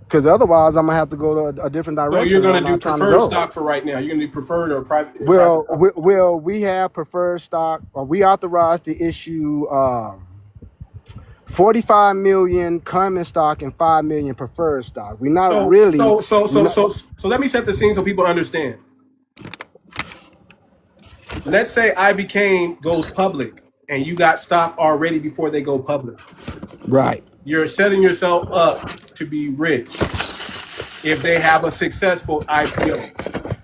because otherwise I'm gonna have to go to a different direction. So you're going to do I'm not trying to preferred go. stock for right now. You're going to do preferred or private? Well, we have preferred stock, or we authorized to issue 45 million common stock and 5 million preferred stock. We're not really. So let me set the scene so people understand. Let's say FBACoin goes public and you got stock already before they go public. Right. You're setting yourself up to be rich if they have a successful IPO.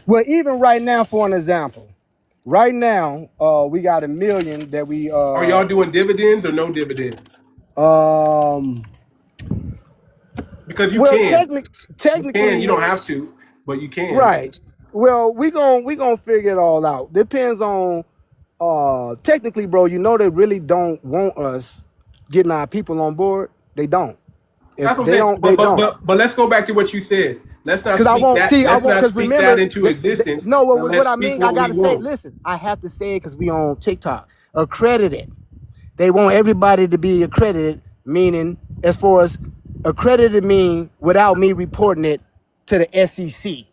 Well, even right now, for an example, right now, we got $1 million that we. Are y'all doing dividends or no dividends? Because you can. Technically, You don't have to, but you can. Right. Well, we gonna figure it all out. Depends on. Technically, bro, you know they really don't want us getting our people on board. They don't. That's what I'm saying. But let's go back to what you said. Let's not speak that into existence. No, what I mean, I gotta say, listen, I have to say it because we on TikTok. Accredited. They want everybody to be accredited, meaning as far as accredited mean without me reporting it to the SEC,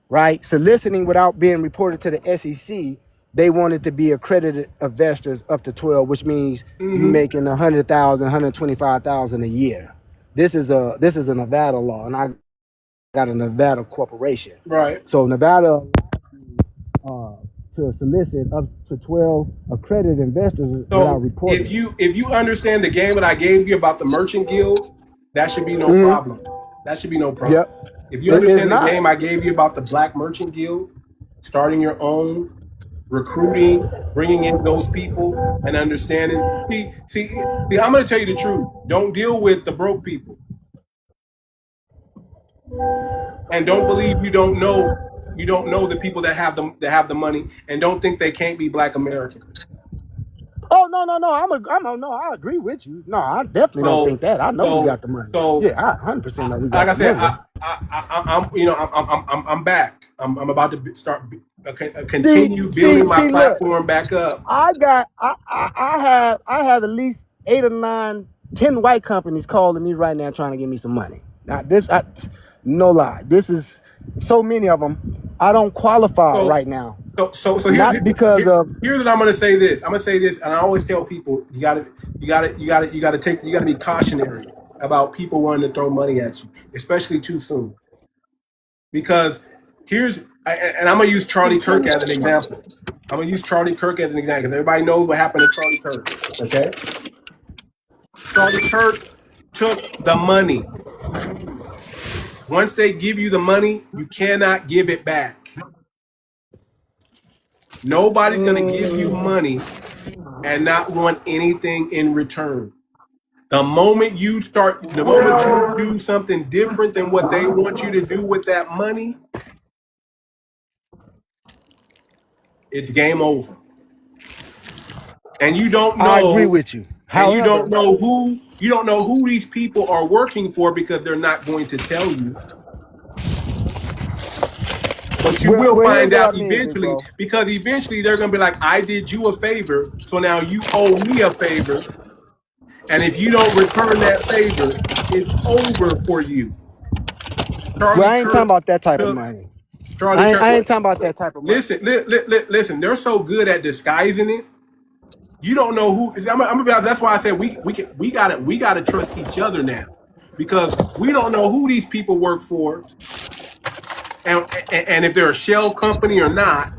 right? Soliciting without being reported to the SEC. They wanted to be accredited investors up to 12, which means you making 100,000, 125,000 a year. This is a Nevada law, and I got a Nevada corporation. Right. So Nevada to solicit up to 12 accredited investors without reporting. If you understand the game that I gave you about the merchant guild, that should be no problem. That should be no problem. Yep. If you understand the game I gave you about the Black Merchant Guild, starting your own, recruiting, bringing in those people, and understanding. See, I'm going to tell you the truth. Don't deal with the broke people, and don't believe you don't know the people that have the money, and don't think they can't be Black Americans. Oh no! I agree with you. No, I definitely don't think that. I know we got the money. Yeah, I 100% know we got the money. Like I said, I'm back. I'm about to start continue building my platform back up. I have at least 8 or 9, 10 white companies calling me right now trying to give me some money. Now no lie, this is so many of them. I don't qualify right now. So here's what I'm going to say. I'm going to say this, and I always tell people you got to be cautionary about people wanting to throw money at you, especially too soon. Because and I'm going to use Charlie Kirk as an example. Because everybody knows what happened to Charlie Kirk. Okay, Charlie Kirk took the money. Once they give you the money, you cannot give it back. Nobody's going to give you money and not want anything in return. The moment you do something different than what they want you to do with that money, it's game over. And you don't know. I agree with you. And you don't know who You don't know who these people are working for because they're not going to tell you. But you will find out eventually, because eventually they're going to be like, I did you a favor, so now you owe me a favor. And if you don't return that favor, it's over for you. Well, I ain't talking about that type of money. I ain't talking about that type of money. Listen, they're so good at disguising it. You don't know who. I'm gonna be honest, that's why I said we gotta trust each other now, because we don't know who these people work for, and if they're a shell company or not.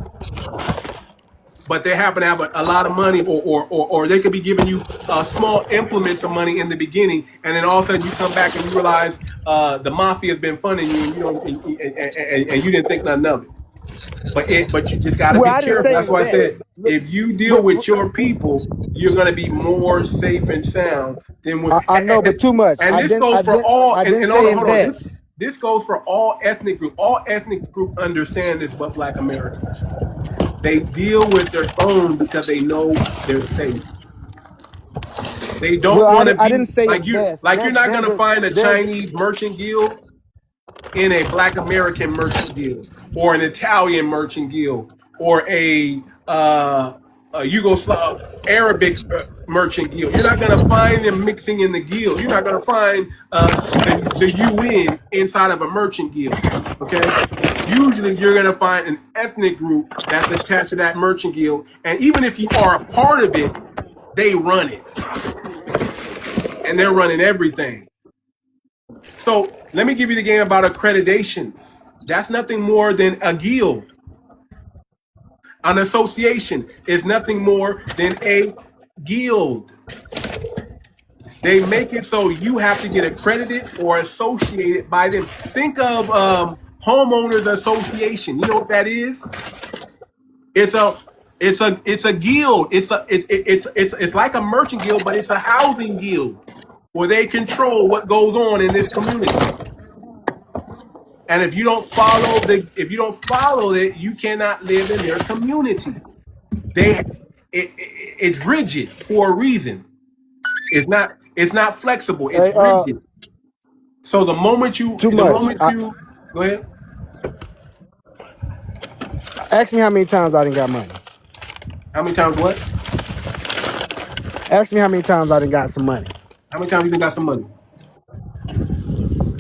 But they happen to have a lot of money, or they could be giving you small implements of money in the beginning, and then all of a sudden you come back and you realize the mafia has been funding you, and you don't, and you didn't think nothing of it. But you just gotta be careful. That's why I said, if you deal with your people, you're gonna be more safe and sound than with. I know, but too much. And this goes for all. Hold on. This goes for all ethnic groups. All ethnic groups understand this, but Black Americans. They deal with their own because they know they're safe. They don't want to be like you. Like you're not gonna find a Chinese merchant guild in a Black American merchant guild, or an Italian merchant guild, or a Yugoslav Arabic merchant guild. You're not gonna find them mixing in the guild. You're not gonna find the UN inside of a merchant guild. Okay. Usually you're going to find an ethnic group that's attached to that merchant guild. And even if you are a part of it, they run it. And they're running everything. So let me give you the game about accreditations. That's nothing more than a guild. An association is nothing more than a guild. They make it so you have to get accredited or associated by them. Think of homeowners association. You know what that is? It's a guild. It's like a merchant guild, but it's a housing guild where they control what goes on in this community. And if you don't follow it, you cannot live in their community. It's rigid for a reason. It's not flexible. It's rigid. So the moment you go ahead. Ask me how many times I done got money. How many times what? Ask me how many times I done got some money. How many times you done got some money?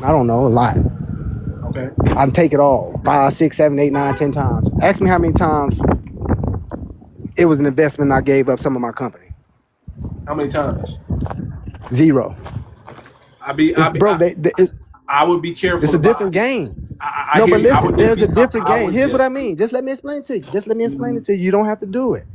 I don't know, a lot. Okay. I can take it all. 5, 6, 7, 8, 9, 10 times. Ask me how many times it was an investment I gave up some of my company. How many times? 0. I would be careful. It's a different game. But listen, there's a different game. Here's what I mean. Just let me explain it to you. You don't have to do it.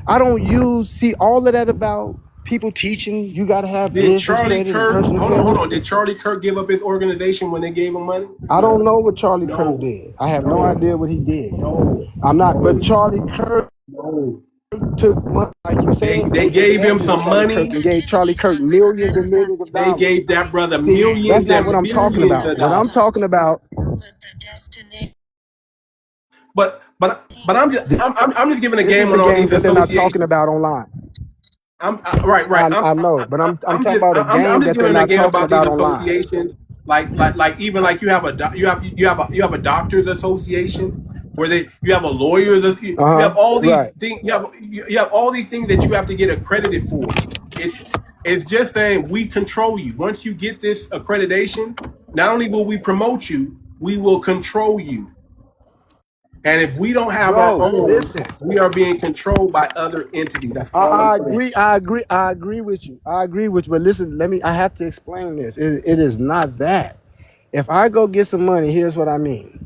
I don't see all of that about people teaching. You got to have. Did Charlie Kirk? Hold on. Did Charlie Kirk give up his organization when they gave him money? I don't know what Charlie Kirk did. I have no idea what he did. No. I'm not. But Charlie Kirk took money, like you said. They gave him some money. And gave Charlie Kirk millions and millions of dollars. They gave that brother millions. That's not what I'm talking about. What I'm talking about. But I'm just giving a game on all these associations. They're not talking about online. Right. I know, but I'm talking about a game that they're not talking about online. Like even like you have a doctors association where you have a lawyers. You have all these things. You have all these things that you have to get accredited for. It's just saying we control you. Once you get this accreditation, not only will we promote you, we will control you. And if we don't have our own, we are being controlled by other entities. That's all I agree with you. But listen, I have to explain this. It is not that. If I go get some money, here's what I mean.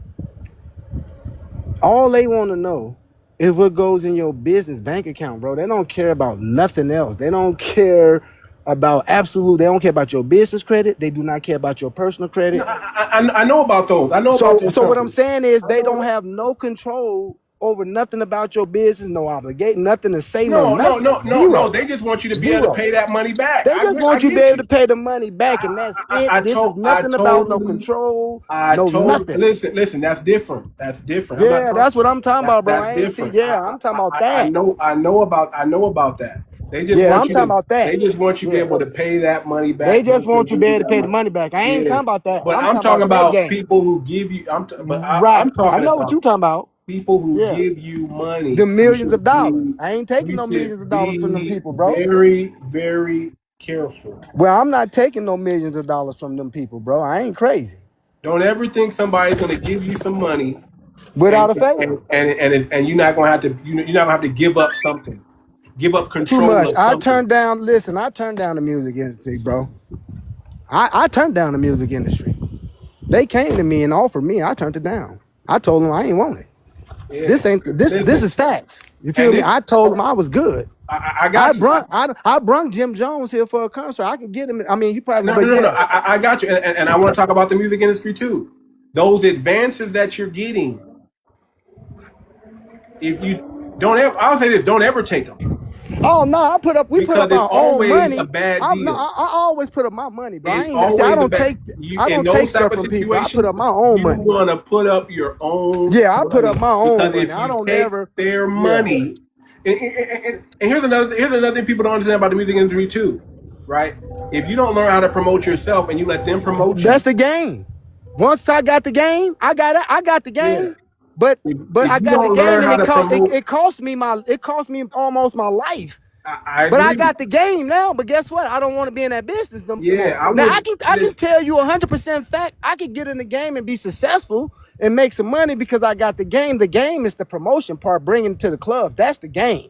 All they want to know is what goes in your business bank account, bro. They don't care about nothing else. They don't care about they don't care about your business credit. They do not care about your personal credit. No, I know about those. So what I'm saying is they don't have no control over nothing about your business, no obligation, nothing to say, no. They just want you to be able to pay that money back. They just want you to be able to pay the money back, and that's it. This is nothing about no control, nothing. Listen, that's different. Yeah, that's what I'm talking about, bro. That's different. I'm talking about that. I know about that. They just Yeah, want I'm you talking to. about that. They just want you to be Yeah. able to pay that money back. They just want you to be able to that pay the money. money back. I ain't Yeah. talking about that. But I'm talking talking that about game. people who give you. I'm Right. talking I know what about you talking about. people who Yeah. give you money. The You millions should of dollars. be. I ain't taking You no should millions of dollars from them be people, bro. very, very careful. Well, I'm not taking no millions of dollars from them people, bro. I ain't crazy. Don't ever think somebody's going to give you some money Without a and favor. and you're not going to have to. You're not going to have to give up something. Give up Too control much. of I something. turned down. Listen, I turned down the music industry, bro. I turned down the music industry. They came to me and offered me. I turned it down. I told them I ain't want it. Yeah. This ain't this. Listen. This is facts. You feel And me? this- I told them I was good. I got you. I brung Jim Jones here for a concert. I can get him. I mean, you probably No. I got you, and I want to talk about the music industry too. Those advances that you're getting, if you don't ever, I'll say this: don't ever take them. Oh no, I put up. We Because put up it's our always own money. a bad I deal. always put up my money, bro. It's I always don't a bad. take. I In don't those take type stuff of from people. I situations, put up my own you money. want to put up your own. Yeah, I put up my own because money. if you I don't take ever their money, and here's another thing people don't understand about the music industry too, right? If you don't learn how to promote yourself and you let them promote you, That's the game. Once I got the game, I got it. I got the game. Yeah. But If I you got the don't learn game, how and to promote- it cost me almost my life. I But I agree. got the game now. But guess what? I don't want to be in that business no more. Yeah, I now would- I can tell you 100% fact. I could get in the game and be successful and make some money because I got the game. The game is the promotion part, bringing it to the club. That's the game.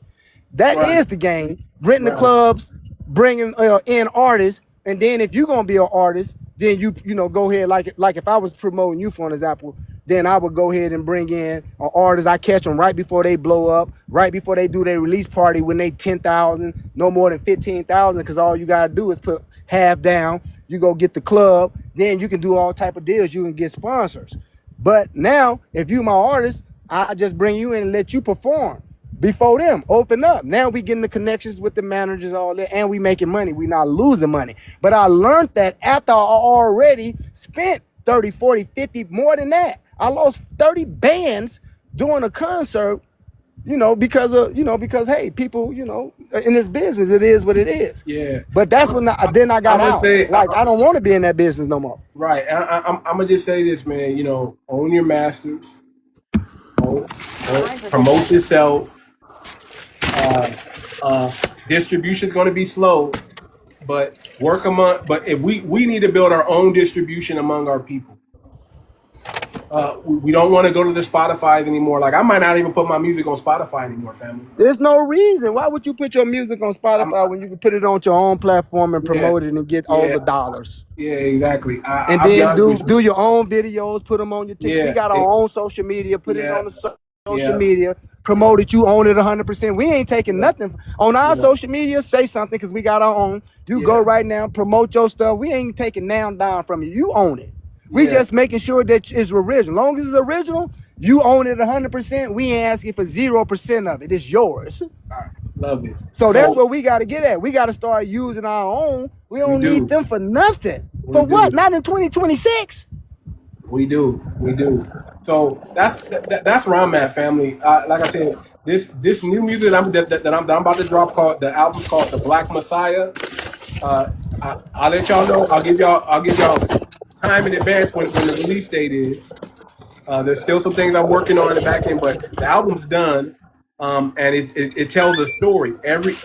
That is Right. the game. Renting the Right. clubs, bringing in artists, and then if you're gonna be an artist, then you go ahead like if I was promoting you for an example, then I would go ahead and bring in an artist. I catch them right before they blow up, right before they do their release party when they 10,000, no more than 15,000, because all you gotta do is put half down. You go get the club, then you can do all type of deals. You can get sponsors. But now, if you my artist, I just bring you in and let you perform before them. Open up. Now we getting the connections with the managers, all that, and we making money. We not losing money. But I learned that after I already spent 30, 40, 50, more than that. I lost 30 bands doing a concert, because hey, people, in this business, it is what it is. Yeah. But that's when I got I'ma out. say- I don't want to be in that business no more. Right. I'm gonna just say this, man. Own your masters. Promote yourself. Distribution is going to be slow, but work among. But if we need to build our own distribution among our people. We don't want to go to the Spotify anymore. Like I might not even put my music on Spotify anymore, family. There's no reason. Why would you put your music on Spotify when you can put it on your own platform and promote it and get all the dollars? Yeah, exactly. And then do your own videos, put them on your TikTok. Yeah, We got our own social media, put it on the social media, promote it. You own it 100%. We ain't taking nothing on our social media. Say something because we got our own. You go right now, promote your stuff. We ain't taking down from you. You own it. We just making sure that it's original. As long as it's original, you own it 100%. We ain't asking for 0% of it. It's yours. Love it. So that's what we got to get at. We got to start using our own. We don't need them for nothing. For what? Not in 2026. We do. So that's where I'm at, family. Like I said, this new music that I'm about to drop the album's called The Black Messiah. I'll let y'all know. I'll give y'all time in advance when the release date is. There's still some things I'm working on in the back end, but the album's done. And it tells a story. Every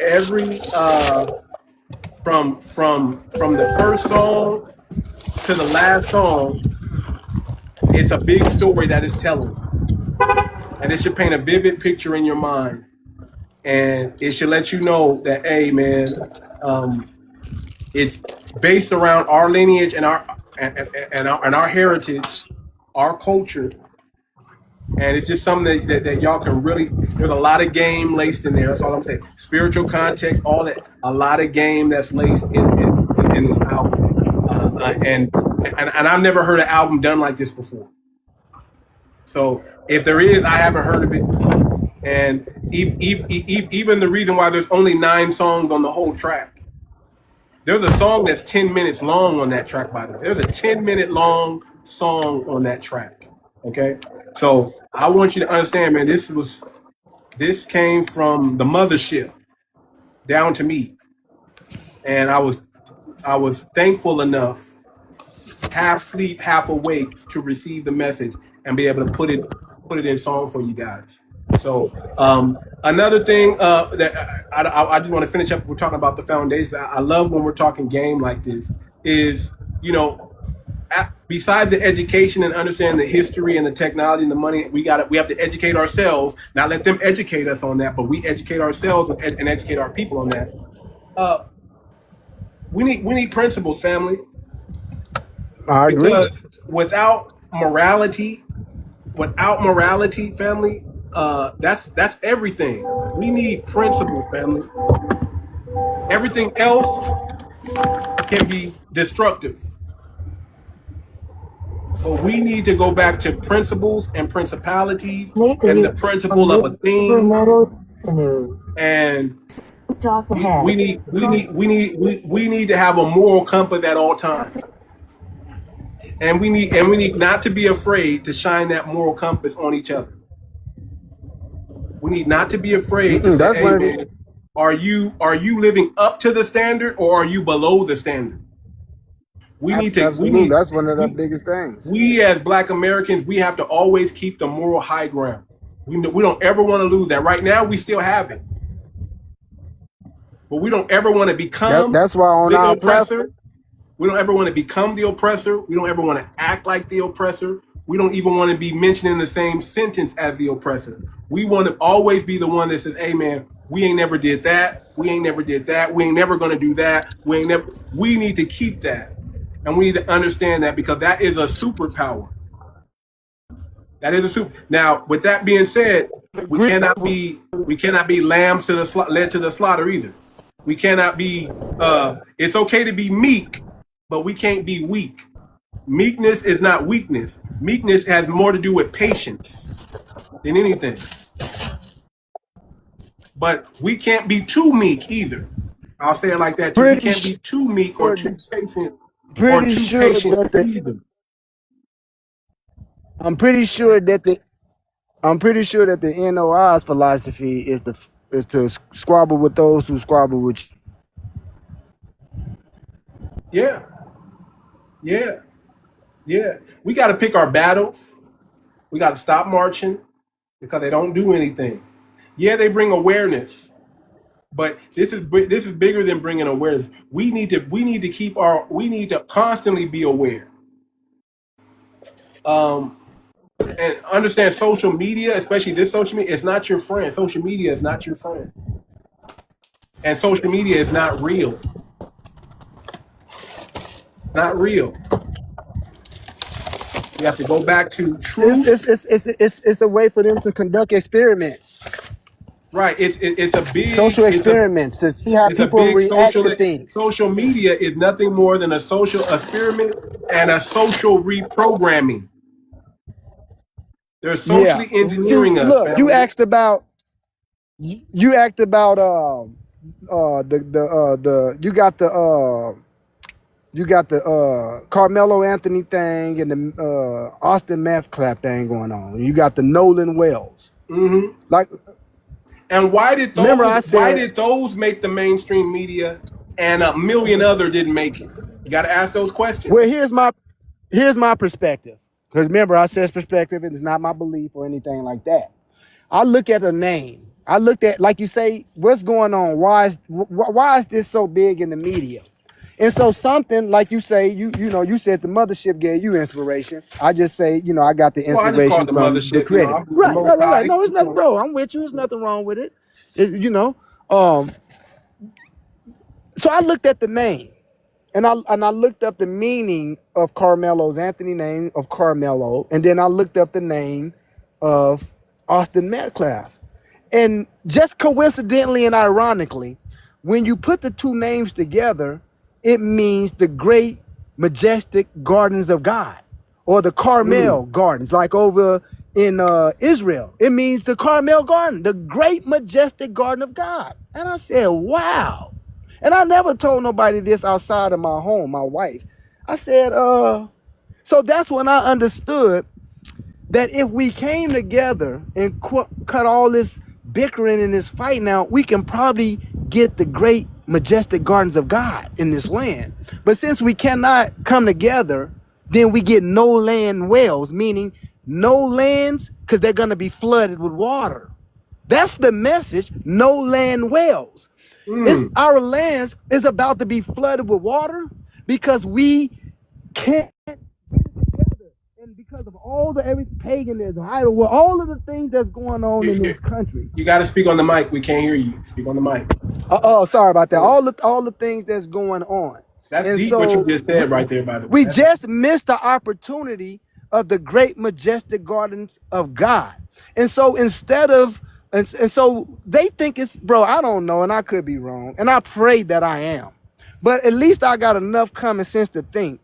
from the first song to the last song, it's a big story that it's telling. And it should paint a vivid picture in your mind. And it should let you know that, hey man, it's based around our lineage and our heritage, our culture. And it's just something that y'all can really, there's a lot of game laced in there. That's all I'm saying. Spiritual context, all that, a lot of game that's laced in this album. And I've never heard an album done like this before. So if there is, I haven't heard of it. And even the reason why there's only 9 songs on the whole track. There's a song that's 10 minutes long on that track, by the way. There's a 10-minute long song on that track. Okay? So I want you to understand, man, this came from the mothership. down to me, and I was thankful enough, half sleep, half awake, to receive the message and be able to put it in song for you guys. So another thing that I just want to finish up. We're talking about the foundation. I love when we're talking game like this. Is besides the education and understanding the history and the technology and the money, we have to educate ourselves. Not let them educate us on that, but we educate ourselves and educate our people on that. We need principles, family. I agree. Because without morality, family, that's everything. We need principles, family. Everything else can be destructive. But we need to go back to principles and principalities and the principle of a thing. And we need to have a moral compass at all times. And we need not to be afraid to shine that moral compass on each other. We need not to be afraid to say, "Hey, man, are you living up to the standard or are you below the standard?" That's one of the biggest things. We as Black Americans, we have to always keep the moral high ground. We don't ever want to lose that. Right now, we still have it, but we don't ever want to become That's why on the our oppressor. We don't ever want to become the oppressor. We don't ever want to act like the oppressor. We don't even want to be mentioned in the same sentence as the oppressor. We want to always be the one that says, "Hey, man, we ain't never did that. We ain't never did that. We ain't never going to do that. We need to keep that. And we need to understand that because that is a superpower. That is a super. Now, with that being said, we cannot be lambs led to the slaughter either. We cannot be. It's okay to be meek, but we can't be weak. Meekness is not weakness. Meekness has more to do with patience than anything. But we can't be too meek either. I'll say it like that too. We can't be too meek or too patient. I'm pretty sure that the NOI's philosophy is to squabble with those who squabble with you. Yeah. We got to pick our battles. We got to stop marching because they don't do anything. Yeah, they bring awareness. But this is bigger than bringing awareness. We need to constantly be aware. And understand social media, especially this social media, it's not your friend. Social media is not your friend. And social media is not real. Not real. You have to go back to truth. It's a way for them to conduct experiments. Right, it's a big social experiments to see how people react to things. Social media is nothing more than a social experiment and a social reprogramming. They're socially engineering us. Look, family. you asked about Carmelo Anthony thing and the Austin Meth Clap thing going on. You got the Nolan Wells. Mm-hmm. And why did those make the mainstream media and a million other didn't make it? You got to ask those questions. Well, here's my perspective. Because remember, I said perspective, and it's not my belief or anything like that. I look at a name. I looked at, like you say, what's going on? Why is this so big in the media? And so something like you say, you said the mothership gave you inspiration. I just say, I got the inspiration from the credit. Right. No, it's nothing, bro. I'm with you. There's nothing wrong with it. So I looked at the name, and I looked up the meaning of Anthony name of Carmelo, and then I looked up the name of Austin Metcalf. And just coincidentally and ironically, when you put the two names together, it means the great majestic gardens of God, or the Carmel gardens, like over in Israel. It means the Carmel garden, the great majestic garden of God. And I said, wow. And I never told nobody this outside of my home, my wife. I said, so that's when I understood that if we came together and cut all this bickering and this fighting out, we can probably get the great majestic gardens of God in this land. But since we cannot come together, then we get no land wells, meaning no lands, because they're going to be flooded with water. That's the message. No land wells. It's our lands is about to be flooded with water because we can't get it together. And because of all the every paganism, idol, all of the things that's going on in this country. You got to speak on the mic. We can't hear you. Speak on the mic. Oh, sorry about that. All the things that's going on. That's And deep so what you just said right there, by the way. we just missed the opportunity of the great majestic gardens of God. And so instead of and so they think it's, bro, I don't know, and I could be wrong, and I pray that I am. But at least I got enough common sense to think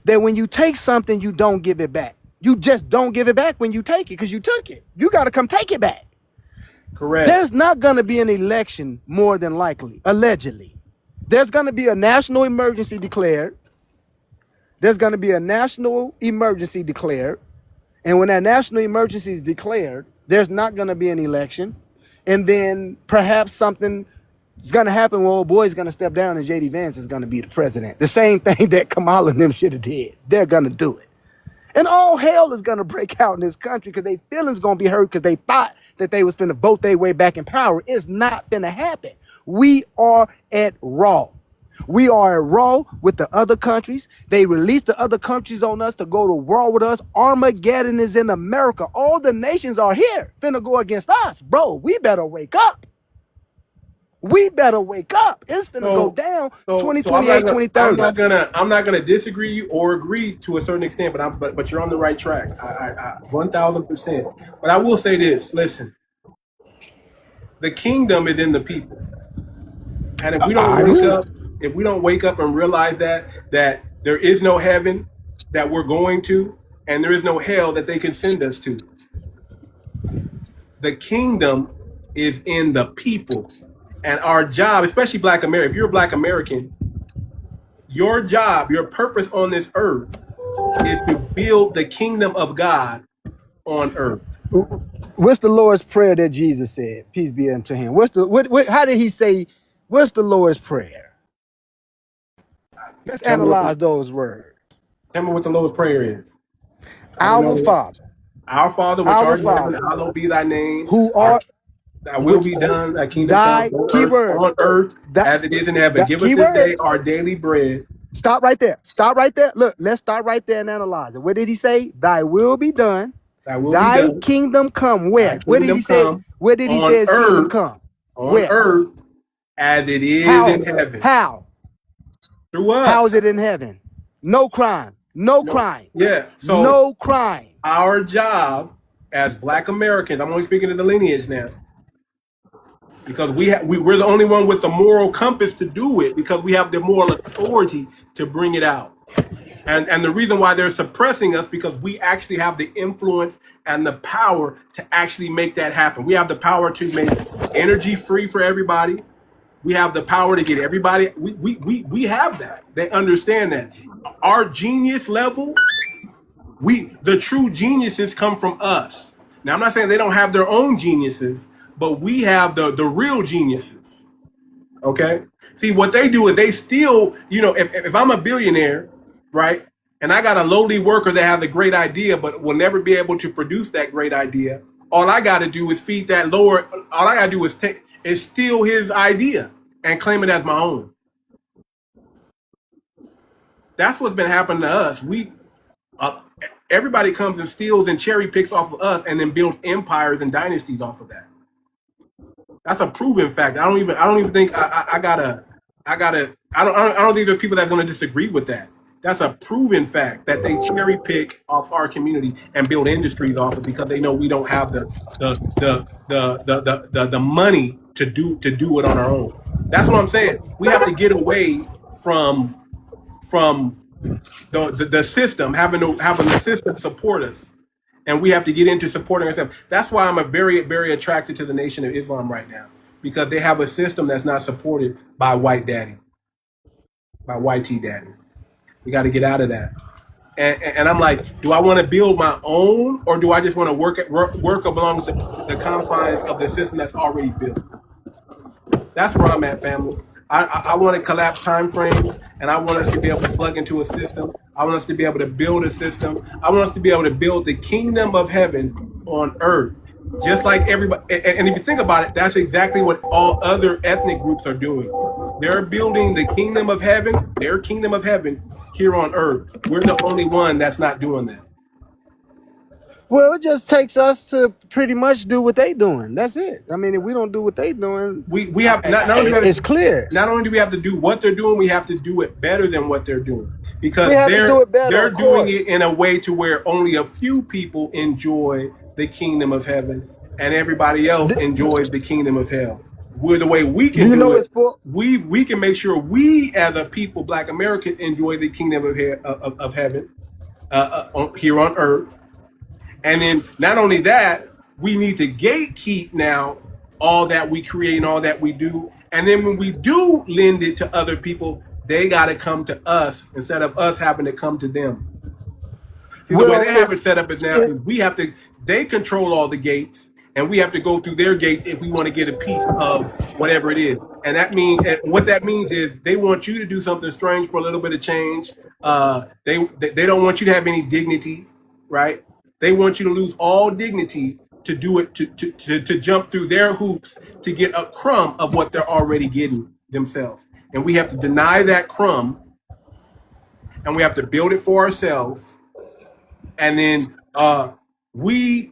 that when you take something, you don't give it back. You just don't give it back when you take it, because you took it. You got to come take it back. Correct. There's not going to be an election, more than likely, allegedly. There's going to be a national emergency declared. There's going to be a national emergency declared. And when that national emergency is declared, there's not going to be an election. And then perhaps something is going to happen where old boy's going to step down and J.D. Vance is going to be the president. The same thing that Kamala and them should have did. They're going to do it. And all hell is going to break out in this country because their feelings going to be hurt because they thought that they was going to vote their way back in power. It's not going to happen. We are at raw. We are at raw with the other countries. They released the other countries on us to go to war with us. Armageddon is in America. All the nations are here finna go against us. Bro, we better wake up. We better wake up. It's finna go down 2028, 2030. I'm not gonna disagree you or agree to a certain extent, but you're on the right track. I 1000%. But I will say this, listen. The kingdom is in the people. And if we don't wake up and realize that there is no heaven that we're going to, and there is no hell that they can send us to. The kingdom is in the people. And our job, especially Black America, if you're a Black American, your job, your purpose on this earth is to build the kingdom of God on earth. What's the Lord's prayer that Jesus said? Peace be unto him. How did he say, what's the Lord's prayer? Let's analyze those words. Tell me what the Lord's prayer is. Our Father. Our Father, which art in heaven, hallowed be thy name. Who art Thy will be done, thy kingdom thy come on earth as it is in heaven. Give us this day our daily bread. Stop right there. Stop right there. Look, let's start right there and analyze it. What did he say? Thy will be done. Thy kingdom come. Where? Where did he say? Where did he say his kingdom come? On earth as it is in heaven. How? Through us. How is it in heaven? No crime. No crime. Yeah. So no crime. Our job as Black Americans, I'm only speaking to the lineage now, because we're the only one with the moral compass to do it, because we have the moral authority to bring it out. And the reason why they're suppressing us, because we actually have the influence and the power to actually make that happen. We have the power to make energy free for everybody. We have the power to get everybody. We have that. They understand that. Our genius level, the true geniuses come from us. Now, I'm not saying they don't have their own geniuses, but we have the real geniuses. Okay? See, what they do is they still, if I'm a billionaire, right, and I got a lowly worker that has a great idea but will never be able to produce that great idea, all I got to do is feed that lower. All I got to do is steal his idea and claim it as my own. That's what's been happening to us. Everybody comes and steals and cherry picks off of us and then builds empires and dynasties off of that. That's a proven fact. I don't even think I don't think there's people that's going to disagree with that. That's a proven fact that they cherry pick off our community and build industries off it, because they know we don't have the money to do it on our own. That's what I'm saying. We have to get away from the system, having the system support us, and we have to get into supporting ourselves. That's why I'm very, very attracted to the Nation of Islam right now, because they have a system that's not supported by white daddy, by YT daddy. We got to get out of that. And I'm like, do I want to build my own, or do I just want to work along the confines of the system that's already built? That's where I'm at, family. I want to collapse time frames, and I want us to be able to plug into a system. I want us to be able to build a system. I want us to be able to build the kingdom of heaven on earth, just like everybody. And if you think about it, that's exactly what all other ethnic groups are doing. They're building the kingdom of heaven, their kingdom of heaven here on earth. We're the only one that's not doing that. Well, it just takes us to pretty much do what they doing. That's it. I mean, if we don't do what they doing, We have not only do we have it's clear. not only do we have to do what they're doing, we have to do it better than what they're doing, because We have to do it better, they're of doing course. it in a way to where only a few people enjoy the kingdom of heaven and everybody else enjoys the kingdom of hell. We're the way we can You do know it. it's for We can make sure we as a people, Black American, enjoy the kingdom of heaven here on earth. And then not only that, we need to gatekeep now all that we create and all that we do. And then when we do lend it to other people, they got to come to us instead of us having to come to them. See, the way they have it set up is now is we have to, they control all the gates, and we have to go through their gates if we want to get a piece of whatever it is. And that means, what that means is they want you to do something strange for a little bit of change. They don't want you to have any dignity, right? They want you to lose all dignity to do it, to jump through their hoops to get a crumb of what they're already getting themselves. And we have to deny that crumb, and we have to build it for ourselves. And then we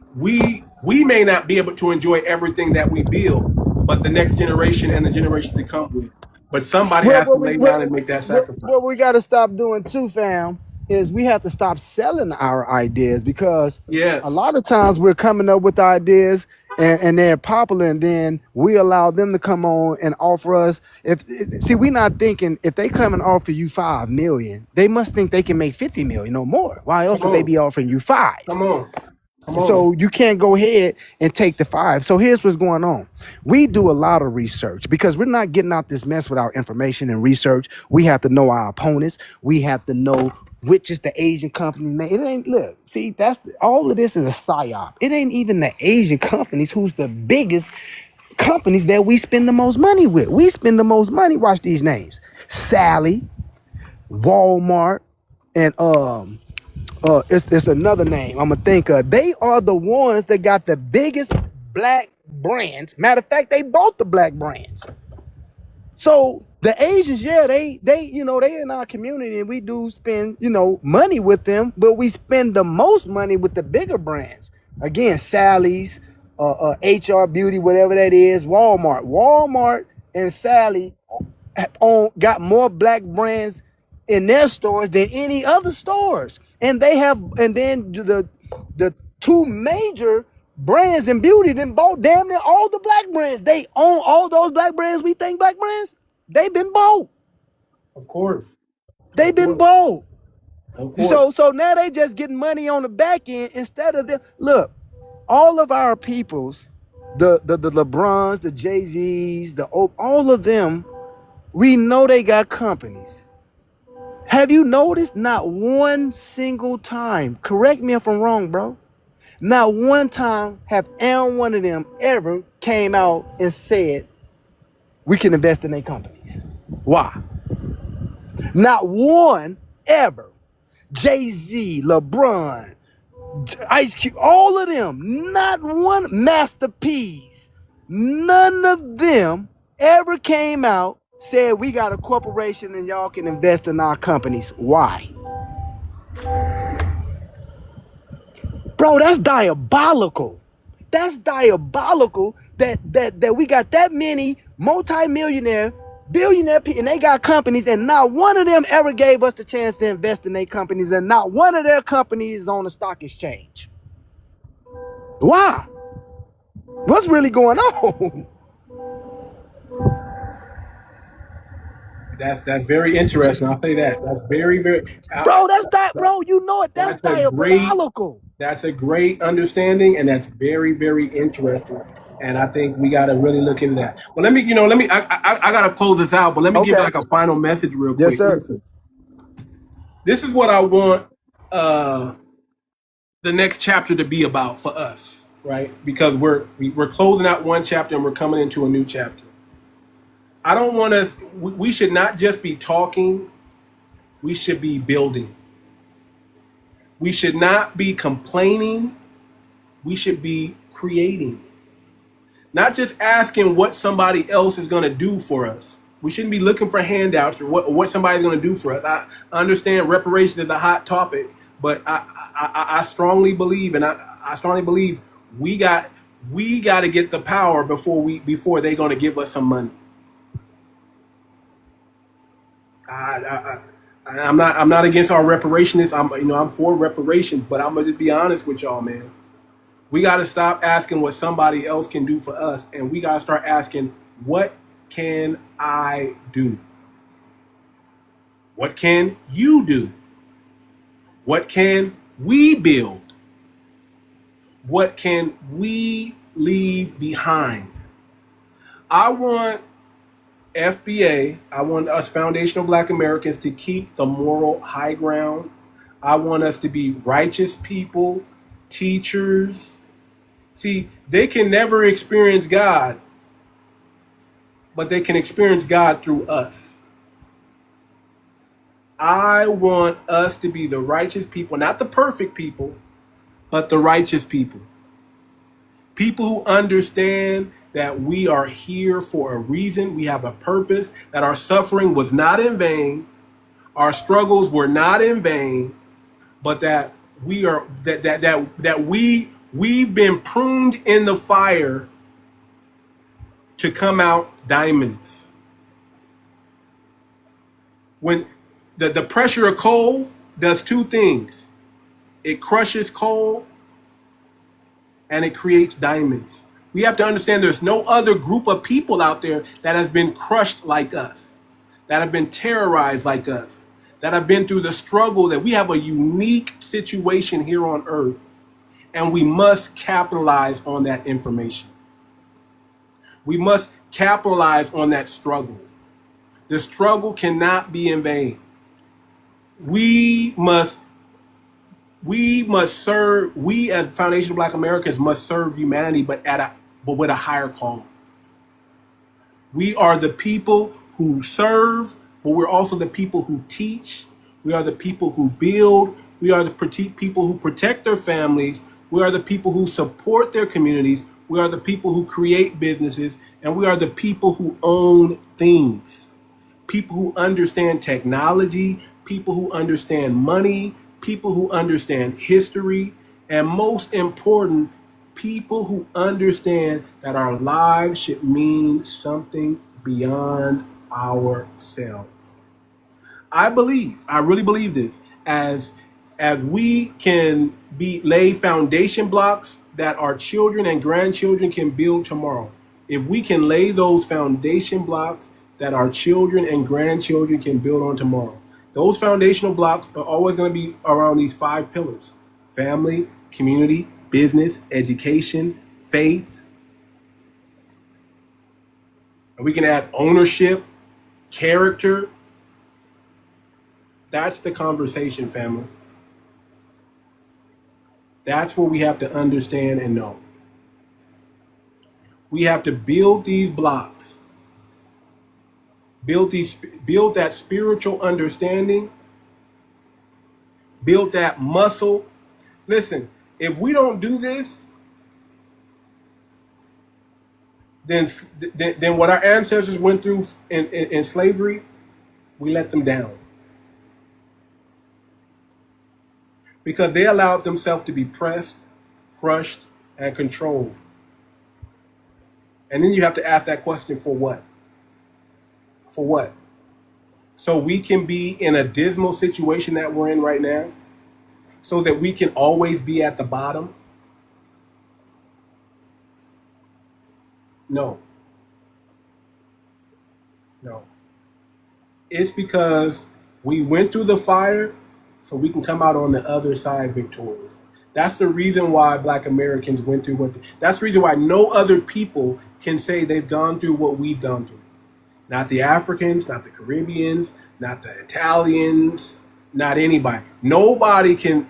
may not be able to enjoy everything that we build, but the next generation and the generations to come with. But somebody has to lay down and make that sacrifice. What we got to stop doing too, fam, is we have to stop selling our ideas, because Yes. a lot of times we're coming up with ideas and they're popular, and then we allow them to come on and offer us. See, we're not thinking if they come and offer you 5 million, they must think they can make 50 million or more. Why else would they be offering you 5? Come on. So you can't go ahead and take the 5. So here's what's going on. We do a lot of research because we're not getting out this mess without information and research. We have to know our opponents. We have to know which is the Asian company. Man, it ain't, look, see, all of this is a psyop. It ain't even the Asian companies who's the biggest companies that we spend the most money with. We spend the most money. Watch these names: Sally, Walmart, and it's another name I'm gonna think of. They are the ones that got the biggest black brands. Matter of fact, they bought the black brands. So the Asians, yeah, they they in our community, and we do spend money with them, but we spend the most money with the bigger brands. Again, Sally's, HR Beauty, whatever that is, Walmart and Sally got more black brands in their stores than any other stores. And then the two major brands in beauty then bought damn near all the black brands. They own all those black brands we think black brands. They've been bought. Of course. They've been bought. Of course. So now they just getting money on the back end instead of them. Look, all of our peoples, the LeBrons, the Jay-Z's, all of them, we know they got companies. Have you noticed not one single time, correct me if I'm wrong, bro, not one time have one of them ever came out and said, we can invest in their companies? Why? Not one ever. Jay-Z, LeBron, Ice Cube, all of them, not one. Master P's, none of them ever came out, said we got a corporation and y'all can invest in our companies. Why? Bro, that's diabolical. That's diabolical that we got that many multi-millionaire, billionaire people, and they got companies, and not one of them ever gave us the chance to invest in their companies, and not one of their companies is on the stock exchange. Why? What's really going on? That's very interesting. I'll say that. That's very, very. Bro, bro, you know it. That's diabolical. That's a great understanding, and that's very, very interesting. And I think we got to really look into that. Well, I got to close this out, but let me give like a final message real quick. Yes, sir. Listen, this is what I want the next chapter to be about for us, right? Because we're closing out one chapter and we're coming into a new chapter. I don't want us. We should not just be talking. We should be building. We should not be complaining. We should be creating. Not just asking what somebody else is going to do for us. We shouldn't be looking for handouts or what somebody's going to do for us. I understand reparations is a hot topic, but I strongly believe, and I strongly believe we got to get the power before they're going to give us some money. I'm not against our reparationists. I'm for reparations, but I'm gonna just be honest with y'all, man. We got to stop asking what somebody else can do for us, and we got to start asking, what can I do? What can you do? What can we build? What can we leave behind? I want FBA, I want us foundational Black Americans to keep the moral high ground. I want us to be righteous people, teachers. See, they can never experience God, but they can experience God through us. I want us to be the righteous people, not the perfect people, but the righteous people. People who understand that we are here for a reason, we have a purpose, that our suffering was not in vain, our struggles were not in vain, but that we are we've been pruned in the fire to come out diamonds. When the pressure of coal does two things. It crushes coal and it creates diamonds. We have to understand there's no other group of people out there that has been crushed like us, that have been terrorized like us, that have been through the struggle, that we have a unique situation here on earth, and we must capitalize on that information. We must capitalize on that struggle. The struggle cannot be in vain. We as Foundation of Black Americans must serve humanity, but with a higher calling. We are the people who serve, but we're also the people who teach. We are the people who build. We are the people who protect their families. We are the people who support their communities. We are the people who create businesses, and we are the people who own things. People who understand technology, people who understand money, people who understand history, and most important, people who understand that our lives should mean something beyond ourselves. I really believe this, as we can lay foundation blocks that our children and grandchildren can build tomorrow. If we can lay those foundation blocks that our children and grandchildren can build on tomorrow, those foundational blocks are always going to be around these 5 pillars: family, community, business, education, faith. And we can add ownership, character. That's the conversation, family. That's what we have to understand and know. We have to build these blocks, build that spiritual understanding, build that muscle. Listen, if we don't do this, then what our ancestors went through in slavery, we let them down. Because they allowed themselves to be pressed, crushed, and controlled. And then you have to ask that question, for what? For what? So we can be in a dismal situation that we're in right now, so that we can always be at the bottom? No. It's because we went through the fire so we can come out on the other side victorious. That's the reason why Black Americans went through that's the reason why no other people can say they've gone through what we've gone through. Not the Africans, not the Caribbeans, not the Italians, not anybody. Nobody can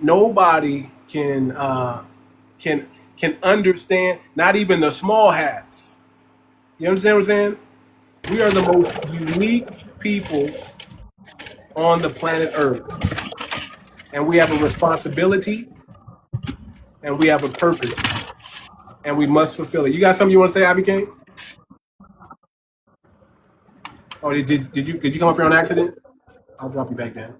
understand, not even the small hats. You understand what I'm saying? We are the most unique people on the planet Earth. And we have a responsibility and we have a purpose. And we must fulfill it. You got something you want to say, FBACoin? Oh, did you come up here on accident? I'll drop you back down.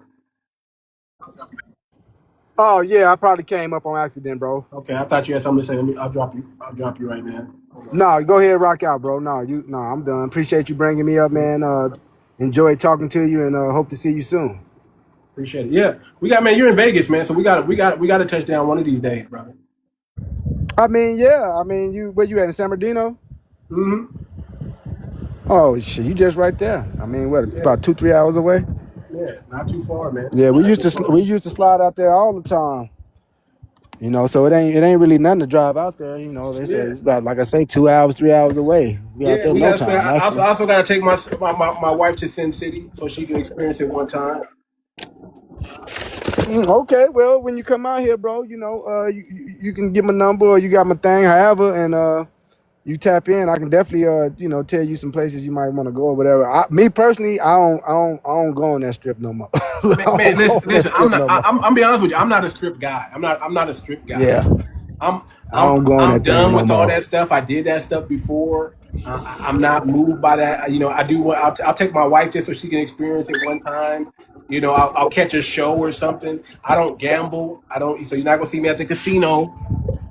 Oh yeah, I probably came up on accident, bro. Okay, I thought you had something to say. I'll drop you right now. No, go ahead, rock out, bro. No, I'm done. Appreciate you bringing me up, man. Enjoy talking to you, and hope to see you soon. Appreciate it. Yeah, man. You're in Vegas, man. So we got to touch down one of these days, brother. I mean, yeah. I mean, where you at in San Bernardino? Mm-hmm. Oh shit, you just right there. I mean, what, about 2-3 hours away? Yeah, not too far, man. Yeah, we used to slide out there all the time. You know, so it ain't really nothing to drive out there. You know, they say it's about, like I say, 2 hours, 3 hours away. We out there no time. I also got to take my wife to Sin City so she can experience it one time. Okay, well, when you come out here, bro, you know, you can get my number or you got my thing, however, and you tap in. I can definitely, you know, tell you some places you might want to go or whatever. Me personally, I don't go on that strip no more. Man, listen. I'm be honest with you. I'm not a strip guy. I'm not a strip guy. Yeah. I'm done with all that stuff. I did that stuff before. I'm not moved by that. You know, I'll take my wife just so she can experience it one time. You know, I'll catch a show or something. I don't gamble. So you're not gonna see me at the casino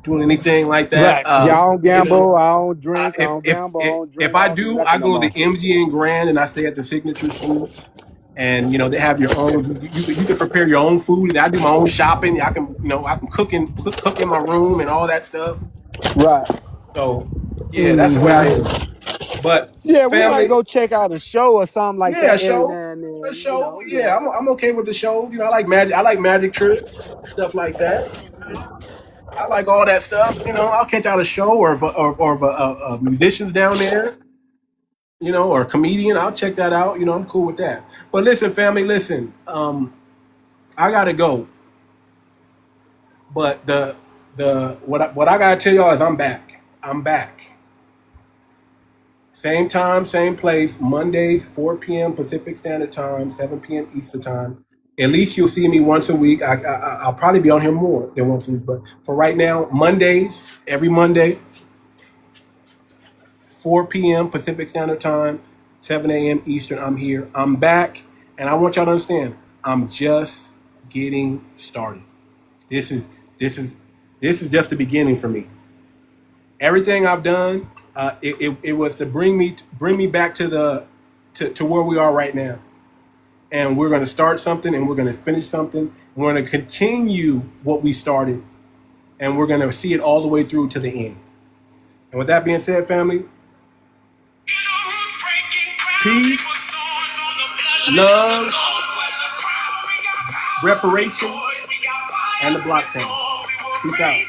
doing anything like that. Right. I don't gamble. You know, I don't drink. I don't gamble. I don't drink. If I do, I go to the MGM Grand and I stay at the Signature Suites. And you know they have your own. You can prepare your own food. I do my own shopping. I can cook in my room and all that stuff. Right. So yeah, that's the way I am. But yeah, we might go check out a show or something like that. A show. Yeah, I'm okay with the show. You know, I like magic. I like magic tricks, stuff like that. I like all that stuff. You know, I'll catch out a show or if a musician's down there. You know, or a comedian, I'll check that out. You know, I'm cool with that. But listen, family, listen. I gotta go. But what I gotta tell y'all is I'm back. I'm back. Same time, same place. Mondays, 4 p.m. Pacific Standard Time, 7 p.m. Eastern Time. At least you'll see me once a week. I'll probably be on here more than once a week. But for right now, Mondays, every Monday, 4 p.m. Pacific Standard Time, 7 a.m. Eastern, I'm here. I'm back, and I want y'all to understand, I'm just getting started. This is just the beginning for me. Everything I've done, it was to bring me back to where we are right now. And we're going to start something, and we're going to finish something. We're going to continue what we started, and we're going to see it all the way through to the end. And with that being said, family, peace, love, reparation, and the blockchain. Peace out.